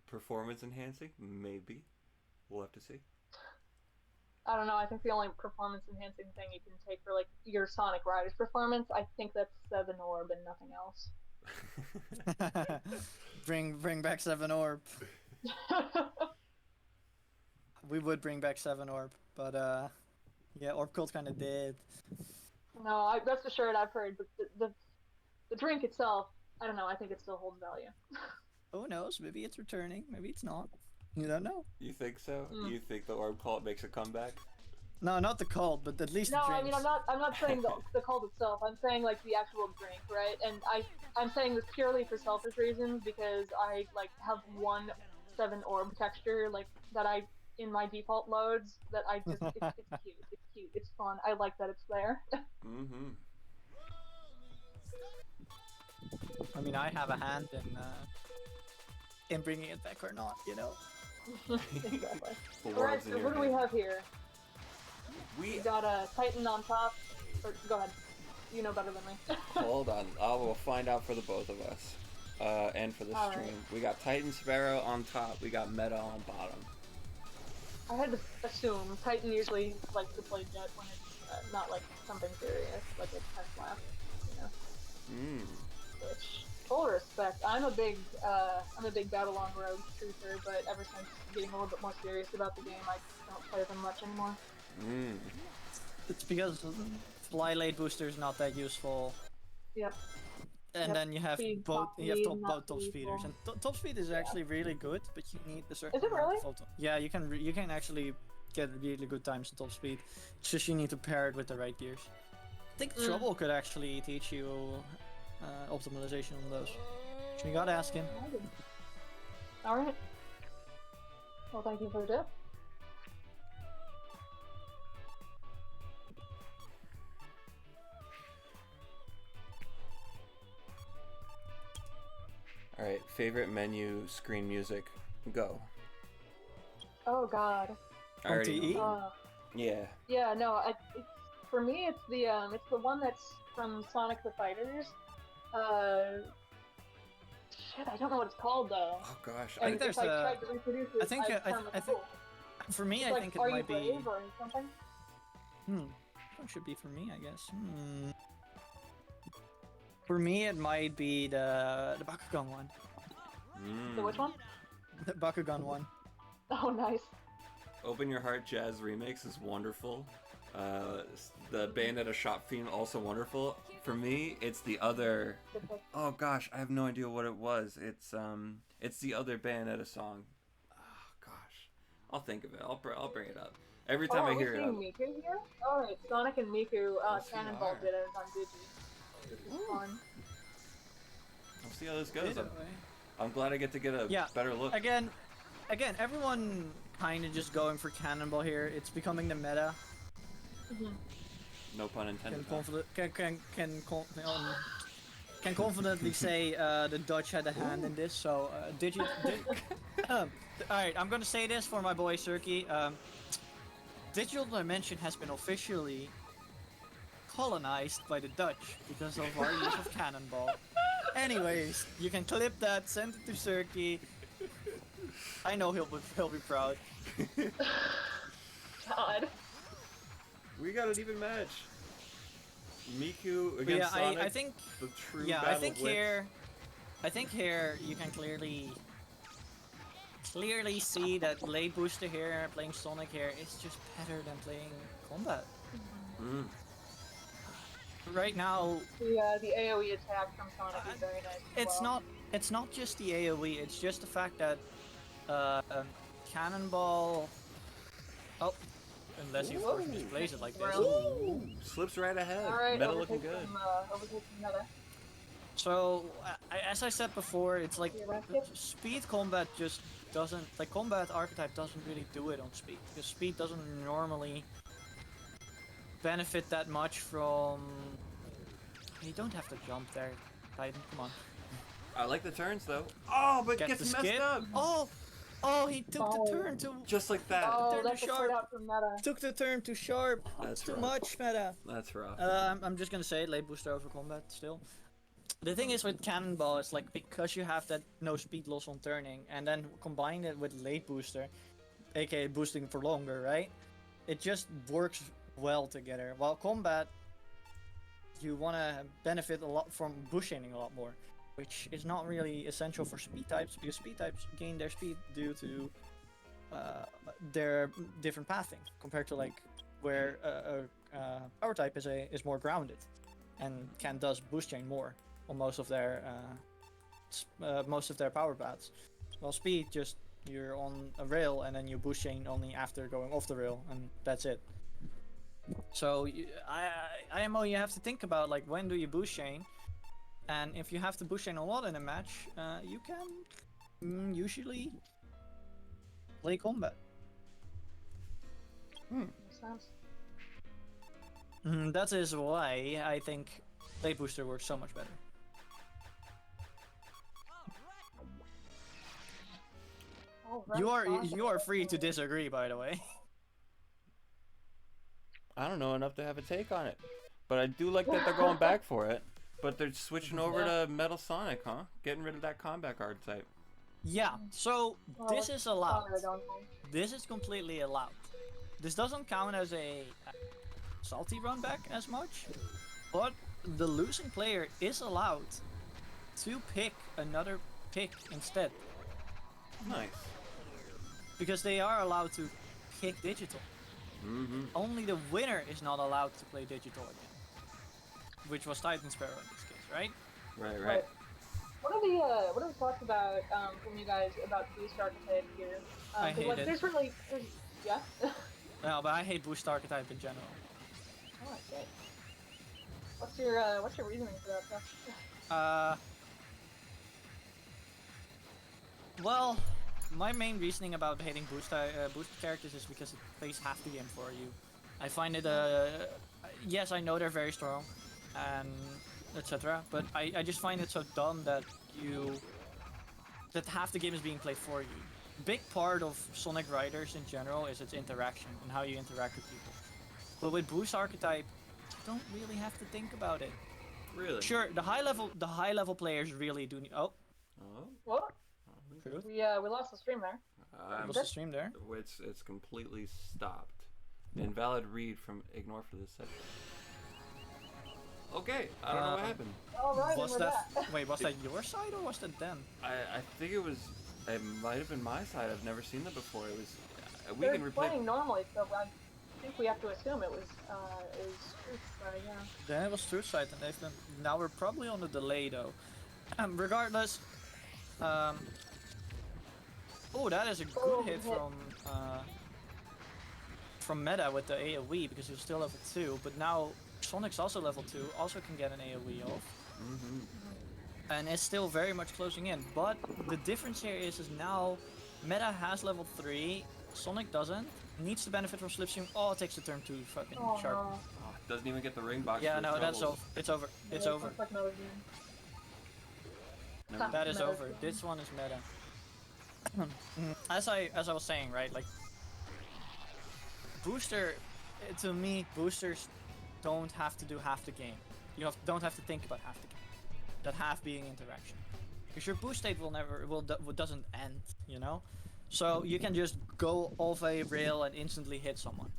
Performance enhancing, maybe. We'll have to see. I don't know. I think the only performance enhancing thing you can take for like your Sonic Riders performance, I think that's 7 Orb and nothing else. bring back 7 Orb. We would bring back 7 Orb, but yeah, Orb Cult kind of dead. No, rest assured, I've heard, but the drink itself, I don't know. I think it still holds value. Who knows? Maybe it's returning. Maybe it's not. You don't know. You think so? You think the Orb Cult makes a comeback? No, not the cult, but at least no. the I mean, I'm not saying the cult itself. I'm saying like the actual drink, right? And I'm saying this purely for selfish reasons because I like have one 7 Orb texture like that I in my default loads that I just it's cute. It's cute. It's fun. I like that it's there. I mean, I have a hand in bringing it back or not, you know. Exactly. Alright, so what do we have here? We got a Titan on top. Go ahead. You know better than me. Hold on. I will find out for the both of us. And for the stream. Right. We got Titan Sparrow on top. We got Meta on bottom. I had to assume Titan usually likes to play Jet when it's not like something serious, like a test lap, you know. Which Full respect. I'm a big Babylon Rogue truther, but ever since getting a little bit more serious about the game, I don't play them much anymore. Mm. It's because fly late booster is not that useful. Yep. And Yep. then you have Speed, both. top You have speed, both not top speed, speeders, well. and top speed is actually really good, but you need a certain. Is it amount really? of photo. Yeah, you can you can actually get really good times in top speed. It's just you need to pair it with the right gears. I think Trouble could actually teach you optimization on those. So you gotta ask him. Alright. Well, thank you for the tip. All right, favorite menu screen music, go. Oh god. I already TE? know. Yeah. Yeah, no, for me it's the one that's from Sonic the Fighters. Shit, I don't know what it's called though. Oh gosh. I think And there's if I a- tried to reproduce it, I think I'd I sound like a think fool. for me It's I like, think it Are might you be. brave or something? What should be for me, I guess. For me, it might be the Bakugan one. Mm. So which one? The Bakugan one. Oh, nice. Open Your Heart Jazz remix is wonderful. The Bayonetta shop theme also wonderful. For me, it's the other. Good pick. Oh gosh, I have no idea what it was. It's the other Bayonetta song. Oh gosh, I'll think of it. I'll bring it up every time Oh, I are we hear it. seeing I'll- Miku here? Alright, Sonic and Miku, Yes, we Cannonball are. did it on Digi. This is fun. I'll see how this goes. Either I'm, way. I'm glad I get to get a Yeah, better look. Again, everyone kind of just going for Cannonball here. It's becoming the meta. No pun intended. Can confidently say the Dutch had a hand in this. So alright, I'm gonna say this for my boy Surky. Digital Dimension has been officially colonized by the Dutch because of our use of Cannonball. Anyways, you can clip that, send it to Surky. I know he'll be proud. God. We got an even match. Miku But against yeah, Sonic. I think the true yeah, battle I think of wits. here you can clearly see that late booster here playing Sonic here is just better than playing Combat. Mm. Right now, The AoE attack from Sonic is very nice. as it's not just the AoE, it's just the fact that Cannonball. Oh, unless he of course just plays it like this. Ooh, slips right ahead. Alright, Meta looking good. Overtake some meta. So, as I said before, it's like Yeah, that's it. speed combat just doesn't, like combat archetype doesn't really do it on speed, because speed doesn't normally benefit that much from. You don't have to jump there, Titan. Come on. I like the turns though. Oh, but Get gets the messed skip. up. Oh, he took Oh. the turn to Just like that. Oh, Turn that's to a sharp. put out from meta. took the turn too sharp. That's Too rough. much meta. That's rough. I'm just gonna say late booster over combat still. The thing is with Cannonball, it's like because you have that no speed loss on turning, and then combine it with late booster, aka boosting for longer, right? It just works well together. While combat, you wanna benefit a lot from bush chaining a lot more, which is not really essential for speed types because speed types gain their speed due to their different pathing compared to like where power type is more grounded and does boost chain more on most of their power paths. While speed, just you're on a rail and then you boost chain only after going off the rail, and that's it. So IMO, you have to think about like when do you boost chain, and if you have to boost chain a lot in a match, you can usually play combat. Makes sense. That is why I think late booster works so much better. Alright, You are free to disagree, by the way. I don't know enough to have a take on it, but I do like that they're going back for it. But they're switching over to Metal Sonic, huh? Getting rid of that combat archetype. Yeah. So this is allowed. Sonic, I don't think. This is completely allowed. This doesn't count as a salty run back as much, but the losing player is allowed to pick another pick instead, Nice. because they are allowed to pick digital. Mm-hmm. Only the winner is not allowed to play digital again, which was Titan Sparrow in this case, right? Right, right. Right. What are the thoughts about from you guys about boost archetype here? I 'Cause, hate like, it. there's yeah. No, but I hate boost archetype in general. Oh, okay. What's your reasoning for that, Jeff? Well, my main reasoning about hating boost characters is because it plays half the game for you. I find it, yes, I know they're very strong, and etc. But I just find it so dumb that that half the game is being played for you. Big part of Sonic Riders in general is its interaction and how you interact with people. But with boost archetype, you don't really have to think about it. Really? Sure, the high level players really do need. Oh, Oh. What? truth. We lost the stream there. What's the stream there? It's completely stopped. Invalid read from ignore for this session. Okay, I don't know what happened. All right, Was and we're that back. wait? Was that your side or was that them? I think it might have been my side. I've never seen that before. It was we They're can replay. playing normally, so I think we have to assume it was Truth side, yeah. Then it was Truth side, and they've been. Now we're probably on a delay though. Regardless, oh, that is a good hit from Meta with the AoE because he's still level 2, but now Sonic's also level 2, also can get an AoE off. Mm-hmm. And it's still very much closing in. But the difference here is now Meta has level 3, Sonic doesn't. Needs to benefit from Slipstream. Oh, it takes a turn 2 fucking Oh sharp. no. Oh, doesn't even get the ring box. Yeah, for no, that's troubles. over. It's over. It's Yeah, over. Like another game. Never- That is Meta. over. This one is meta. As I was saying, right, like booster, to me, boosters don't have to do half the game. Don't have to think about half the game. That half being interaction, because your boost state doesn't end, you know. So you can just go off a rail and instantly hit someone,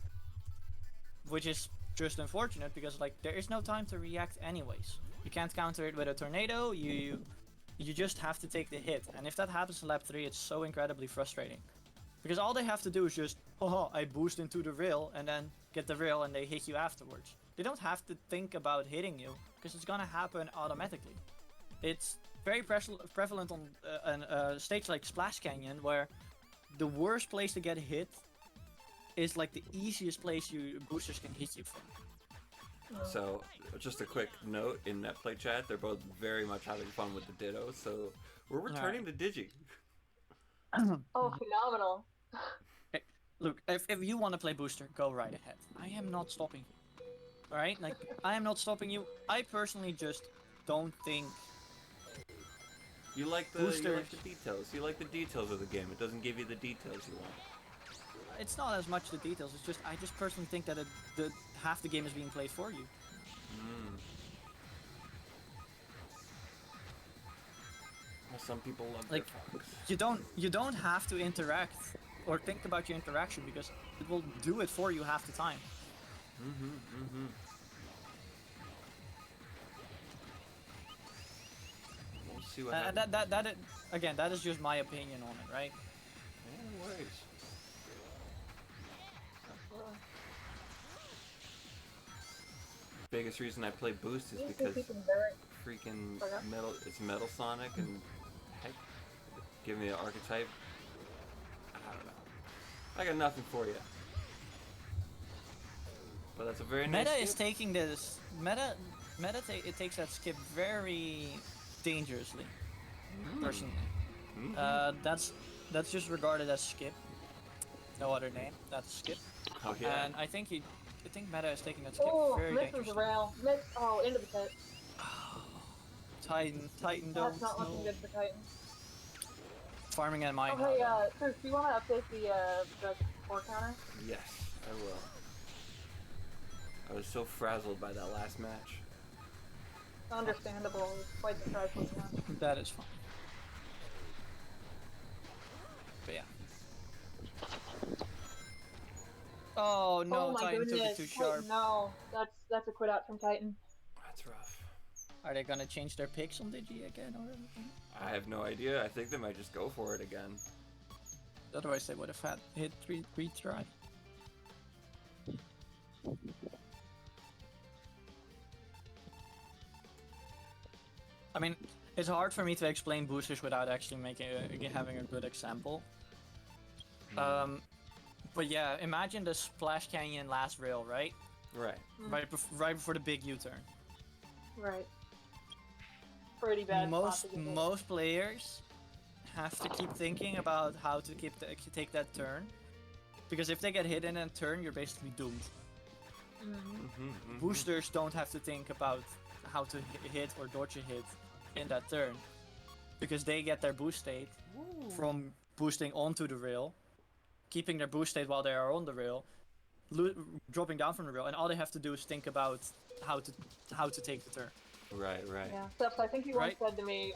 which is just unfortunate because like there is no time to react anyways. You can't counter it with a tornado. You just have to take the hit, and if that happens in lap 3, it's so incredibly frustrating. Because all they have to do is just, oh, I boost into the rail, and then get the rail, and they hit you afterwards. They don't have to think about hitting you, because it's gonna happen automatically. It's very prevalent on a stage like Splash Canyon, where the worst place to get hit is like the easiest place boosters can hit you from. So, just a quick note in NetPlay chat, they're both very much having fun with the Ditto, so we're returning to Digi. Oh, phenomenal. Look, if you want to play booster, go right ahead. I am not stopping you. Alright? Like, I am not stopping you. I personally just don't think... You like the Boosters. details. You like the details of the game. It doesn't give you the details you want. It's not as much the details, it's just, I just personally think that half the game is being played for you. Well, some people love Like, their fox. You don't have to interact or think about your interaction because it will do it for you half the time. We'll see what happens. Again, that is just my opinion on it, right? Yeah, no worries. Biggest reason I play Boost is because freaking Metal Sonic and heck, give me an archetype. I don't know. I got nothing for you. But that's a very nice Meta is skip. taking this it takes that skip very dangerously. Personally, that's just regarded as skip. No other name. That's skip. Oh yeah. And I think Meta is taking that skip Oh, very misses the dangerously. rail. Into the pit. Titan don't That's not looking know. good for Titan. Farming at mine. Oh, hey, Chris, do you want to update the core counter? Yes, I will. I was so frazzled by that last match. Understandable. It's quite surprising. Yeah. That is fine. But yeah. Oh no, oh my Titan goodness. took it too sharp. No, that's a quit out from Titan. That's rough. Are they gonna change their picks on Digi again or anything? I have no idea. I think they might just go for it again. Otherwise, they would have had hit retry. I mean, it's hard for me to explain boosters without actually having a good example. But yeah, imagine the Splash Canyon last rail, right? Right. Right before the big U-turn. Right. Pretty bad. Most players have to keep thinking about how to take that turn, because if they get hit in a turn, you're basically doomed. Boosters don't have to think about how to hit or dodge a hit in that turn, because they get their boost state from boosting onto the rail, keeping their boost state while they are on the rail, dropping down from the rail, and all they have to do is think about how to take the turn. Right. Yeah. Steps, I think you once said to me,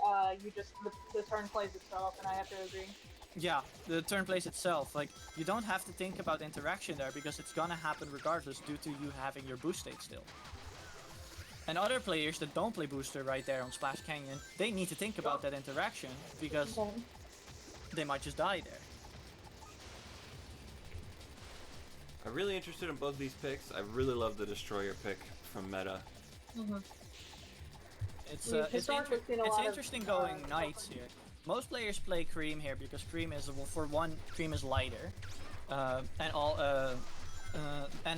the turn plays itself, and I have to agree. Yeah, the turn plays itself. Like, you don't have to think about interaction there, because it's gonna happen regardless due to you having your boost state still. And other players that don't play booster right there on Splash Canyon, they need to think about that interaction, because they might just die there. I'm really interested in both these picks. I really love the Destroyer pick from Meta. It's interesting going Knights here. Most players play Cream here because Cream is, for one, Cream is lighter, and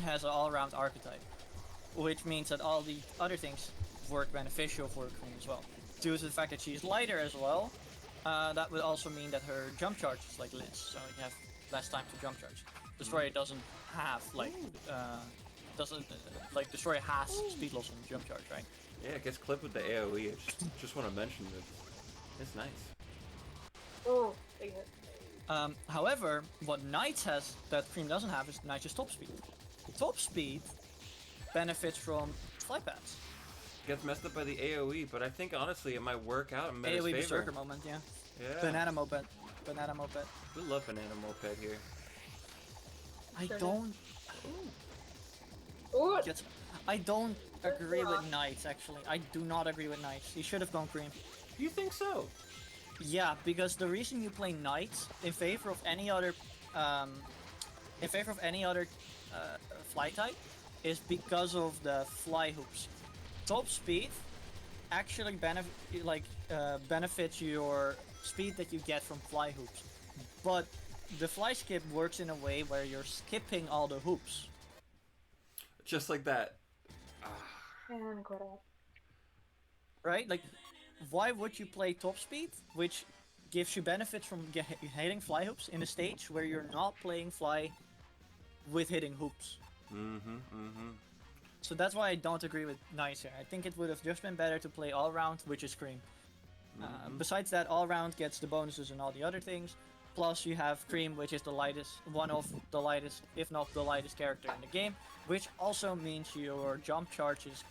has an all-around archetype, which means that all the other things work beneficial for Cream as well. Due to the fact that she's lighter as well, that would also mean that her jump charge is like less, so you have less time to jump charge. Destroyer doesn't have Destroyer has speed loss on jump charge, right? Yeah, it gets clipped with the AoE. I just want to mention that it's nice. Oh, big hit. However, what Knights has that Cream doesn't have is Knight's top speed. Top speed benefits from fly paths. Gets messed up by the AoE, but I think honestly it might work out in Meta's AoE favor. Berserker moment, yeah. Yeah. Banana moped. We love Banana Moped here. I don't agree with Knights, actually. I do not agree with Knights. He should have gone Cream. You think so? Yeah, because the reason you play Knights in favor of any other fly type is because of the fly hoops. Top speed actually benefits your speed that you get from fly hoops, but the fly skip works in a way where you're skipping all the hoops. Just like that. And quit it. Right? Like, why would you play top speed, which gives you benefits from hitting fly hoops in a stage where you're not playing fly with hitting hoops? So that's why I don't agree with Knights here. I think it would have just been better to play all round, which is Cream. Besides that, all round gets the bonuses and all the other things. Plus you have Cream, which is one of the lightest, if not the lightest character in the game, which also means your jump charge is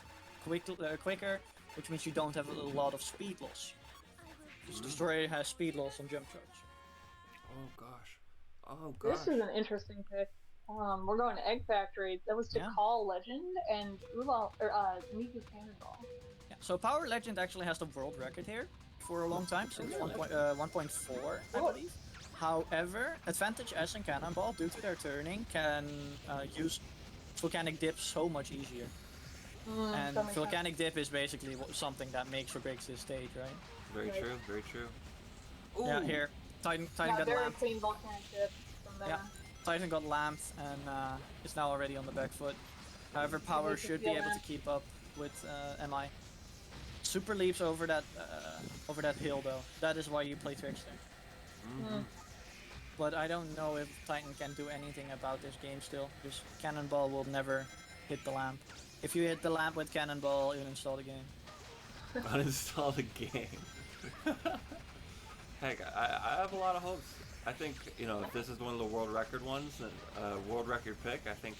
quicker, which means you don't have a lot of speed loss. Destroyer has speed loss on jump charge. Oh gosh. This is an interesting pick. We're going to Egg Factory. That was to call Legend and Miku Cannonball. Yeah, so Power Legend actually has the world record here for a long time, since 1.4, I believe. However, Advantage S and Cannonball, due to their turning, can use Volcanic Dip so much easier. And Volcanic Dip is basically something that makes or breaks this stage, right? Very true, very true. Ooh. Yeah, here, Titan got very lamped. clean Volcanic Dip from there. Yeah, Titan got lamped and is now already on the back foot. However, Power should be able to keep up with MI. Super leaps over that hill though. That is why you play Trickster. But I don't know if Titan can do anything about this game still. Because Cannonball will never hit the lamp. If you hit the lamp with Cannonball, you'll uninstall the game. Uninstall the game. Heck, I have a lot of hopes. I think, you know, if this is one of the world record ones, world record pick, I think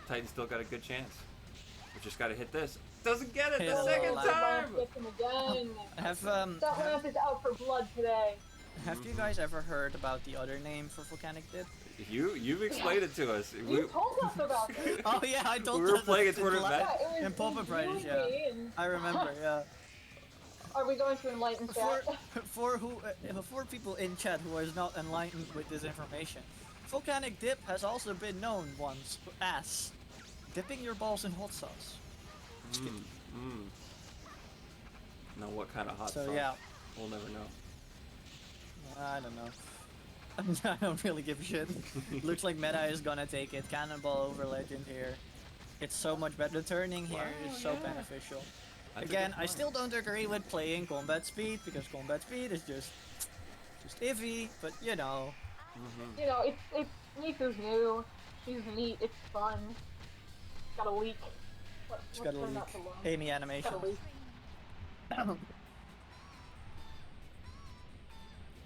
Titan still got a good chance. We just gotta hit this. Doesn't get it the second time! Again. Have that lamp is out for blood today. Have you guys ever heard about the other name for volcanic dip? You've explained it to us. You told us about it. Oh yeah, I told We were you playing a that tournament la- match. Yeah, it was in Pop-Up you Riders, and yeah. me and- I remember, yeah. Are we going to enlighten For, chat? for people in chat who is not enlightened with this information, volcanic dip has also been known once as dipping your balls in hot sauce. Know what kind of hot So sauce? yeah, We'll never know. I don't know. I don't really give a shit. Looks like meta is gonna take it. Cannonball over legend here. It's so much better. The turning here is so beneficial. That's a Again, good I point. still don't agree with playing combat speed because combat speed is just iffy. But you know, You know, it's Miku's new. She's neat. It's fun. Got a leak. it's got a leak. Amy animation. Got a leak.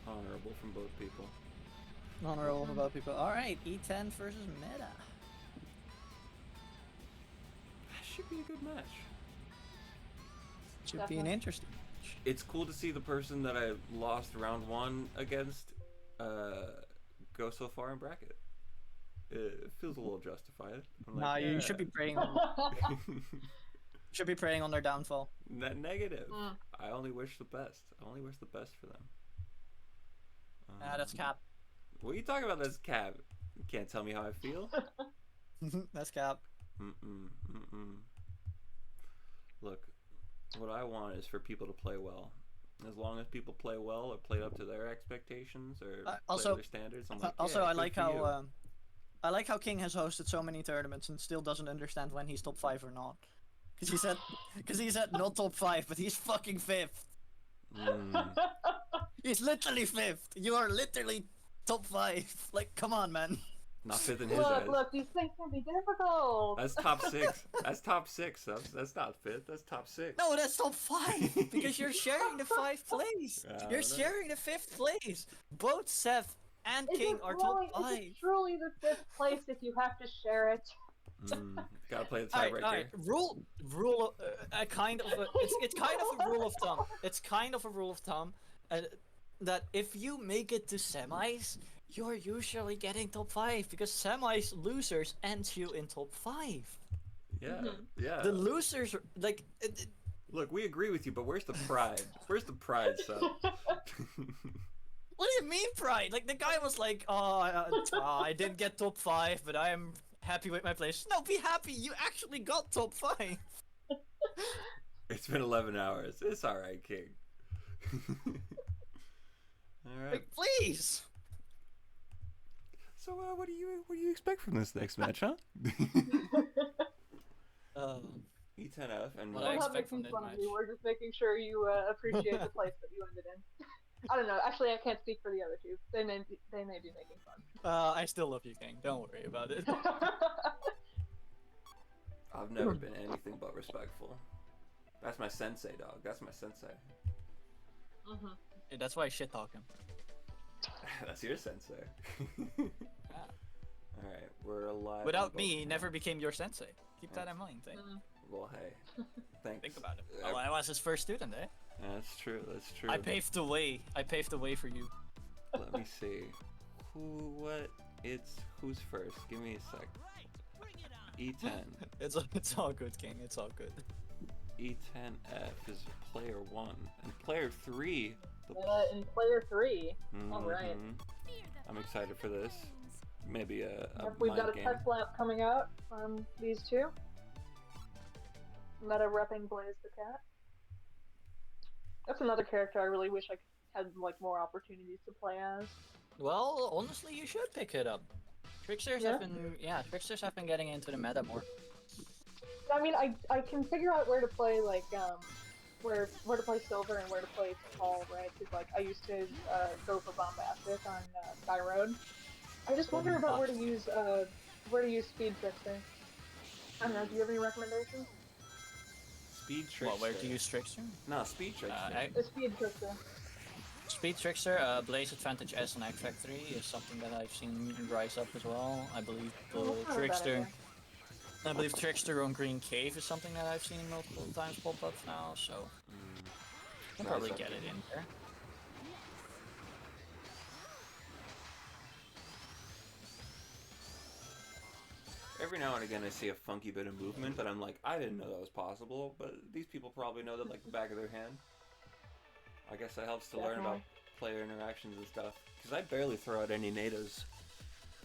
Honorable from both people. Honorable about people. All right, E10 versus meta. That should be a good match. Should be an Definitely. interesting. It's cool to see the person that I lost round 1 against go so far in bracket. It feels a little justified. I'm Nah, like, you yeah. should be praying. Should be praying on their downfall. Negative. Mm. I only wish the best. I only wish the best for them. That's cap. What are you talking about? That's cap. You can't tell me how I feel. That's cap. Mm-mm. Look, what I want is for people to play well. As long as people play well or play up to their expectations or play also- to their standards, I'm like, Also, yeah, I good like for you. how I like how King has hosted so many tournaments and still doesn't understand when he's top 5 or not. Because he said not top 5, but he's fucking 5th. He's literally 5th. You are literally top 5. Like, come on, man. Not fifth in his eyes. Look, these things can be difficult. That's top 6. That's top 6. That's not fifth. That's top 6. No, that's top 5 because you're sharing the 5th place. I You're don't know. sharing the 5th place. Both Seth and Is King it are really, top 5. is it truly the 5th place if you have to share it? Gotta play the Alright, tiebreaker. alright. Rule, a kind of a, it's kind of a rule of thumb. It's kind of a rule of thumb that if you make it to semis, you're usually getting top 5 because semis losers ends you in top 5. Yeah, yeah. The losers are, like. Look, we agree with you, but where's the pride? Where's the pride, son? What do you mean pride? Like the guy was like, I didn't get top 5, but I am happy with my place. No, be happy. You actually got top 5. It's been 11 hours. It's all right, King. All right. Like, please. So, what do you expect from this next match, huh? E10F and What We're I not expect from making this fun match. of you. We're just making sure you appreciate the place that you ended in. I don't know. Actually, I can't speak for the other two. They may be making fun. I still love you, King. Don't worry about it. I've never been anything but respectful. That's my sensei, dog. That's my sensei. Yeah, that's why I shit talk him. That's your sensei. All right, we're alive. Without on me, he both never counts. became your sensei. Keep that in mind. Eh? Well, hey, thanks. Think about it. Well, I was his first student, eh? That's true. That's true. I paved the way. I paved the way for you. Let me see. Who's first? Give me a sec. E10. It's all good, King. It's all good. E10F is player 1 and player 3. In player 3. All right. I'm excited for this. Maybe a Yep, we've got a game. test lap coming out from these two. Meta repping Blaze the Cat. That's another character I really wish I had like more opportunities to play as. Well, honestly, you should pick it up. Tricksters Yeah? Tricksters have been getting into the meta more. I mean, I can figure out where to play like where to play Silver and where to play Paul, right? Because like I used to go for Bombastic on Skyroad. I just wonder about where to use Speed Trickster. I don't know. Do you have any recommendations? Speed Trickster. Well, where to use Trickster? No, Speed Trickster. The Speed Trickster. Speed Trickster, Blaze Advantage S and X Factory is something that I've seen rise up as well. I believe Oh, that's not a bad Trickster. idea. I believe Trickster on Green Cave is something that I've seen multiple times pop up now, so you can probably Nice. get it in there. every now and again I see a funky bit of movement that I'm like, I didn't know that was possible, but these people probably know that like the back of their hand. I guess that helps to learn about player interactions and stuff. Because I barely throw out any nados.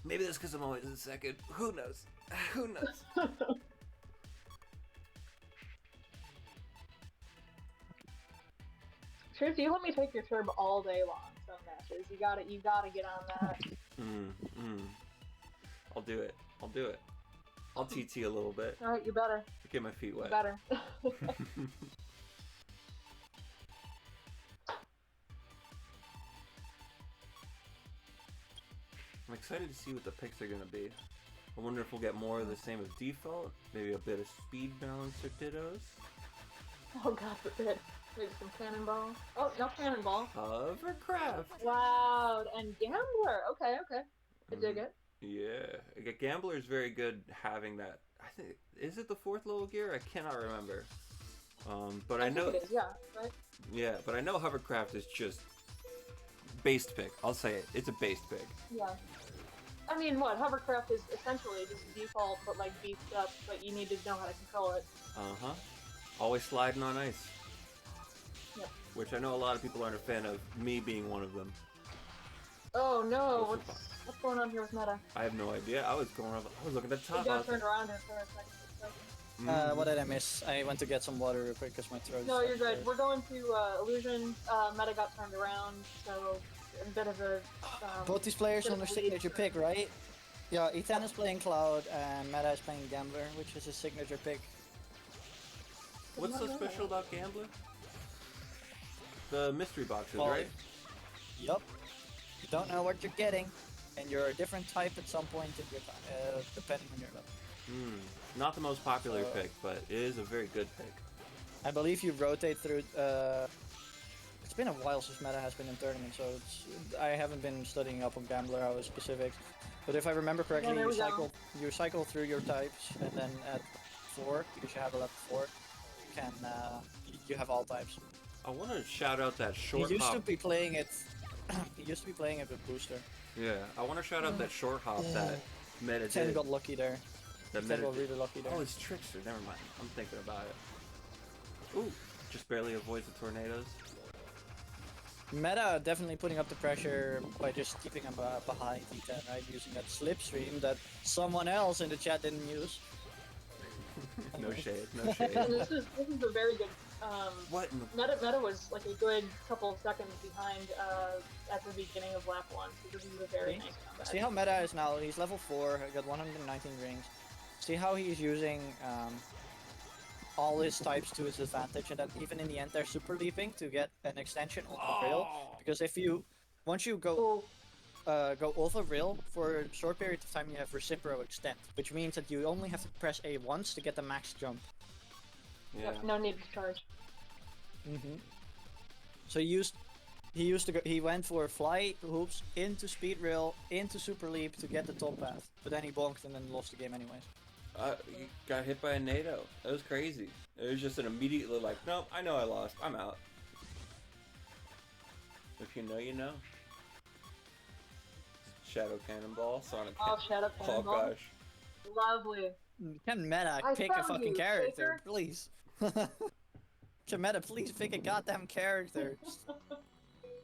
Maybe that's because I'm always in second. Who knows? Who knows? Truth, you let me take your turb all day long. Some matches, you gotta get on that. I'll do it. I'll do it. I'll TT a little bit. All right, you better. Get my feet wet. You better. I'm excited to see what the picks are gonna be. I wonder if we'll get more of the same as default. Maybe a bit of speed balancer dittos. Oh god forbid. Maybe some cannonball. Oh, no cannonball. Hovercraft. Wow, and gambler. Okay, okay. I dig it. Yeah, Gambler is very good having that. I think, is it the 4th level gear? I cannot remember. But I know. It is, yeah, right? Yeah, but I know Hovercraft is just based pick. I'll say it. It's a based pick. Yeah. I mean, what? Hovercraft is essentially just default, but like beefed up, but you need to know how to control it. Uh-huh. Always sliding on ice. Yep. Which I know a lot of people aren't a fan of, me being one of them. Oh no, what's going on here with meta? I have no idea. I was looking at the top. You got turned around here for a second. What did I miss? I went to get some water real quick because my throat. No, you're good. We're going to Illusion. Meta got turned around, so a bit of a. Both these players bit on of their a lead. signature pick, right? Yeah, Ethan is playing Cloud and Meta is playing Gambler, which is his signature pick. What's so special about Gambler? The mystery boxes, Well, right? Yup. You don't know what you're getting, and you're a different type at some point in your time, depending on your level. Not the most popular pick, but it is a very good pick. I believe you rotate through. It's been a while since Meta has been in tournament, so I haven't been studying up on Gambler how specifics. But if I remember correctly, there we go. you cycle through your types, and then at 4, because you have a level 4, you can you have all types. I want to shout out that short He used hop. to be playing it. He used to be playing it with Booster. Yeah, I want to shout out that short hop that Meta Ten did. got lucky there. That Ten Meta got did. really lucky there. Oh, it's Trickster. Never mind. I'm thinking about it. Ooh, just barely avoids the tornadoes. Meta definitely putting up the pressure by just keeping him behind E10, right? Using that slipstream that someone else in the chat didn't use. No shade, no shade. And this is a very good. What in the... Meta was like a good couple of seconds behind at the beginning of lap 1, so this is a very nice comeback. See how Meta is now? He's level 4, got 119 rings. See how he's using all his types to his advantage, and that even in the end they're super leaping to get an extension off the rail. Because if you, once you go off a rail for a short period of time, you have reciprocal extend, which means that you only have to press A once to get the max jump. Yeah. No need to charge. So he went for fly hoops into speed rail into super leap to get the top path, but then he bonked and then lost the game anyways. He got hit by a NATO. That was crazy. It was just an immediately like, nope, I know I lost. I'm out. If you know, you know. Shadow Cannonball, Sonic. Oh, Shadow Cannonball. Oh gosh. Lovely. Can Meta I pick a found fucking you, character, Shaker. please? Can Meta please pick a goddamn character?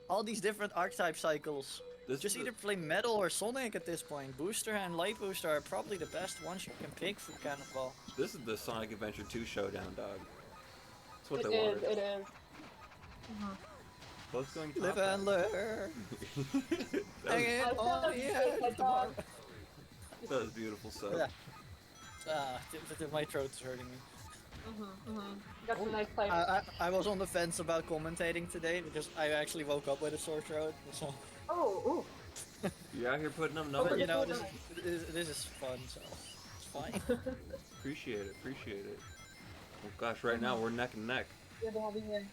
All these different archetype cycles. This Just is either play Metal or Sonic at this point. Booster and Light Booster are probably the best ones you can pick for Cannonball. This is the Sonic Adventure 2 showdown, dog. That's what It they is, wanted. it is. Both going Live top. and learn. that, Hang it I on felt the like edge of the bar. that was beautiful. So Yeah. My throat's hurting me. Got some nice players. I was on the fence about commentating today because I actually woke up with a sore throat. So, Oh, ooh. you're out here putting up but numbers. you know, Nice. this is fun, so it's fine. Appreciate it. Appreciate it. Oh gosh, right now we're neck and neck. Good to have you here.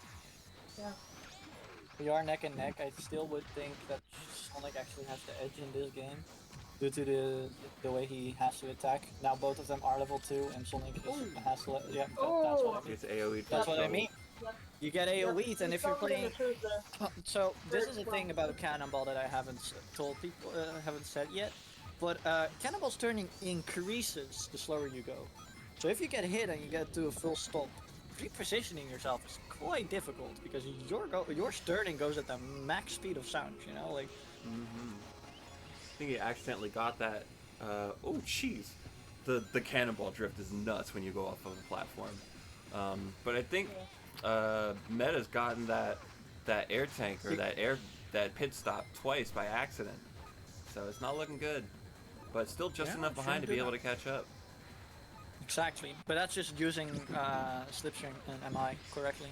Yeah. We are neck and neck. I still would think that Sonic actually has the edge in this game due to the way he has to attack. Now both of them are level 2 and Sonic has to yeah, that's what I mean. It's AoE. That's what I double. mean. Yep. You get AoE'd, and if you're playing... Truth there. So, this is a thing about Cannonball that I haven't told people, haven't said yet. But Cannonball's turning increases the slower you go. So if you get hit and you get to a full stop, repositioning yourself is quite difficult because your turning goes at the max speed of sound. You know, like. I think he accidentally got that. Oh, jeez. The cannonball drift is nuts when you go off of a platform. But I think Meta's gotten that air tank or that pit stop twice by accident. So it's not looking good. But still just enough behind to be able to catch up. Exactly, but that's just using Slipstream and MI correctly.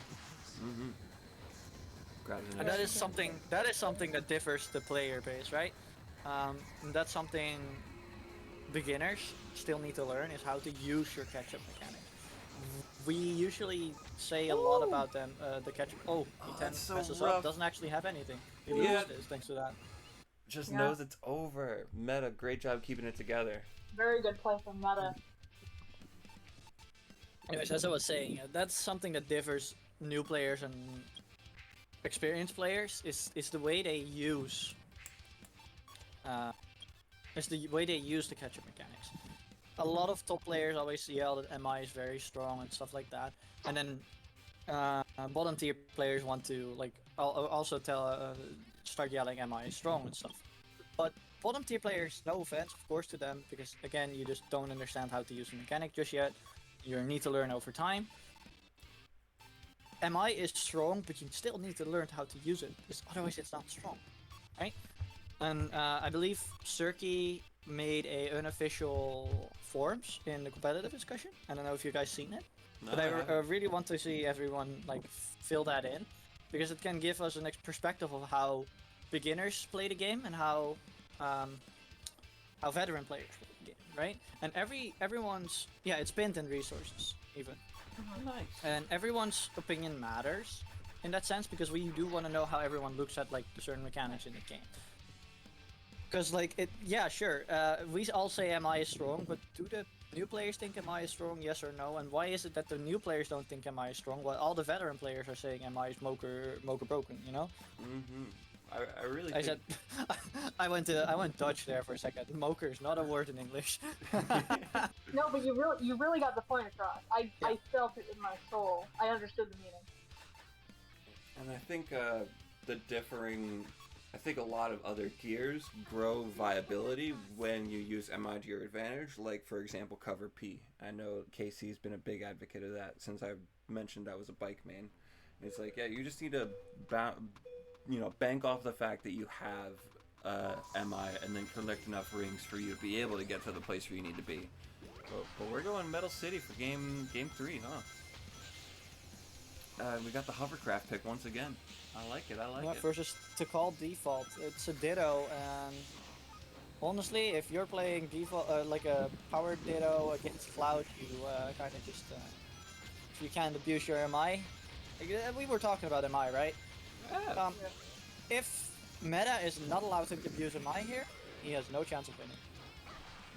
And that is something that differs the player base, right? And that's something beginners still need to learn is how to use your catch-up mechanic. We usually say a lot about them. The catch-up. Oh, E10 so messes rough. up. Doesn't actually have anything. He Yeah. loses this thanks to that. Just knows it's over. Meta, great job keeping it together. Very good play from Meta. Anyways, as I was saying, that's something that differs new players and experienced players is the way they use the catch-up mechanics. A lot of top players always yell that MI is very strong and stuff like that, and then bottom tier players want to like also start yelling MI is strong and stuff. But bottom tier players, no offense, of course, to them, because again, you just don't understand how to use the mechanic just yet. You need to learn over time. MI is strong, but you still need to learn how to use it, because otherwise it's not strong, right? And I believe Cirky made a unofficial forums in the competitive discussion. I don't know if you guys seen it, but I really want to see everyone like fill that in, because it can give us a next perspective of how beginners play the game and how veteran players play the game, right? And everyone's it's pinned in resources even. Nice. And everyone's opinion matters in that sense, because we do want to know how everyone looks at like the certain mechanics in the game. Because like we all say MI is strong, but do the new players think MI is strong? Yes or no? And why is it that the new players don't think MI is strong, while all the veteran players are saying MI is mocha broken? You know? I really. I said, I went Dutch there for a second. Mocha is not a word in English. No, but you really got the point across. I felt it in my soul. I understood the meaning. And I think I think a lot of other gears grow viability when you use MI to your advantage. Like for example, cover P. I know KC's been a big advocate of that since I mentioned I was a bike main. It's like you just need to bank off the fact that you have MI and then collect enough rings for you to be able to get to the place where you need to be. But we're going Metal City for game 3, huh? We got the hovercraft pick once again. I like it. Versus Tikal default. It's a Ditto, and honestly, if you're playing default like a powered Ditto against Cloud, you kind of just if you can't abuse your MI. We were talking about MI, right? Yeah. If Meta is not allowed to abuse MI here, he has no chance of winning.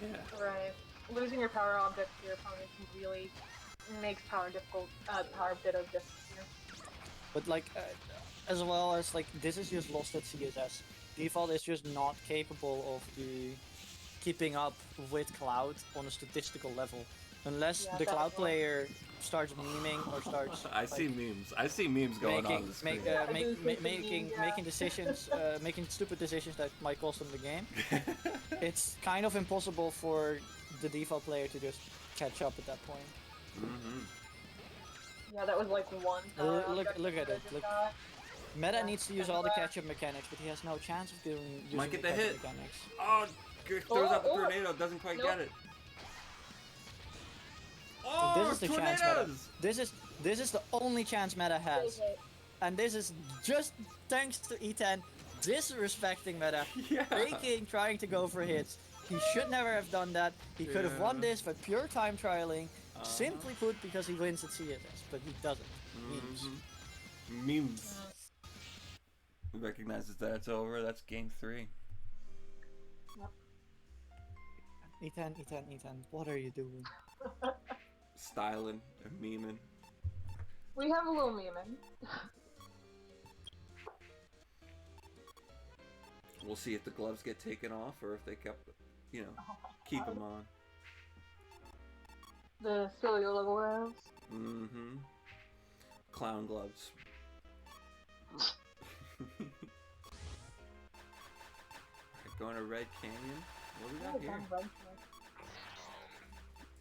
Yeah. Right. Losing your power object to your opponent really makes power difficult. Power Ditto difficult. But like, as well as like, this is just lost at CSS. Default is just not capable of keeping up with Cloud on a statistical level, unless the Cloud player starts memeing or starts. I see memes going on the screen. Making decisions, making stupid decisions that might cost them the game. It's kind of impossible for the default player to just catch up at that point. Yeah, that was like one. Look at it. Look. Meta needs to use all the catch-up mechanics, but he has no chance of using Might get the catch-up hit. mechanics. Oh, throws out the tornado. Doesn't quite get it. Oh, This is the chance Meta. tornadoes! This is the only chance Meta has, and this is just thanks to E10 disrespecting Meta, Yeah. trying to go for hits. He should never have done that. He could have won this by pure time trialing. Simply put, because he wins at CSS, but he doesn't. Memes. Recognizes that it's over. That's game 3. E10, what are you doing? Styling and memeing. We have a little memeing. We'll see if the gloves get taken off or if they you know, keep them on. The silly little gloves. Mm-hmm. Clown gloves. Alright, going to Red Canyon. What do we got here?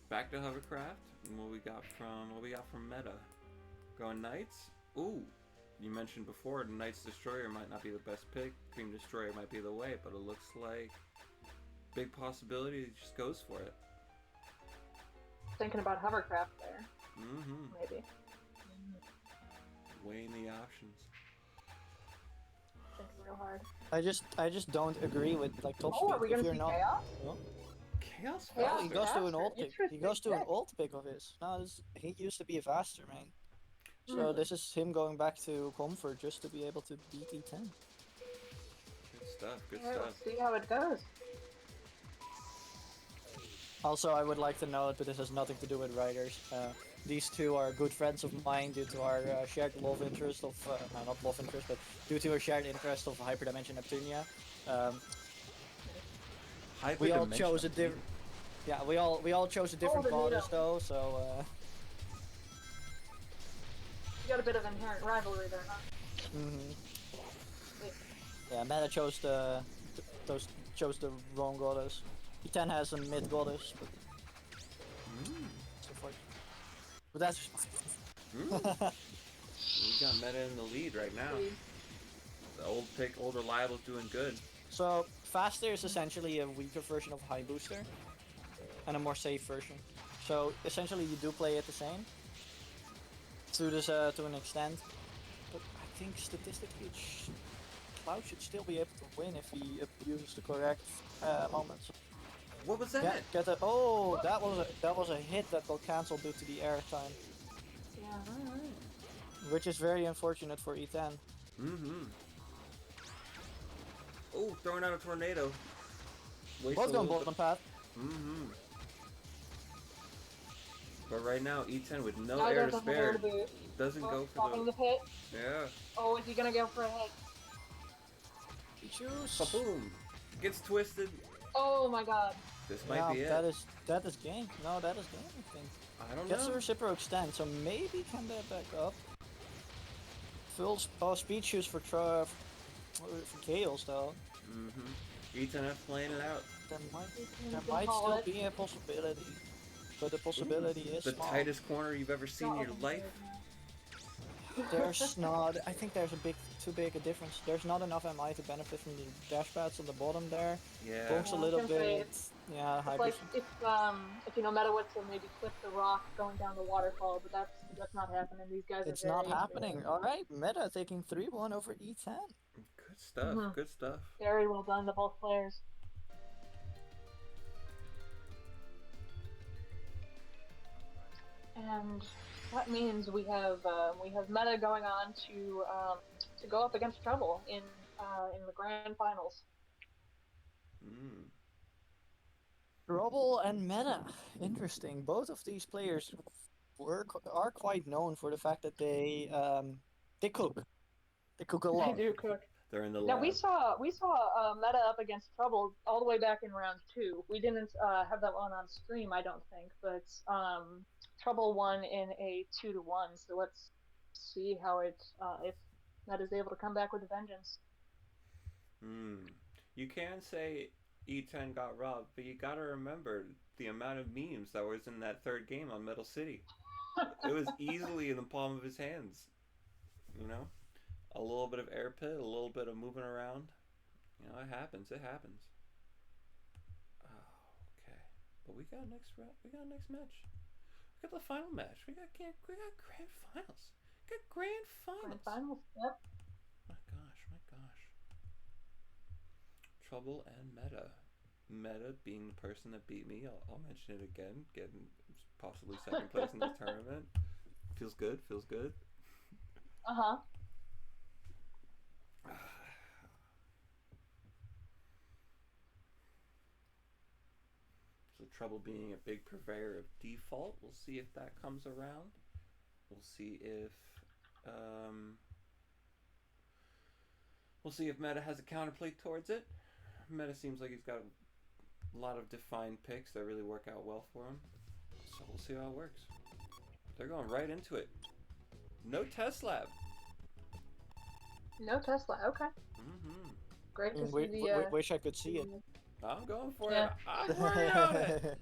Back to Hovercraft. And what we got from Meta? Going Knights? Ooh. You mentioned before Knight's Destroyer might not be the best pick. Cream Destroyer might be the way, but it looks like big possibility he just goes for it. Thinking about hovercraft there. Mm-hmm. Maybe. Weighing the options. Thinking real hard. I just don't agree with like top Oh, speed. are we If gonna you're see not, chaos? Chaos Yeah, Oh, he faster. goes to an faster. old pick. He goes to an Interesting. old pick of his. No, he used to be a faster man. So Hmm. this is him going back to comfort just to be able to beat E10. Good stuff, good Alright, stuff. let's see how it goes. Also, I would like to note, but this has nothing to do with writers. These two are good friends of mine due to our shared love interest of, no, not love interest, but due to our shared interest of Hyperdimension Neptunia. We all chose a different. Yeah, we all chose a different the goddess Nito. though, so. You got a bit of inherent rivalry there, huh? Mhm. Wait. Yeah, Meta chose the wrong goddess. E10 has a mid goddess, but so forth. But that's. We got Meta in the lead right now. The old pick, old reliable's doing good. So faster is essentially a weaker version of High Booster, and a more safe version. So essentially, you do play it the same. To this to an extent, but I think statistically, Cloud should still be able to win if he uses the correct moments. What was that? Get a that was a hit that got cancelled due to the air time, Yeah. which is very unfortunate for E10. Mm-hmm. Oh, throwing out a tornado. Both going bottom path. Mm-hmm. But right now, E10 with no Now air to doesn't spare hold the doesn't go for stopping the... the pit. Yeah. Oh, is he gonna go for a hit? Boom. Gets twisted. Oh my god. This might be it. That is game. No, that is game. I think. I don't Gets the know. reciprocal extend, so maybe can that back up. Full speed shoes for Chaos though. Mm-hmm. E10F playing it out. There can might call still it. be a possibility, but the possibility is The small. tightest corner you've ever seen in your life. There's not. I think there's too big a difference. There's not enough MI to benefit from the dash pads on the bottom there. Yeah. Bonks a Yeah, I little was gonna say, bit. Yeah, high It's like percent. if you know Meta was to maybe clip the rock going down the waterfall, but that's not happening. These guys It's are not very, happening. All right, Meta taking 3-1 over E10. Good stuff. Mhm. Good stuff. very well done to both players. And that means we have Meta going on to go up against Trouble in the grand finals. Mm. Trouble and Meta. Interesting. Both of these players are quite known for the fact that they cook. They cook a lot. They do cook. They're in the Now lab. we saw Meta up against Trouble all the way back in round 2. We didn't have that one on stream, I don't think, but Trouble won in a 2-1. So let's see how if Meta's able to come back with a vengeance. You can say E10 got robbed, but you gotta remember the amount of memes that was in that third game on Metal City. It was easily in the palm of his hands. You know? A little bit of air pit, a little bit of moving around. You know, it happens. It happens. Oh, okay. But we got next round. We got next match. We got the final match. We got grand finals. We got grand finals. Grand finals, yep. My gosh, my gosh. Trouble and Meta. Meta being the person that beat me. I'll mention it again. Getting possibly second place in this tournament. Feels good. Feels good. Uh-huh. So Trouble being a big purveyor of default. We'll see if that comes around. We'll see if Meta has a counterplay towards it. Meta seems like he's got A lot of defined picks that really work out well for him. So we'll see how it works. They're going right into it. No test lab. No Tesla. Okay. Mm-hmm. Great to see the. Wish I could see it. I'm going for Yeah. it. I'm working on it.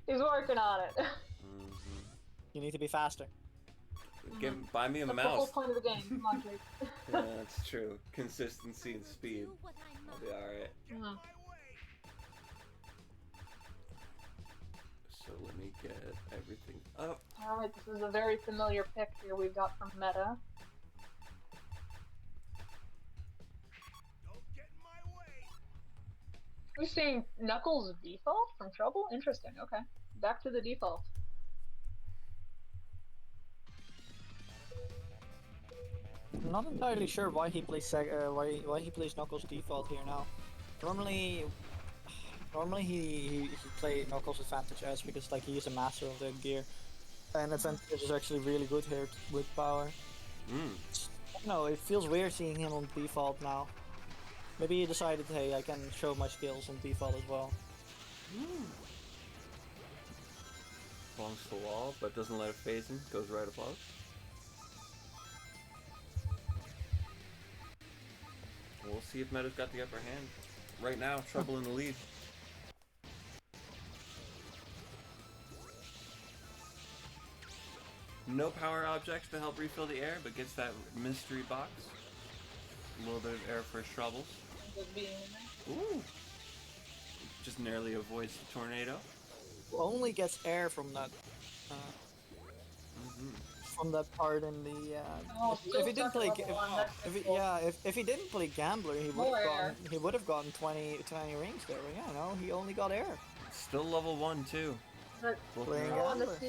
He's working on it. Mm-hmm. You need to be faster. Buy me a That's the whole mouse. point of the game. Come on, Jake. Yeah, that's true. Consistency and speed. Do what I I'll must. be alright. Mhm. So let me get everything up. Alright, this is a very familiar pick here we've got from Meta. Don't get in my way. We've seen Knuckles default from Trouble? Interesting, okay. Back to the default. I'm not entirely sure why he plays why he plays Knuckles default here now. Normally he play Knuckles Advantage S because like he is a master of the gear, and Advantage is actually really good here with power. No, it feels weird seeing him on default now. Maybe he decided, hey, I can show my skills on default as well. Belongs to the wall, but doesn't let it phase him. Goes right above. We'll see if Meta's got the upper hand. Right now, Trouble in the lead. No power objects to help refill the air, but gets that mystery box. A little bit of air for his troubles. Just being in there. Ooh! Just narrowly avoids the tornado. Only gets air from that from that part in the. Oh, If he didn't play, level one, that's cool. if he didn't play Gambler, he would have gotten 20 rings there. But yeah, no, he only got air. Still level 1 too. But Playing on the Gambler.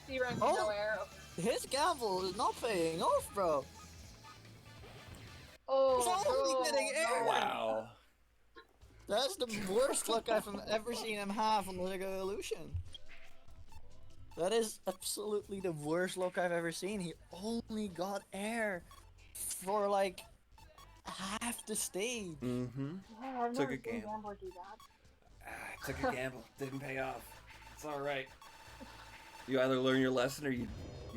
C rank, Oh. no air. His gamble is not paying off, bro. Oh, He's only no, getting air. no. Wow! That's the worst luck I've ever seen him have on the Lego Evolution. That is absolutely the worst luck I've ever seen. He only got air for like half the stage. Mm-hmm. Yeah, I've Took never a seen gamble. Gambler do that. Took a gamble. Didn't pay off. It's alright. You either learn your lesson or you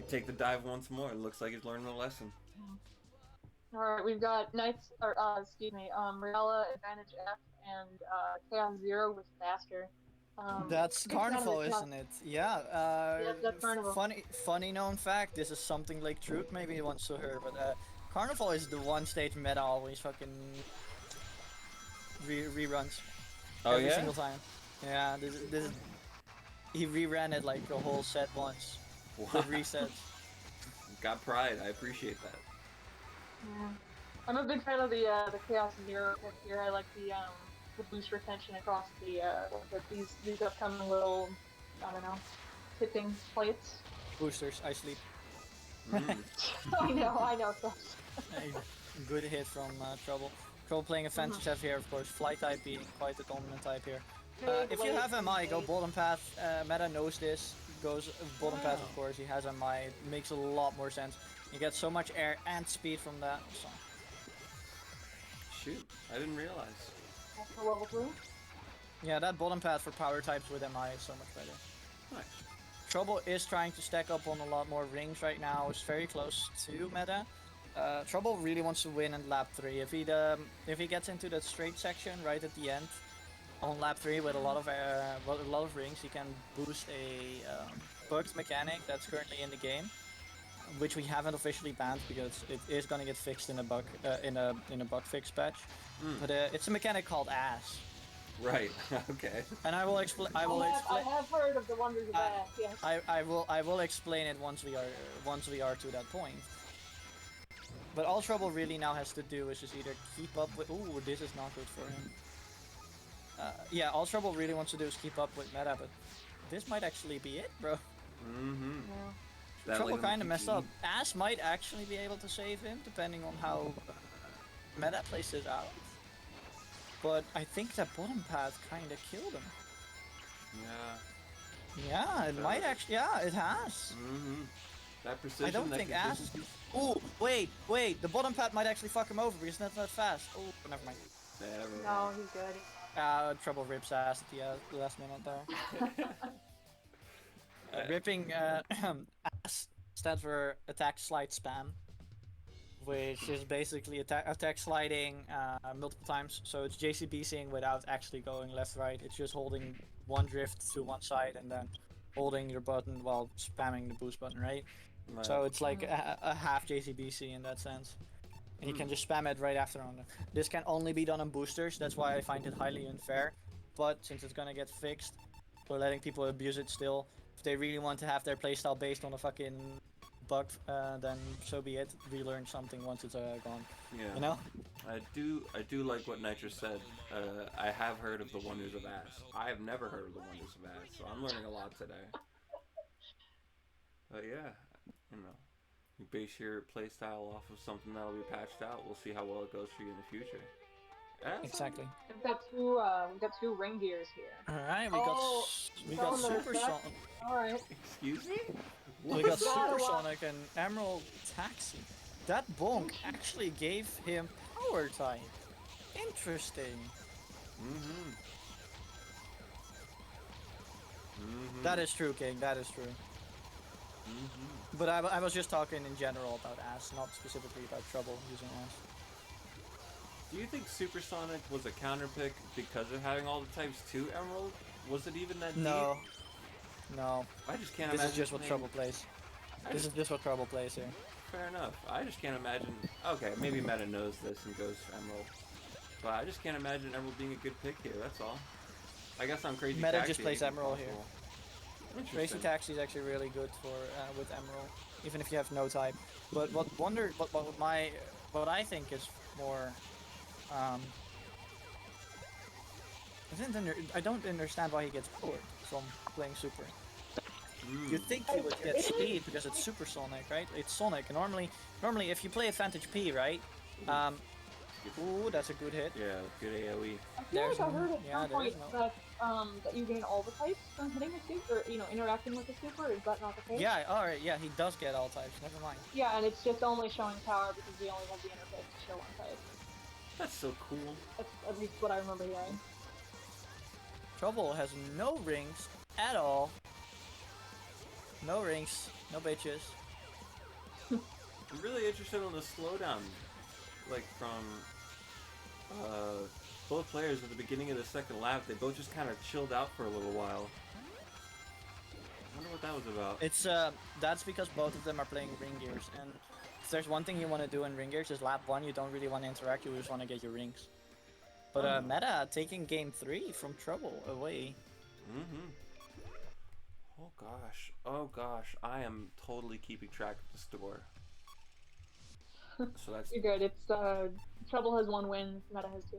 take the dive once more. It looks like he's learning the lesson. Alright, we've got Knights, or, Riella, Advantage F, and, Chaos Zero with Faster. That's this kind of Carnival, is not- isn't it? Yeah. Yep, that's Carnival. Funny known fact. This is something like Truth maybe wants to hear, but Carnival is the one stage meta always fucking reruns Oh every yeah? single time. Yeah, this he reran it like a whole set once with Wow. resets. Got pride. I appreciate that. Yeah. I'm a big fan of the Chaos Zero pick here. I like the boost retention across these upcoming little, I don't know, tipping plates. Boosters, I sleep. Mm. I know. So. A good hit from Trouble. Trouble playing a Fantasy F here, of course. Fly type being quite a dominant type here. If you have MI, go bottom path. Meta knows this. Goes bottom path, of course. He has MI. It makes a lot more sense. You get so much air and speed from that. So. Shoot, I didn't realize. That's for level 3. Yeah, that bottom path for power types with MI is so much better. Nice. Trouble is trying to stack up on a lot more rings right now. It's very close to meta. Trouble really wants to win in lap 3. If he gets into that straight section right at the end on lap 3 with a lot of rings, he can boost a bugged mechanic that's currently in the game, which we haven't officially banned because it is gonna get fixed in a bug in a bug fix patch. But it's a mechanic called ass. Right. Okay. And I will explain. I have heard of the wonders of that. Yes. I will explain it once we are to that point. But all Trouble really now has to do is just either keep up with. Ooh, this is not good for him. Yeah, all Trouble really wants to do is keep up with meta, but this might actually be it, bro. Mm-hmm. Yeah. Trouble kind of messed up. Ass might actually be able to save him, depending on how meta plays this out. But I think that bottom path kind of killed him. Yeah. Yeah, it might actually. Yeah, it has. Mm-hmm. That precision. I don't that think Ass. consistency. Oh, wait. The bottom path might actually fuck him over because that's not fast. Oh, never mind. Never. No, he's good. Trouble rips ass at the last minute there. Ripping ass stands for attack slide spam, which is basically attack sliding multiple times. So it's JCBCing without actually going left right. It's just holding one drift to one side and then holding your button while spamming the boost button, right? Right. So it's like a half JCBC in that sense. And you can just spam it right after on. This can only be done on boosters, that's why I find it highly unfair. But since it's gonna get fixed, we're letting people abuse it still. If they really want to have their playstyle based on a fucking bug, then so be it. Relearn something once it's gone. Yeah. You know? I do like what Nitro said. I have heard of the wonders of ass. I have never heard of the wonders of ass, so I'm learning a lot today. But yeah, you know, you base your playstyle off of something that'll be patched out. We'll see how well it goes for you in the future. Yeah, Exactly. We've got two ring gears here. Alright, we got no, Super that- Sonic. Alright. Excuse me? We got Gotta Super watch- Sonic and Emerald Taxi. That bonk actually gave him power type. Interesting. Mm-hmm. Mm-hmm. That is true, King. That is true. Mm-hmm. But I was just talking in general about ass, not specifically about trouble using ass. Do you think Supersonic was a counter pick because of having all the types to Emerald? Was it even that No. deep? No. I just can't This imagine. is just what playing- trouble plays. This is just what trouble plays here. Fair enough. I just can't imagine. Okay, maybe Meta knows this and goes Emerald. But I just can't imagine Emerald being a good pick here, that's all. I guess I'm crazy. Meta Taxi, just plays it's Emerald here. possible. Crazy Interesting. Taxi is actually really good for with Emerald, even if you have no type. But what I think is more I don't understand why he gets powered from playing Super. Mm. You'd think he would get speed because it's Super Sonic, right? It's Sonic. And normally if you play Advantage P, right? Ooh, that's a good hit. Yeah, good AoE. I feel There's like I heard no- at yeah, some there is point no- that you gain all the types from hitting a super, or interacting with the super. Is that not the case? Yeah, alright, yeah, he does get all types. Never mind. Yeah, and it's just only showing power because we only have the interface to show one type. That's so cool. That's at least what I remember hearing. Trouble has no rings at all. No rings, no bitches. I'm really interested in the slowdown, like from both players at the beginning of the second lap. They both just kind of chilled out for a little while. I wonder what that was about. It's that's because both of them are playing ring gears, and if there's one thing you want to do in ring gears is lap 1 you don't really want to interact, you just want to get your rings. But Meta taking game 3 from Trouble away. Mm-hmm. Oh gosh, I am totally keeping track of the score. So that's You're good. It's Trouble has 1 win, Meta has 2.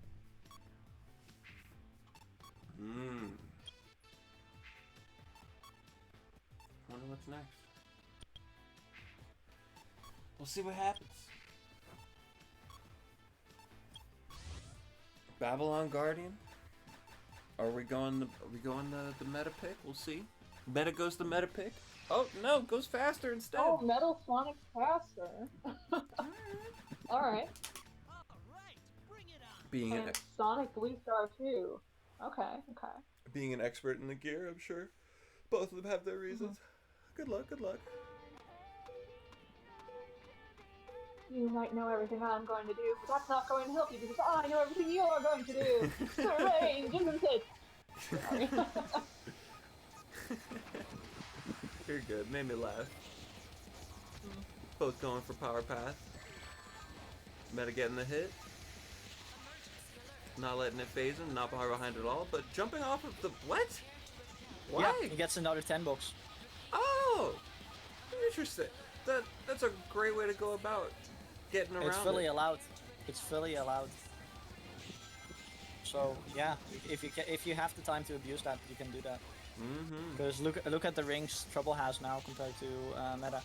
Wonder what's next. We'll see what happens. Babylon Guardian. Are we going the meta pick? We'll see. Meta goes the meta pick. Oh no, goes faster instead. Oh, Metal Sonic faster. Alright. Being And Sonic Blue Star too. Okay. being an expert in the gear, I'm sure both of them have their reasons. Good luck. You might know everything I'm going to do, but that's not going to help you because I know everything you are going to do. Strange, isn't it? Sorry. You're good. Made me laugh. Both going for power path. Meta getting the hit. Not letting it phase him. Not far behind at all. But jumping off of the what? Why? Yeah, he gets another 10 bucks. Oh, interesting. That's a great way to go about getting around It's fully it. allowed. It's fully allowed. So yeah, if you have the time to abuse that, you can do that. Mm-hmm. Because look at the rings Trouble has now compared to Meta.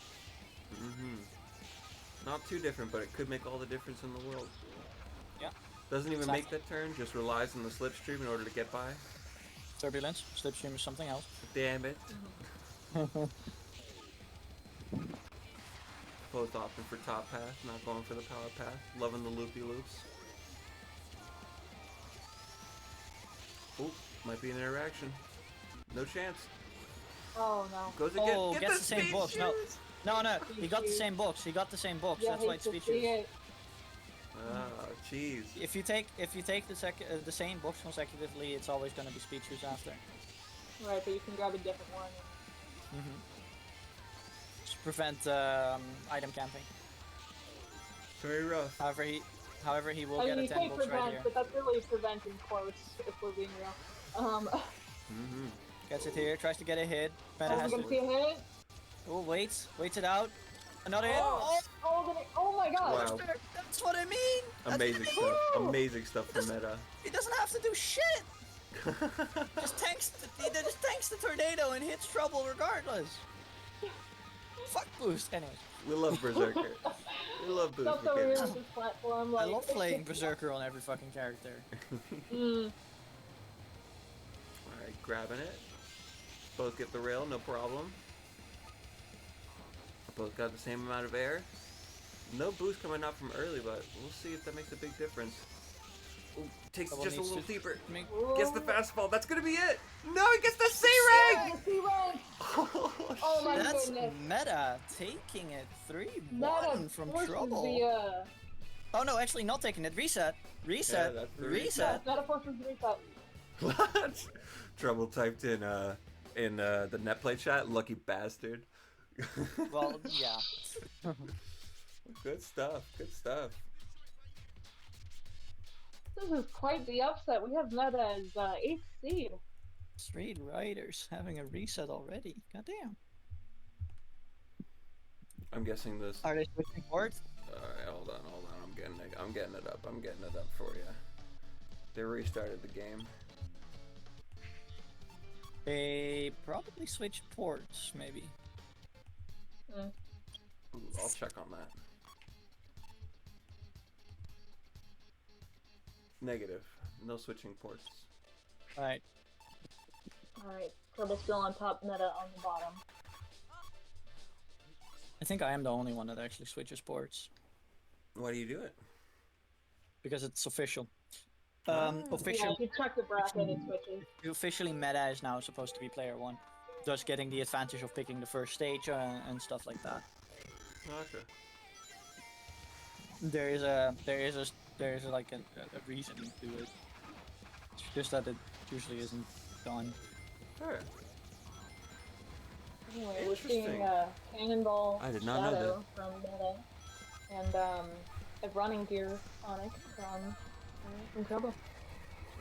Mm-hmm. Not too different, but it could make all the difference in the world. Yeah. Doesn't even Exactly. make that turn, just relies on the slipstream in order to get by. Turbulence, Slipstream is something else. Damn it. Both opting for top path, not going for the power path. Loving the loopy loops. Oh, might be an interaction. No chance. Oh no. Goes again. Oh, Get gets the same speed box. No, shoes! no, he got the same box. He got the same box. Yeah, That's why hate it's to speed see shoes. it. Oh, jeez. If you take the same box consecutively, it's always gonna be speed shoes after. Right, but you can grab a different one. To prevent item camping. Very rough. However, he will I get mean, a you 10 say box right prevent, here. but that's really prevent in quotes, if we're being real. Gets it here, tries to get a hit. Meta Are has we gonna to. see a hit? Oh, waits it out. Another hit. Oh, oh my god! Wow. That's what I mean. Amazing stuff. Amazing stuff for meta. He doesn't have to do shit. He just tanks the tornado and hits trouble regardless. Fuck boost. Anyways, We love Berserker. We love boost That's so weird mechanics. with this platform. I Like, love playing Berserker on every fucking character. Mm. Alright, grabbing it. Both get the rail, no problem. Both got the same amount of air. No boost coming out from early, but we'll see if that makes a big difference. Ooh, takes it Double just a needs little to deeper. make- Gets the fastball. That's gonna be it. No, he gets the C rank. The C rank! Oh my That's goodness. meta taking it 3-1 That from forces trouble. the, Oh no, actually not taking it. Reset. Yeah, that's the Reset. Meta forces the reset. What? Trouble typed in the netplay chat. Lucky bastard. Well, yeah. Good stuff. Good stuff. This is quite the upset. We have Meta as 8th seed. Street Riders having a reset already. Goddamn. I'm guessing this. Are they switching boards? Alright, hold on. I'm getting it up for you. They restarted the game. They probably switched ports, maybe. Mm. Ooh, I'll check on that. Negative. No switching ports. Alright. Alright, Turtle still on top, Meta on the bottom. I think I am the only one that actually switches ports. Why do you do it? Because it's official. Yeah, Officially, if you check the bracket, it switches. officially meta is now supposed to be player 1. Thus getting the advantage of picking the first stage and stuff like that. Okay. There is like a reason to do it. It's just that it usually isn't done. Alright. Anyway, we're seeing Interesting. Cannonball I did not know Shadow from Meta, and a running gear Sonic from Trouble.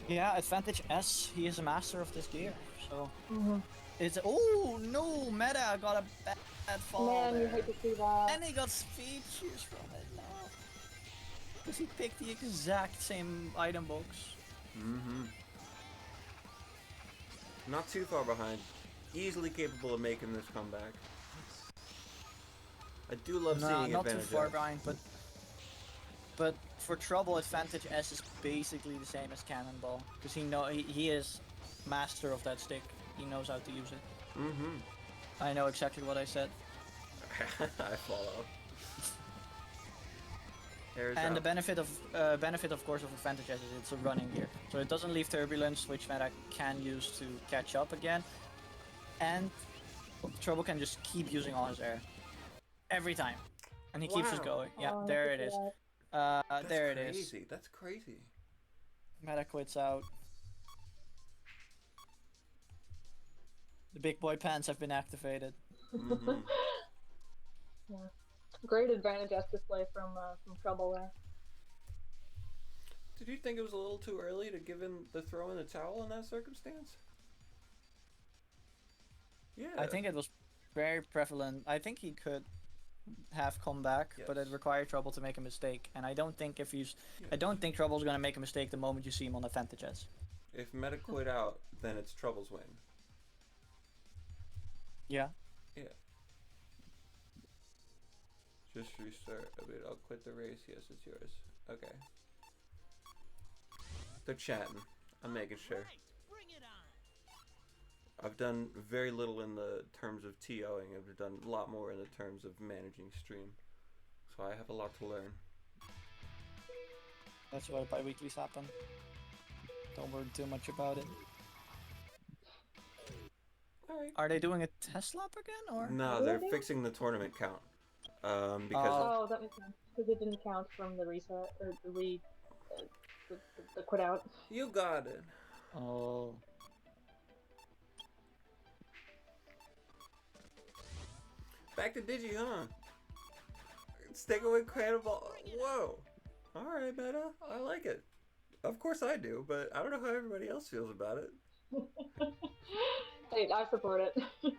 Yeah, advantage S. He is a master of this gear, so Mm-hmm. it's oh no, meta got a bad fall Man, you there. hate to see that. And he got speed shoes from it. No, because he picked the exact same item box. Mm-hmm. Not too far behind. Easily capable of making this comeback. I do love Nah, seeing not too advantage far F. behind, but for trouble, advantage S is basically the same as Cannonball, because he is master of that stick. He knows how to use it. Mm-hmm. I know exactly what I said. I follow. Airs And the out. benefit of course of advantage S is it's a running gear, so it doesn't leave turbulence, which meta can use to catch up again, and trouble can just keep using all his air every time, and he keeps just Wow. going. Yeah, Oh, there look it at is. that. That's There it crazy. is. That's crazy. Meta quits out. The big boy pants have been activated. Mm-hmm. Yeah. Great advantage S display from Trouble there. Did you think it was a little too early to give him the throw in the towel in that circumstance? Yeah. I think it was very prevalent. I think he could have come back, but it Yes. required Trouble to make a mistake. And I don't think I don't think Trouble's gonna make a mistake the moment you see him on advantages. If Meta quit out, then it's Trouble's win. Yeah. Yeah. Just restart a bit. I'll quit the race. Yes, it's yours. Okay. They're chatting. I'm making sure. Bring it on. I've done very little in the terms of TOing. I've done a lot more in the terms of managing stream. So I have a lot to learn. That's why bi-weeklies happen. Don't worry too much about it. Alright. Are they doing a test lap again, or? No, they're fixing the tournament count. Because Oh, that makes sense. Because it didn't count from the reset or the quit out. you got it. Oh. Back to Digi, huh? Stick with incredible. Whoa. Alright, Meta. I like it. Of course I do, but I don't know how everybody else feels about it. Hey, I support it. Yeah.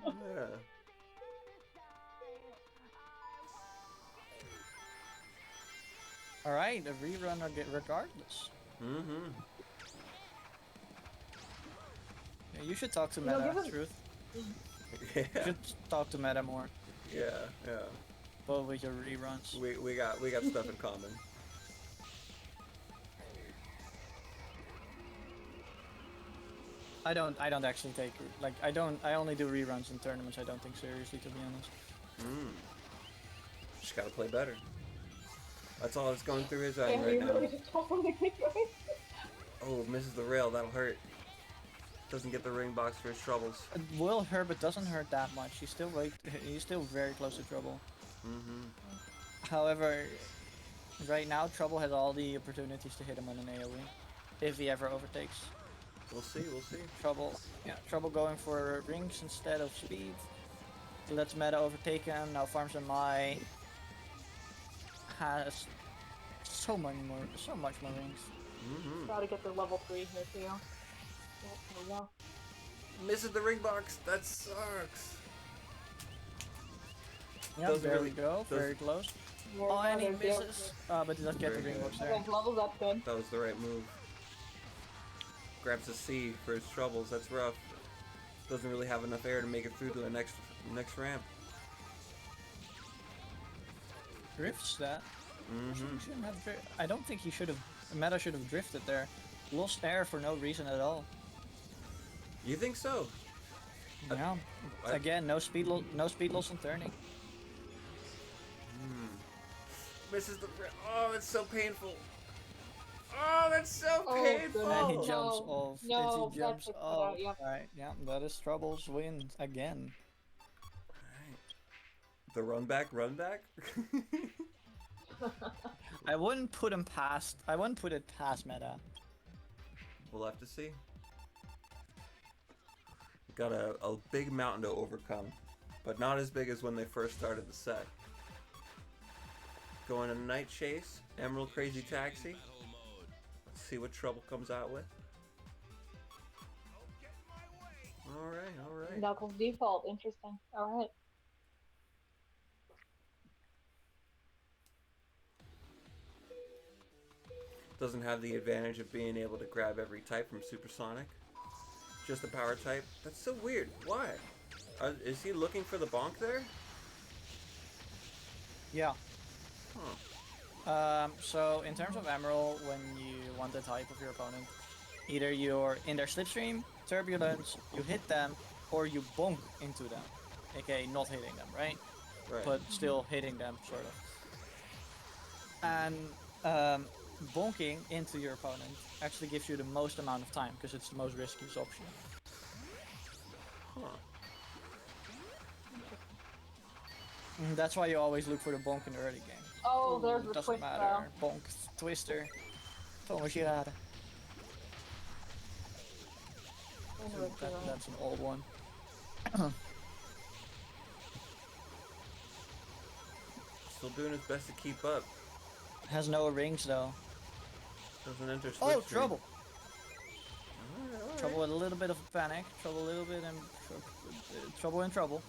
Alright, a rerun regardless. Mm-hmm. Yeah, you should talk to You know, Meta, given- Truth. You Yeah. should talk to Meta more. Yeah. Yeah. Both with your reruns. We got stuff in common. I don't actually take like I only do reruns in tournaments. I don't think seriously, to be honest. Just gotta play better. That's all that's going through his Yeah, mind right you now. really just don't want to get right. Oh, misses the rail. That'll hurt. Doesn't get the ring box for his troubles. It will hurt, but doesn't hurt that much. He's still very close to Trouble. Mm-hmm. However, right now Trouble has all the opportunities to hit him on an AoE, if he ever overtakes. We'll see. We'll see. Trouble going for rings instead of speed. Lets Meta overtake him. Now farms MI. Has so much more rings. Mm-hmm. Gotta get the level 3 here too. Yeah, there we go. Misses the ring box. That sucks. Yeah, Doesn't there really- we go. does- Very close. Yeah, Oh, and he there's the- misses. But he does get the Very ring good. box there. Okay, levels up good. That was the right move. Grabs a C for his troubles. That's rough. Doesn't really have enough air to make it through to the next ramp. Drifts that. Mm-hmm. He shouldn't have I don't think he should have. Meta should have drifted there. Lost air for no reason at all. You think so? Yeah. I- Again, no speed loss on turning. Misses the. Oh, it's so painful. Oh, that's so Oh, painful. goodness. And he no. jumps off. No, he jumps that's a off. cutout, yep. Right. Yeah. That is Trouble's win again. The run back. I wouldn't put him past. I wouldn't put it past Meta. We'll have to see. Got a big mountain to overcome, but not as big as when they first started the set. Going to Night Chase, Emerald Crazy Taxi. Let's see what Trouble comes out with. Alright. Knuckles default, interesting. Alright. Doesn't have the advantage of being able to grab every type from Supersonic. Just the power type. That's so weird. Why? Is he looking for the bonk there? Yeah. Huh. So in terms of Emerald, when you want the type of your opponent, either you're in their slipstream, turbulence, you hit them, or you bonk into them, aka not hitting them, right? Right. But still hitting them, sort of. And bonking into your opponent actually gives you the most amount of time because it's the most riskiest option. Huh. That's why you always look for the bonk in the early game. Oh, there's the Doesn't twist matter. now. Bonk, twister, Thomas Girard. That's an old one. Still doing his best to keep up. Has no rings though. Doesn't enter Oh, slipstream. Trouble! Alright. Trouble with a little bit of panic. Trouble a little bit and trouble in trouble.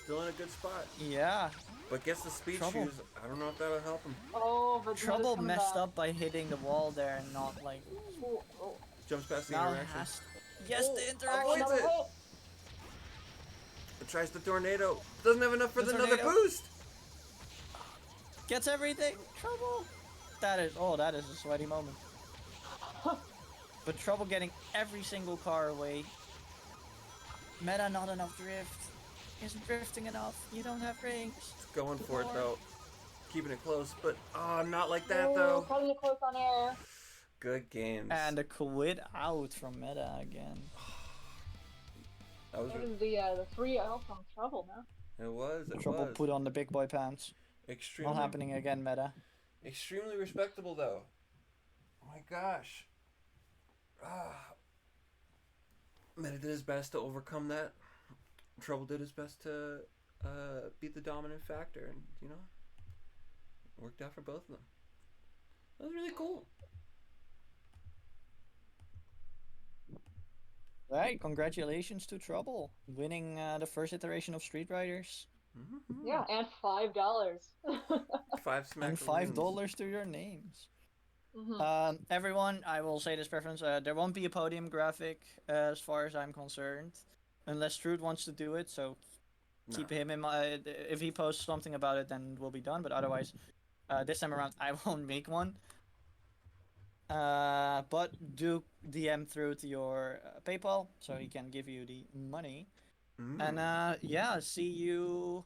Still in a good spot. Yeah. But gets the speed Trouble. shoes. I don't know if that'll help him. Oh, but Trouble coming messed back. up by hitting the wall there and not like. Oh, oh. Jumps past the Now he interaction. has. Yes, the Oh, interaction. avoids another it. hit. It tries the tornado. Doesn't have enough for The another tornado. boost. Gets everything. Trouble. That is a sweaty moment. But Trouble getting every single car away. Meta not enough drift. Isn't drifting enough. You don't have rings. Going for it though. Keeping it close, but not like that Oh, though. cutting it close on air. Good games. And a quid out from meta again. That was That was the 3-0 from Trouble, man. it was Trouble put on the big boy pants. extremely Not happening again, meta. extremely respectable though. Oh my gosh. Meta did his best to overcome that. Trouble did his best to beat the dominant factor, and you know, worked out for both of them. That was really cool. Right, congratulations to Trouble, winning the first iteration of Street Riders. Mm-hmm. Yeah, and $5. 5 smack And $5 to your names. Mhm. Everyone, I will say this preference, there won't be a podium graphic as far as I'm concerned. Unless Trude wants to do it, so keep him in mind. If he posts something about it, then we'll be done, but otherwise, this time around, I won't make one. But do DM through to your PayPal, so he can give you the money. And yeah, see you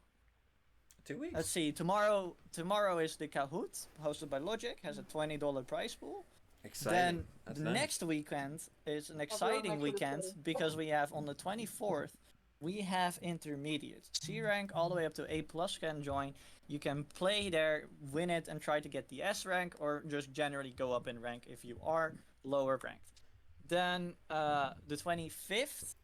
2 weeks. Let's see. Tomorrow is the Kahoot, hosted by Logic, has a $20 prize pool. Exciting. Then That's the nice. next weekend is an make exciting sure to weekend study. because we have on the 24th we have intermediate. C rank all the way up to A plus can join. You can play there, win it, and try to get the S rank, or just generally go up in rank if you are lower ranked. Then the 25th.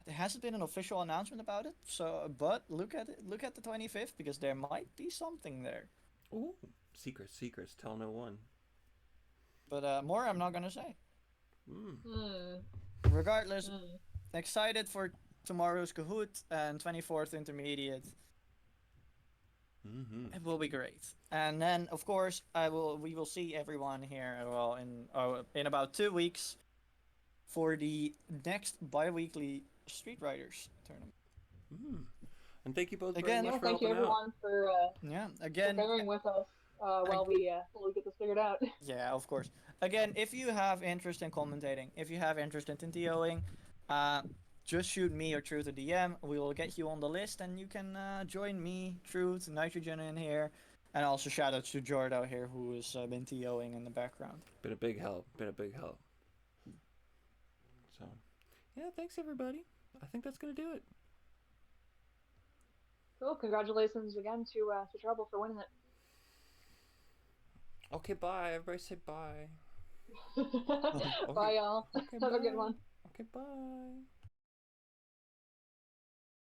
There hasn't been an official announcement about it, so but look at it. Look at the 25th because there might be something there. Ooh, secrets. Tell no one. But more I'm not gonna say. Mm. Regardless, excited for tomorrow's Kahoot and 24th intermediate. Mm-hmm. It will be great. And then of course we will see everyone here in about 2 weeks for the next bi-weekly Street Riders tournament. And thank you both Again, very much for Thank you helping out. everyone for Yeah, for again, bearing with us while we get this figured out. yeah, of course. Again, if you have interest in commentating, if you have interest in TOing, just shoot me or Truth a DM. We will get you on the list, and you can join me, Truth, Nitrogen in here, and also shout out to Jordo here, who has been TOing in the background. Been a big help. So, yeah, thanks everybody. I think that's gonna do it. Cool. Congratulations again to Trouble for winning it. Okay, bye. Everybody say bye. Bye, y'all. Okay, Have a bye. good one. Okay, bye.